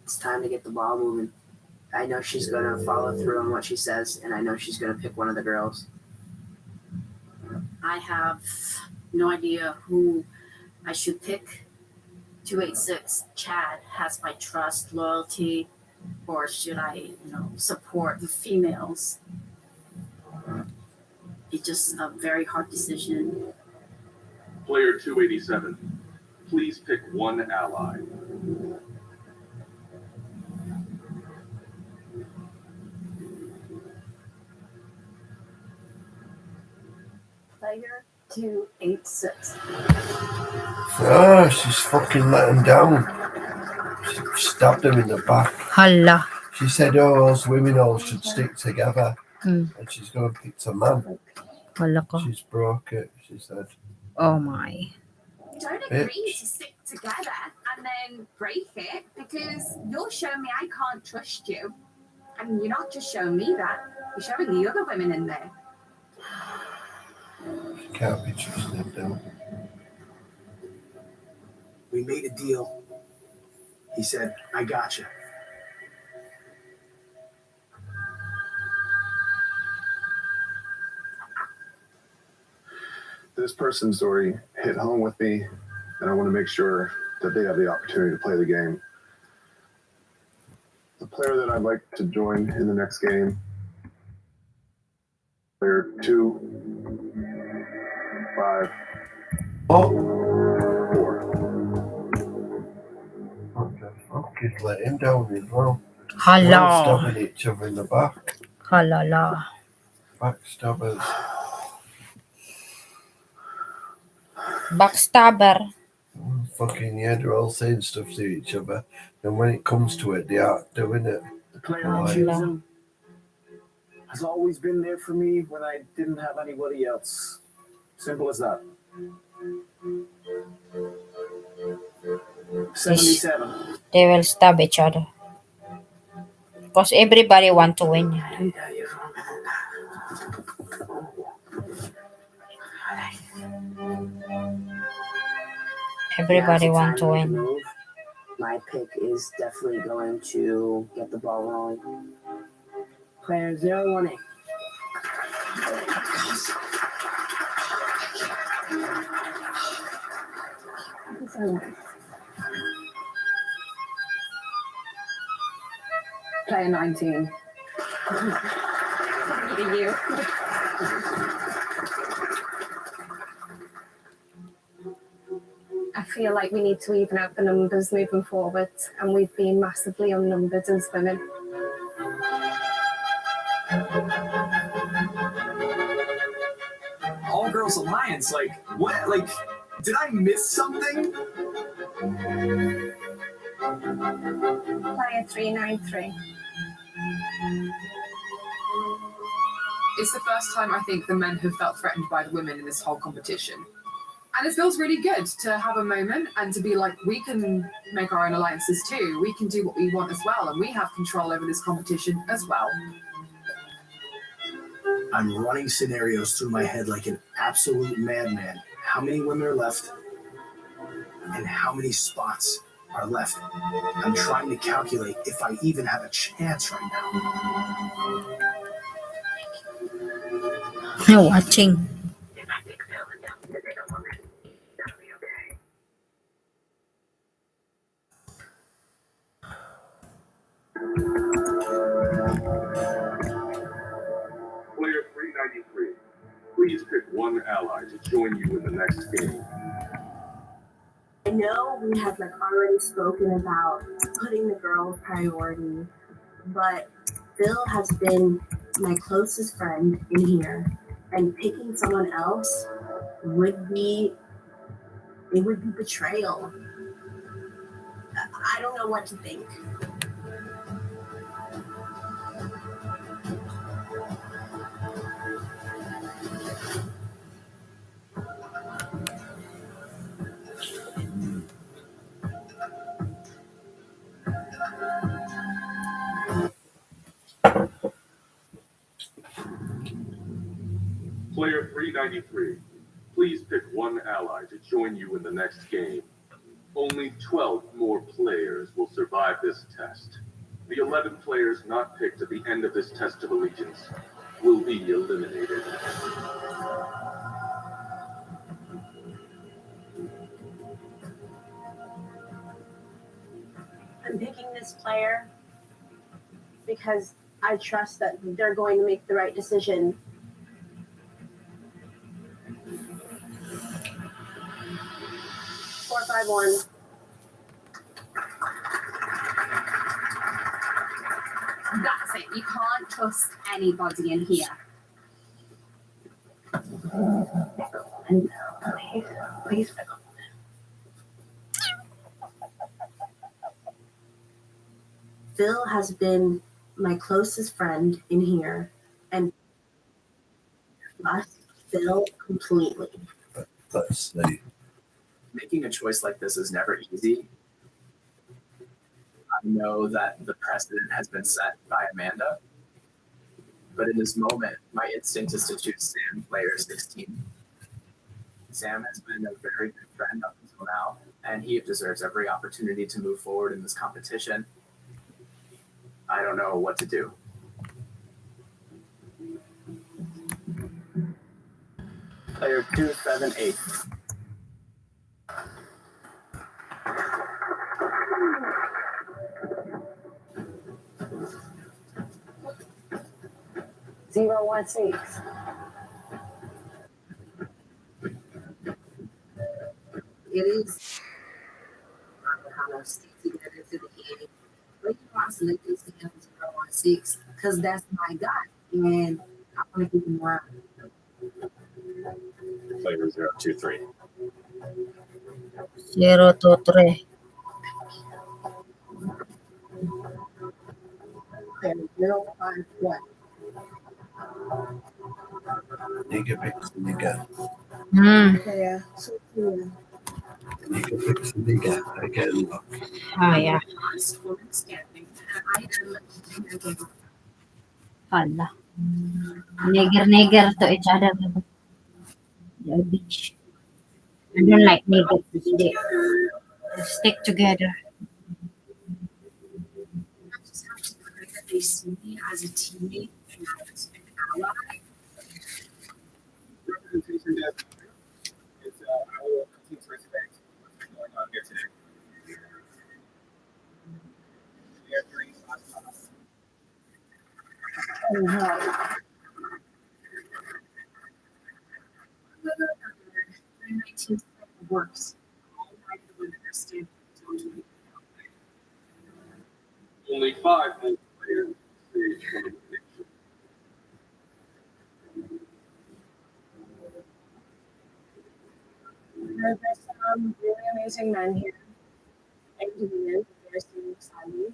It's time to get the ball moving. I know she's going to follow through on what she says, and I know she's going to pick one of the girls. I have no idea who I should pick. 286, Chad has my trust, loyalty, or should I, support the females? It's just a very hard decision. Player 287, please pick one ally. Player 286. She's fucking let him down. She stabbed him in the back. Hala. She said, oh, us women all should stick together. Mm. And she's going to pick a man. Hala ka. She's broke it, she said. Oh my. Don't agree to stick together and then break it, because you're showing me I can't trust you. And you're not just showing me that, you're showing the other women in there. She can't be trusted now. We made a deal. He said, I got you. This person's story hit home with me, and I want to make sure that they have the opportunity to play the game. The player that I'd like to join in the next game, player 254. He's let him down as well. Hala. Stabbing each other in the back. Halala. Backstabbers. Backstabber. Fucking yeah, they're all saying stuff to each other. And when it comes to it, they aren't doing it. The player I'm choosing has always been there for me when I didn't have anybody else. Simple as that. 77. They will stab each other. Because everybody want to win. Everybody want to win. Move. My pick is definitely going to get the ball rolling. Player 018. Player 19. You. I feel like we need to even out the numbers moving forward, and we've been massively unnumbered as women. All Girls Alliance, like, what? Like, did I miss something? Player 393. It's the first time I think the men have felt threatened by the women in this whole competition. And it feels really good to have a moment and to be like, we can make our own alliances too. We can do what we want as well. And we have control over this competition as well. I'm running scenarios through my head like an absolute madman. How many women are left? And how many spots are left? I'm trying to calculate if I even have a chance right now. Watching. Player 393, please pick one ally to join you in the next game. I know we had already spoken about putting the girls priority, but Bill has been my closest friend in here, and picking someone else would be It would be betrayal. I don't know what to think. Player 393, please pick one ally to join you in the next game. Only 12 more players will survive this test. The 11 players not picked at the end of this test of allegiance will be eliminated. I'm picking this player because I trust that they're going to make the right decision. Four, five, one. That's it. You can't trust anybody in here. Please. Phil has been my closest friend in here, and trust Phil completely. Let's see. Making a choice like this is never easy. I know that the precedent has been set by Amanda, but in this moment, my instinct is to choose Sam, player 16. Sam has been a very good friend up until now, and he deserves every opportunity to move forward in this competition. I don't know what to do. Player 278. Zero 1 6. It is kind of stick together to the end. But you want to select this together 016 because that's my guy, and I want to keep him around. Player 023. 023. Player 051. Nigga picks the nigga. Player 22. Nigga picks the nigga. I get luck. Ah, yeah. Last woman standing. I am. Hala. Nigger to each other. Yeah, bitch. I don't like nigger. Stick together. I just have to pray that they see me as a teammate and as an ally. Representation desk. It's our team's respect. What's going on here today? We have 3 spots. Works. All right, the women are standing. Only 5 more players stage from elimination. There's some really amazing men here. And women, they're so exciting.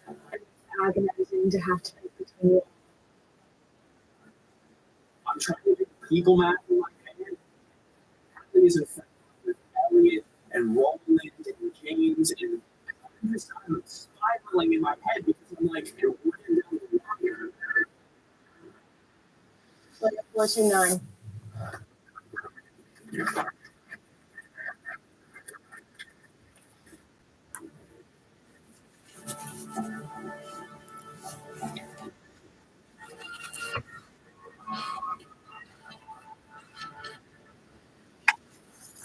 And it's agonizing to have to pick between you. I'm trying to do people math in my head. Hadley is in front with Elliot and Roland and James, and I'm just kind of spiraling in my head because I'm like, you're running down the wire. Like a 49.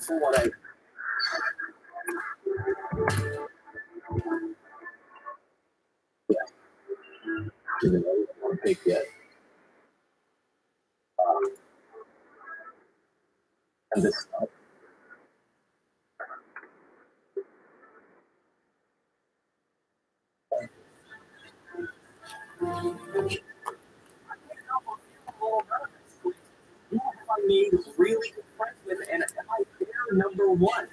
For what I didn't want to pick yet. And this stuff. I made really good friends with, and I they're number one.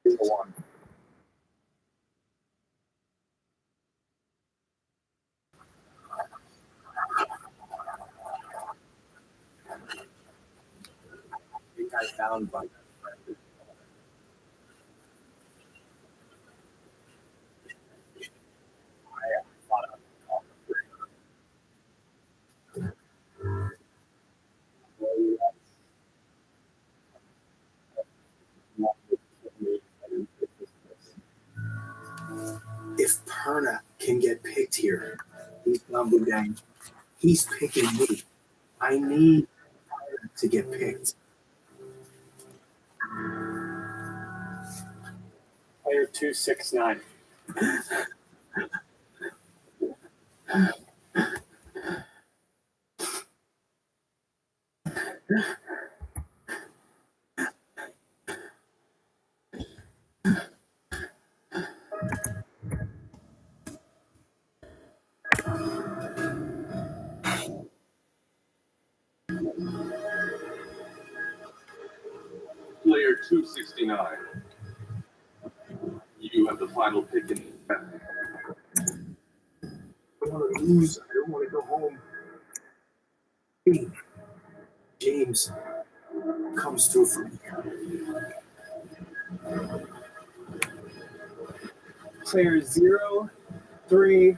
1. I think I found my friend. I thought I was talking If Perna can get picked here, he's Lambugang. He's picking me. I need Perna to get picked. Player 269. Player 269. You have the final pick in the I don't want to lose. I don't want to go home. James comes through for me. Player 0, 3.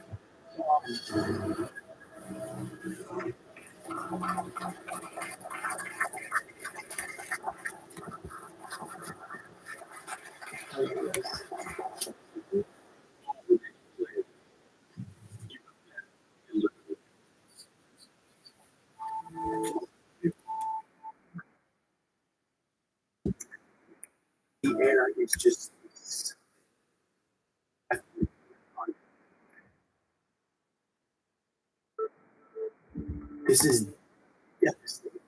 The air is just. This is devastating.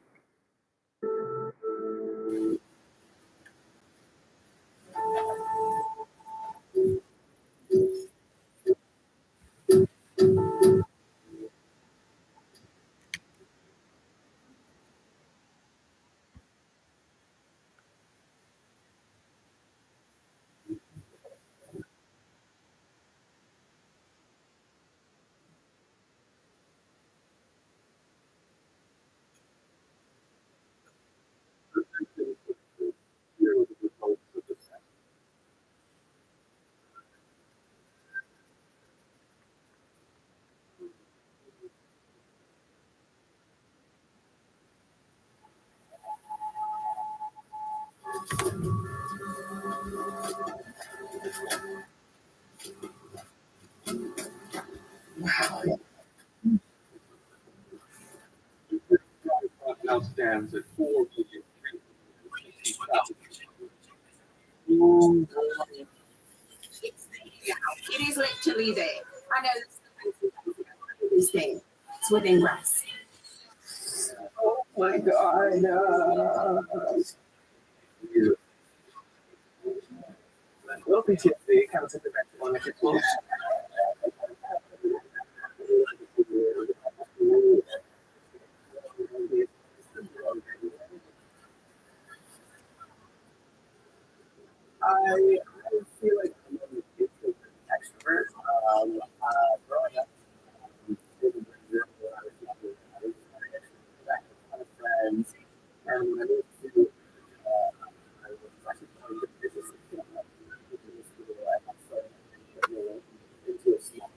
now stands at 4,000,000. It is literally there. I know it's there. It's within grasp. Oh my God. Little PTSD comes into that one if it's close. I feel like I'm an extrovert. Growing up, friends, and when I moved to I was actually playing the business into a small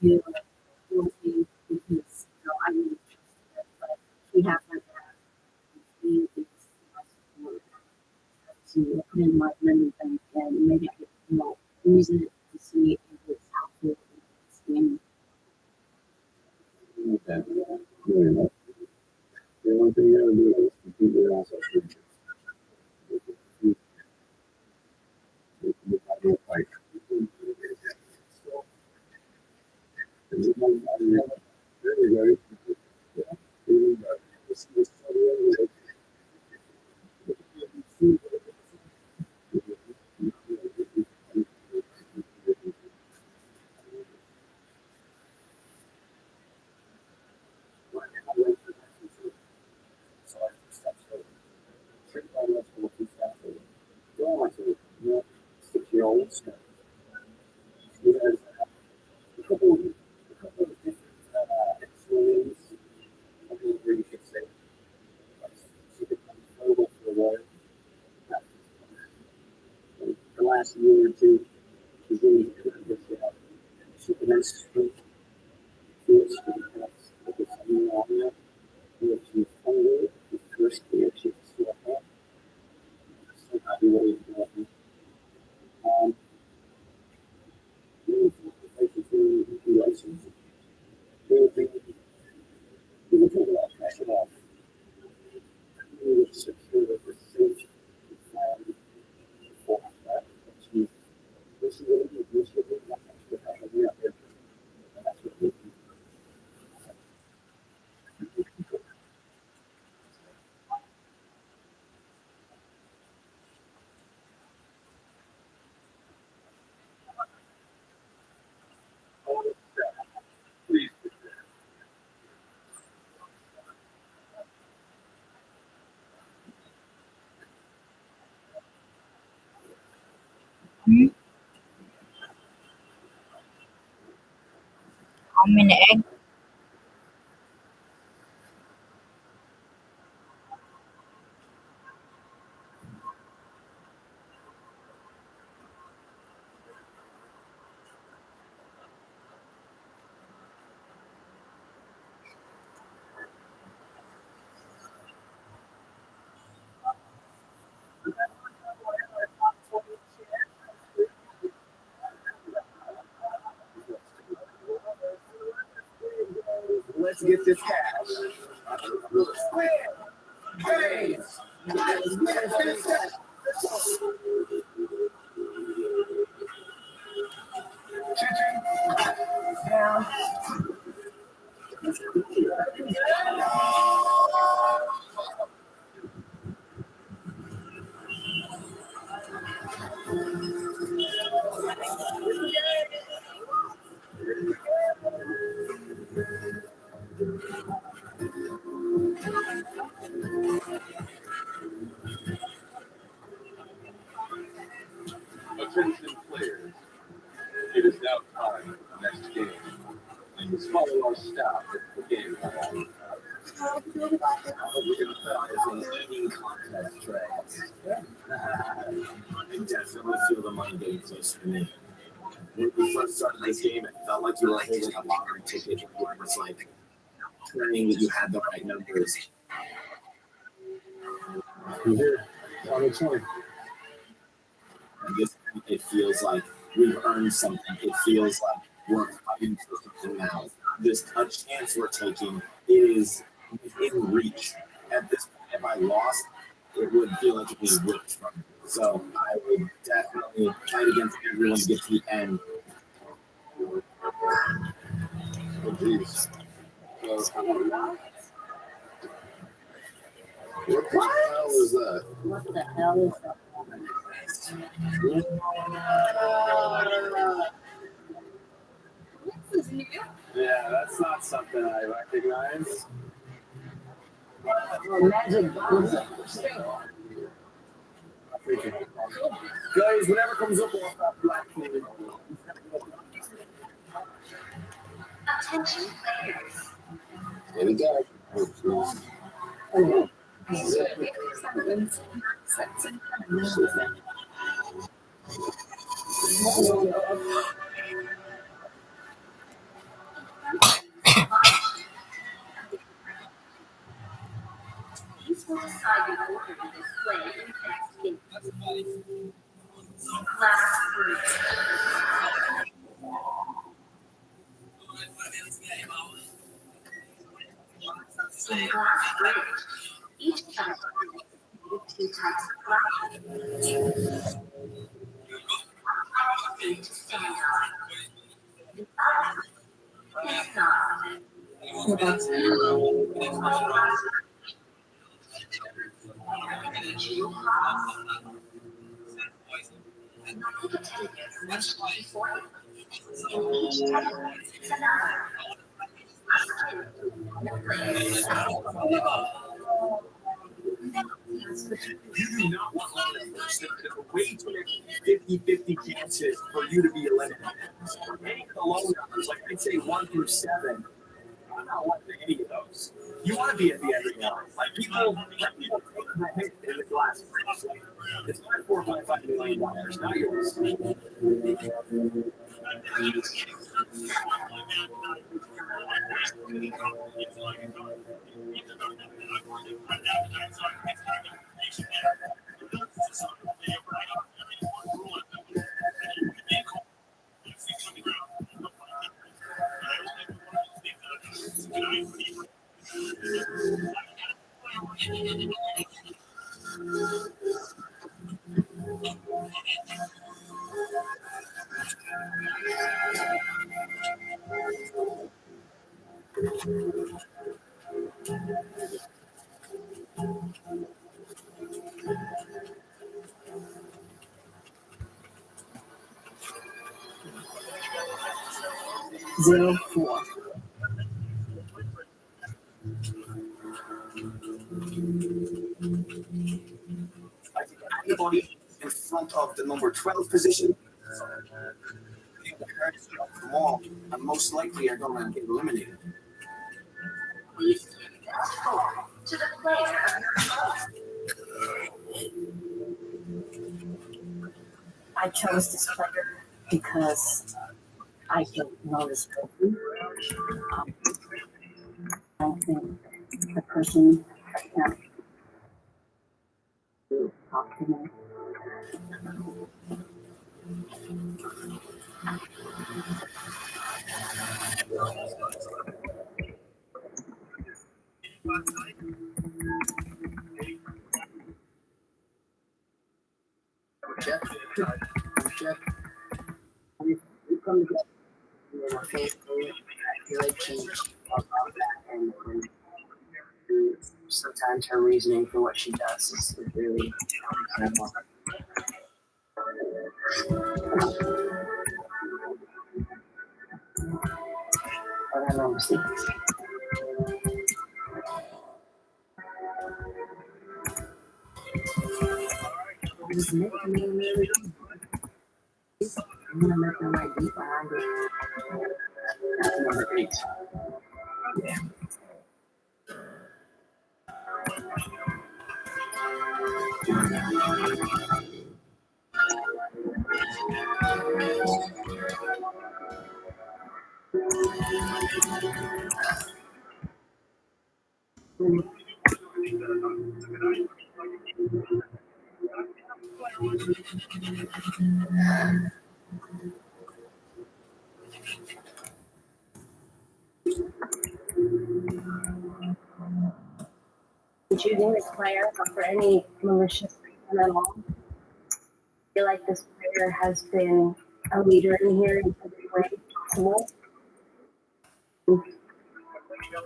feel guilty because I really trusted her, but she has my back. She is my support to put in my money bank and maybe I could, use it to see if it's helpful in this game. Okay. Very much. The only thing you gotta do is compete your ass off. Fight. Six-year-olds. He has a couple of different experiences. I think where you could say she could come forward for a while. The last year or two, she's really good with she can speak to us because it's something on there. If she's hungry, she's thirsty, if she's still up, so happy what he's doing. We would take a lot of pressure off. We would secure the safety for that. This is what we do. That's what we do. How many eggs? Let's get this cash. Hey! Down. Attention players. It is now time for the next game. Please follow our staff at the game hall. What we're going to put is an eating contest, right? I definitely feel the money getting closer to me. When we first started this game, it felt like you were holding a lottery ticket where it was like praying that you had the right numbers. You're here. 2020. And this, it feels like we've earned something. It feels like we're fighting for something now. This a chance we're taking is within reach. At this point, if I lost, it would feel like it was ripped from me. So I would definitely fight against everyone to get to the end. Oh, geez. What the hell is that? What the hell is that? This is new. Yeah, that's not something I recognize. Magic bombs. Guys, whatever comes up off that black thing. Attention players. Here we go. Single-sided order to display in text fields. Class fruit. In glass fruit, each category is 2 types of glass. To stand on. The other is not. You do not want one of those. There are way too many 50-50 chances for you to be eliminated. Any of the low numbers, like I'd say 1 through 7, I'm not wanting any of those. You want to be at the end of the line. Like people take the hit in the glass. It's not $4.5 million, not yours. Zero 4. I think anybody in front of the number 12 position, the hardest job of them all, and most likely are going to get eliminated. To the player. I chose this player because I don't know this person. I think the person can't talk to me. Check. Check. We come together in a faithful, good team about that, and sometimes her reasoning for what she does is really incredible. But I love mistakes. Just make me really I'm gonna make them like deep behind it. That's number 8. Yeah. Choosing this player for any malicious reason at all. I feel like this player has been a leader in here in every way possible.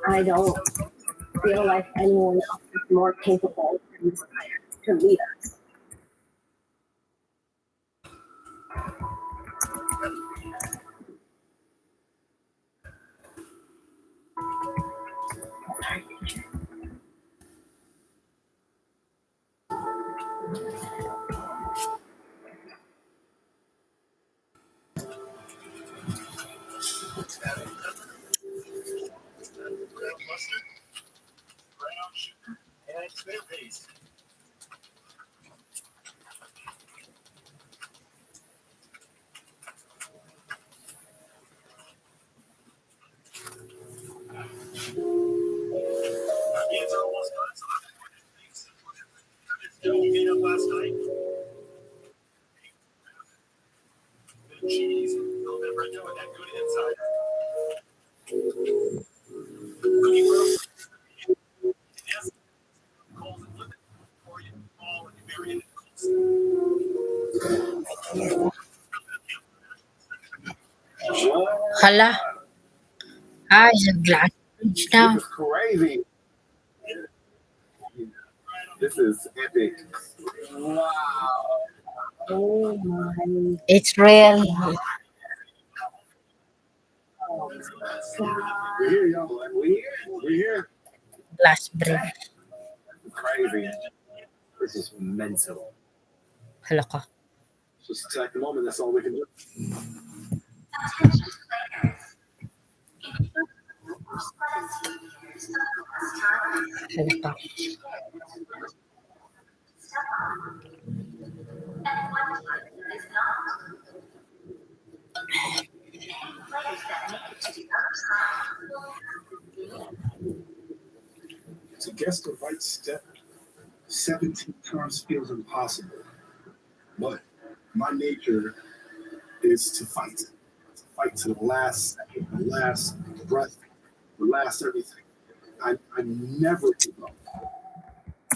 I don't feel like anyone else is more capable than this player to lead us. up last night. Cheese, a little bit of Brenda with that good inside. Cookie roast. Yes. Cold and flip it for you. All and bury it. Hala. Ah, it's a glass bridge now. This is crazy. This is epic. Wow. Oh my. It's real. We're here, y'all. We're here. We're here. Glass bridge. Crazy. This is mental. Hala ka. Just attack the moment. That's all we can do. Hala ka. To guess the right step 17 times feels impossible. But my nature is to fight. To fight to the last second, the last breath, the last everything. I never give up.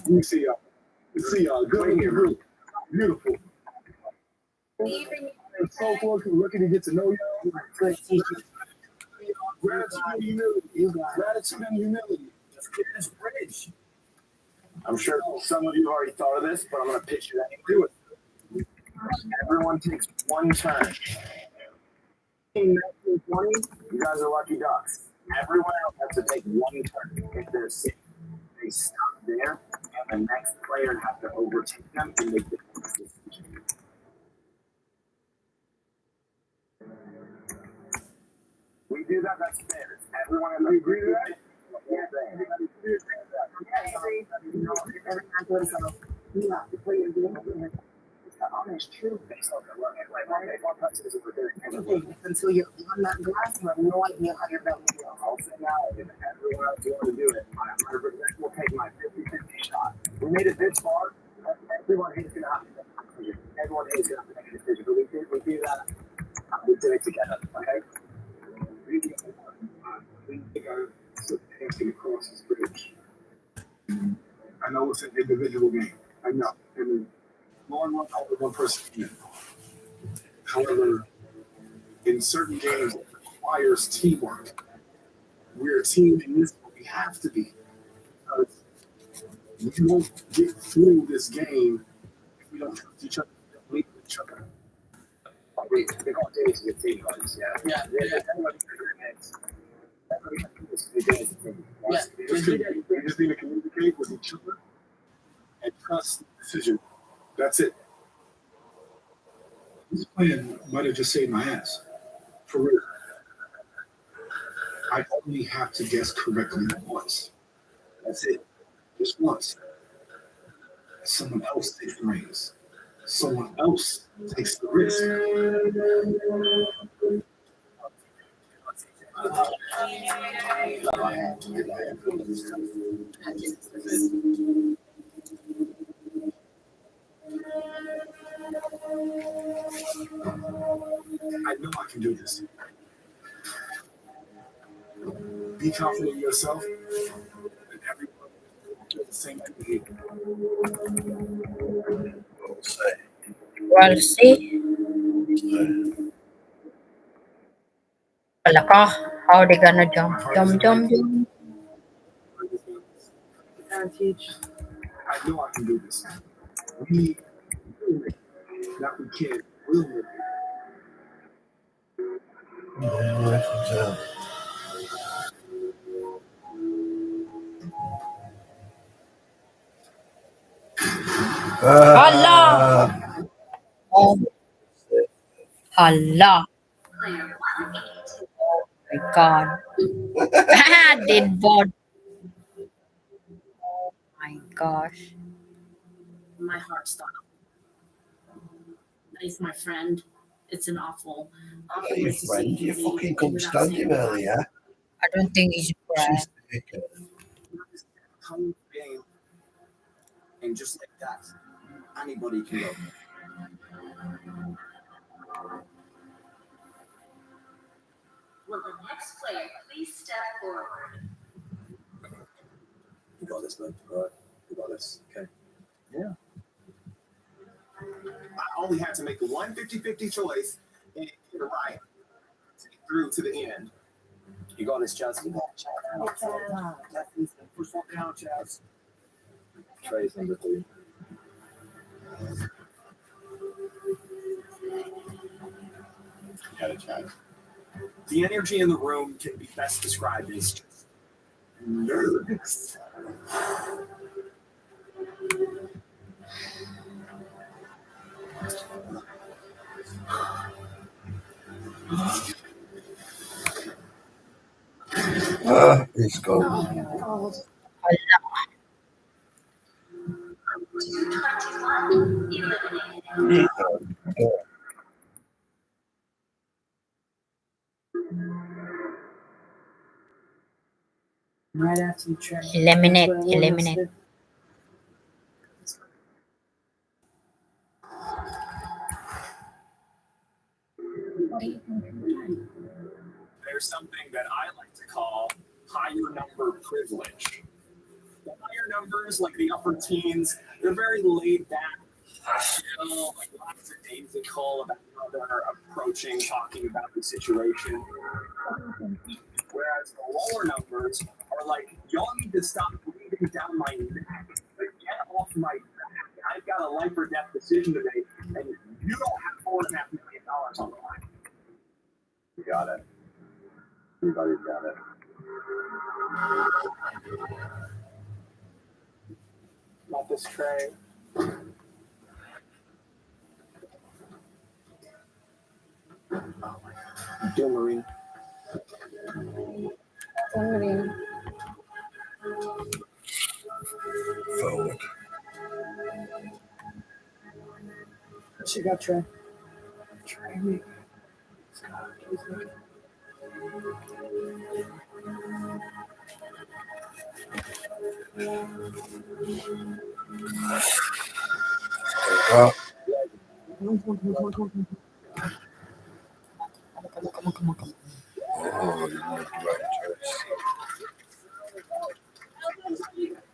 You see y'all. You see y'all. Good group. Beautiful. So lucky to get to know y'all. Gratitude and humility. Gratitude and humility. Let's get this bridge. I'm sure some of you have already thought of this, but I'm going to pitch you that and do it. Everyone takes one turn. In 1920, you guys are lucky ducks. Everyone else has to take one turn. If they're safe, they stop there, and the next player has to overtake them and make the next decision. We do that, that's fair. Everyone in the agree to that? Yeah, everybody agree to that. You know, every time goes on, you have to play your game. It's the honest truth. One person is over there. Until you're on that glass, you have no idea how you're going to do it. I'll say now, if everyone else wants to do it, I'm 100% will take my 50-50 shot. We made it this far. Everyone is going to have to make a decision. Everyone is going to have to make a decision. But we do that. We do it together, okay? I think I can across this bridge. I know it's an individual game. I know. And only one person can. However, in certain games, it requires teamwork. We're a team in this, but we have to be. Because we won't get through this game if we don't trust each other, if we don't believe in each other. We can't do it as a team, guys. Yeah. Everybody We just need to communicate with each other and trust the decision. That's it. This plan might have just saved my ass. For real. I only have to guess correctly once. That's it. Just once. Someone else takes the reins. Someone else takes the risk. I know I can do this. Be confident in yourself, and everyone will do the same thing. We'll see. Hala ka. How they gonna jump? Jump. I know I can do this. We will it. Not we can't. We'll it. Hala. Oh. Hala. Oh my God. Dead body. Oh my gosh. My heart stopped. He's my friend. It's an awful Hey, place to see friend, you him fucking leave couldn't without stand saying him goodbye. earlier. I don't think he's right. Come game, and just like that, Anybody can go. Will the next player please step forward? You got this, man. All right. You got this. Okay. Yeah. I only had to make one 50-50 choice and get it right through to the end. You got this, Chaz. You got it, Chaz. Push one down, Chaz. Trey's number 3. Got it, Chaz. The energy in the room can be best described as just nervous. He's gone. Hala. Right after you try. Eliminate, eliminate. There's something that I like to call higher number privilege. The higher numbers, like the upper teens, they're very laid back, chill, like lots of names to call about how they're approaching, talking about the situation. Whereas the lower numbers are like, y'all need to stop breathing down my neck. Like, get off my back. I've got a life or death decision to make, and you don't have $4.5 million on the line. You got it. Everybody's got it. Not this tray. Do Marine. Forward. What you got, Trey? Try me. Oh, Come on. oh, you made the right choice.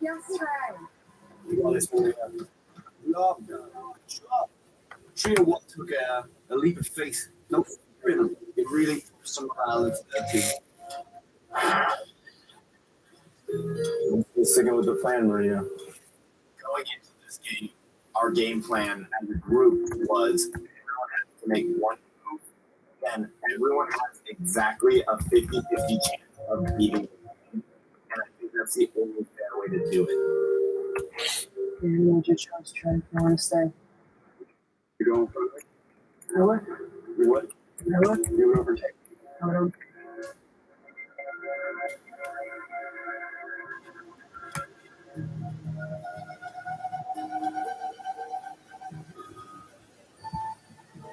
Yes, Trey. You got this, Maria. Love. Tria what took a leap of faith. No fear in them. It really somehow led to that too. Sticking with the plan, Maria. Going into this game, our game plan as a group was everyone has to make one move, and everyone has exactly a 50-50 chance of beating the game. And I think that's the only fair way to do it. You made your choice, Trey. I want to stay. You're going for it? I would. You would? I would. You would overtake. I would.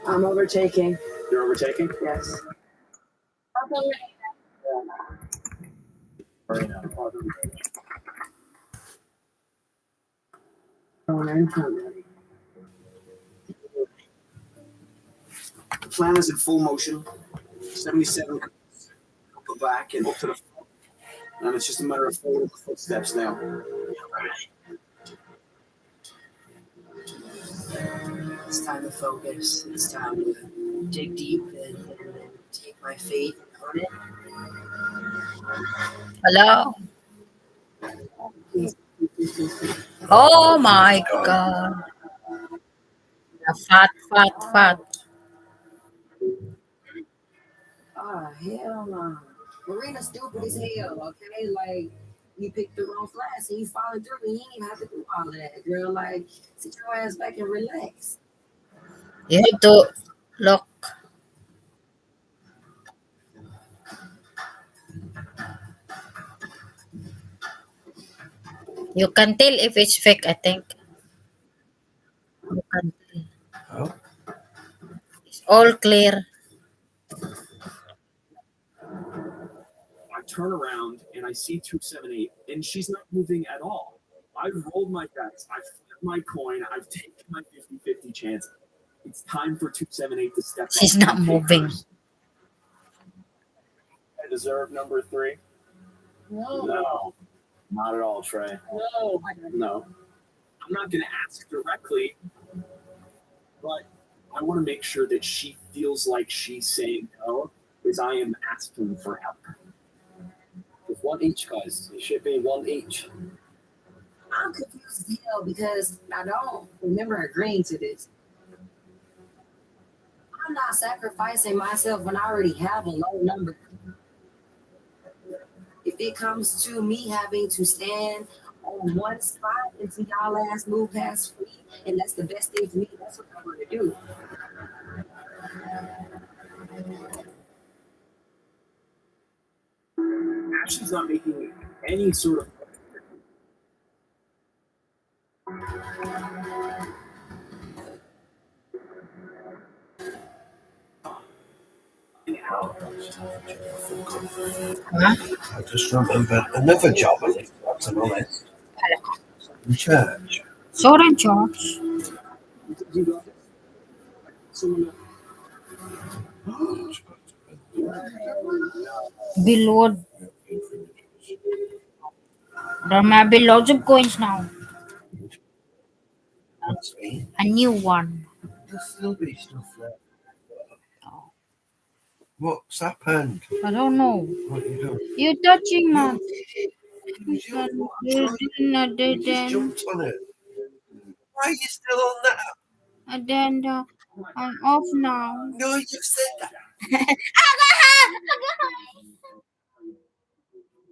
I'm overtaking. You're overtaking? Yes. Marina. Going in. The plan is in full motion. 77 go back and up to the front. And it's just a matter of following the footsteps now. It's time to focus. It's time to dig deep and take my faith on it. Hello? Oh my God. Fat. Ah, hell no. Marina's stupid as hell, okay? Like, you picked the wrong class and you followed through and you didn't even have to do all of that, girl. Like, sit your ass back and relax. You have to look. You can tell if it's fake, I think. You can tell. Oh. It's all clear. I turn around and I see 278, and she's not moving at all. I've rolled my bets. I've flipped my coin. I've taken my 50-50 chance. It's time for 278 to step She's up. not moving. I deserve number 3. No, not at all, Trey. No. I'm not going to ask directly, but I want to make sure that she feels like she's saying no, because I am asking for help. It's 1 each, guys. It should be 1 each. I'm confused as hell because I don't remember agreeing to this. I'm not sacrificing myself when I already have a low number. If it comes to me having to stand on one spot until y'all last move past me, and that's the best thing for me, that's what I'm going to do. Ashley's not making any sort of. I just remember another job I think that's on the list. In church. Soren George. Below. There might be loads of coins now. A new one. There's still be stuff there. What's happened? I don't know. What are you doing? You're touching man. You just jumped on it. Why are you still on that? And then I'm off now. No, you said that.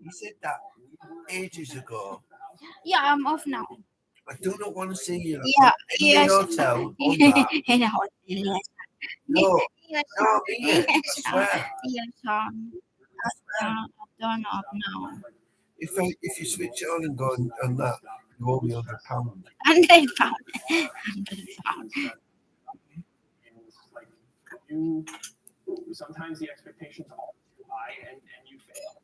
You said that ages ago. Yeah, I'm off now. I do not want to see you. Yeah, in yes. the hotel. On that. Yes. No, Yes. no, Ian, I swear. Yes, I don't off now. If you switch it on and go on that, you owe me £100. £100. Sometimes the expectations are too high and you fail.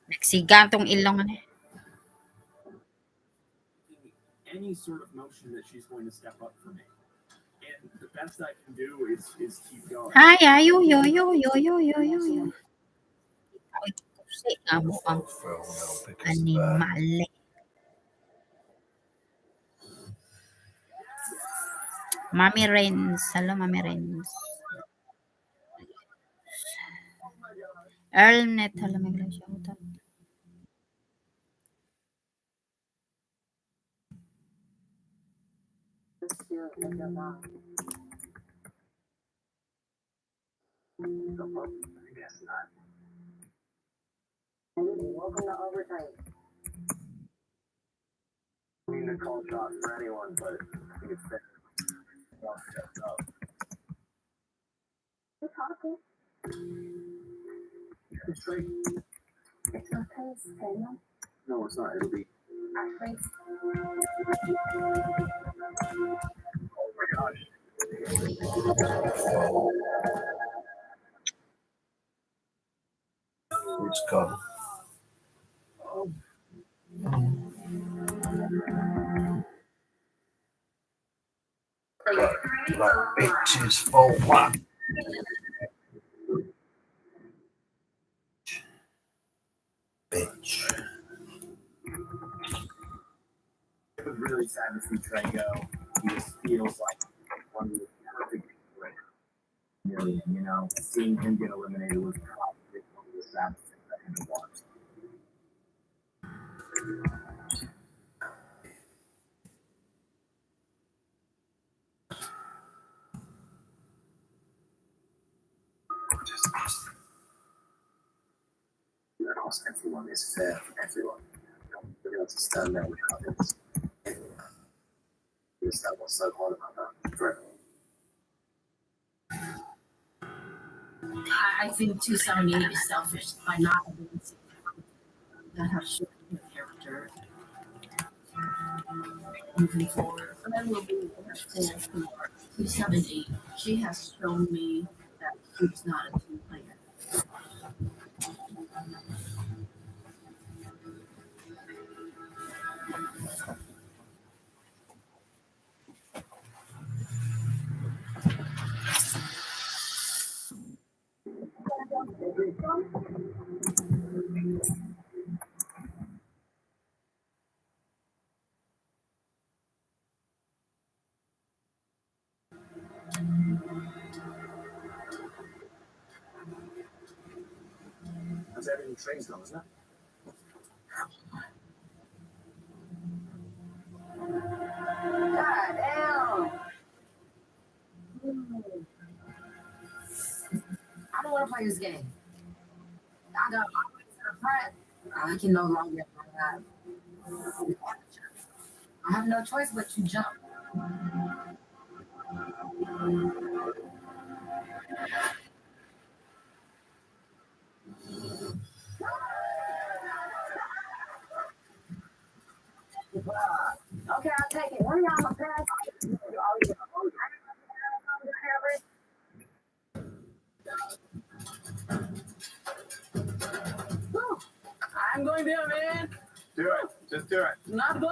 Nagsiga tong ilong na. Any sort of motion that she's going to step up for me. And the best I can do is keep going. Hi, yo. Kasi amo ang animal. Mami Renz. Hello, Mami Renz. Earlnet. Hello, Miguel. Shout out. I guess not. Welcome to overtime. I mean to call shots for anyone, but I think it's fair. Well, stepped up. We're talking. It's like, It's okay, Samuel. no, it's not. It'll be. Actually, Oh my gosh. It's gone. Like bitches for one. Bitch. It was really sad to see Trey go. He just feels like one of the perfect people in a million, you know? Seeing him get eliminated was probably one of the saddest things I ever watched. Because everyone is fair for everyone. We're going to stand there without it. Is that what's so hard about that for everyone? I think 278 is selfish by not advancing that has shown her character moving forward. And then we'll be understand for 278. She has shown me that she's not a team player. That's everything train's done, isn't it? God damn. I don't want to play this game. I got my way to the front. I can no longer have. I have no choice but to jump. Okay, I'll take it. One of y'all gonna pass. I'm going there, man. Do it. Just do it. Not going.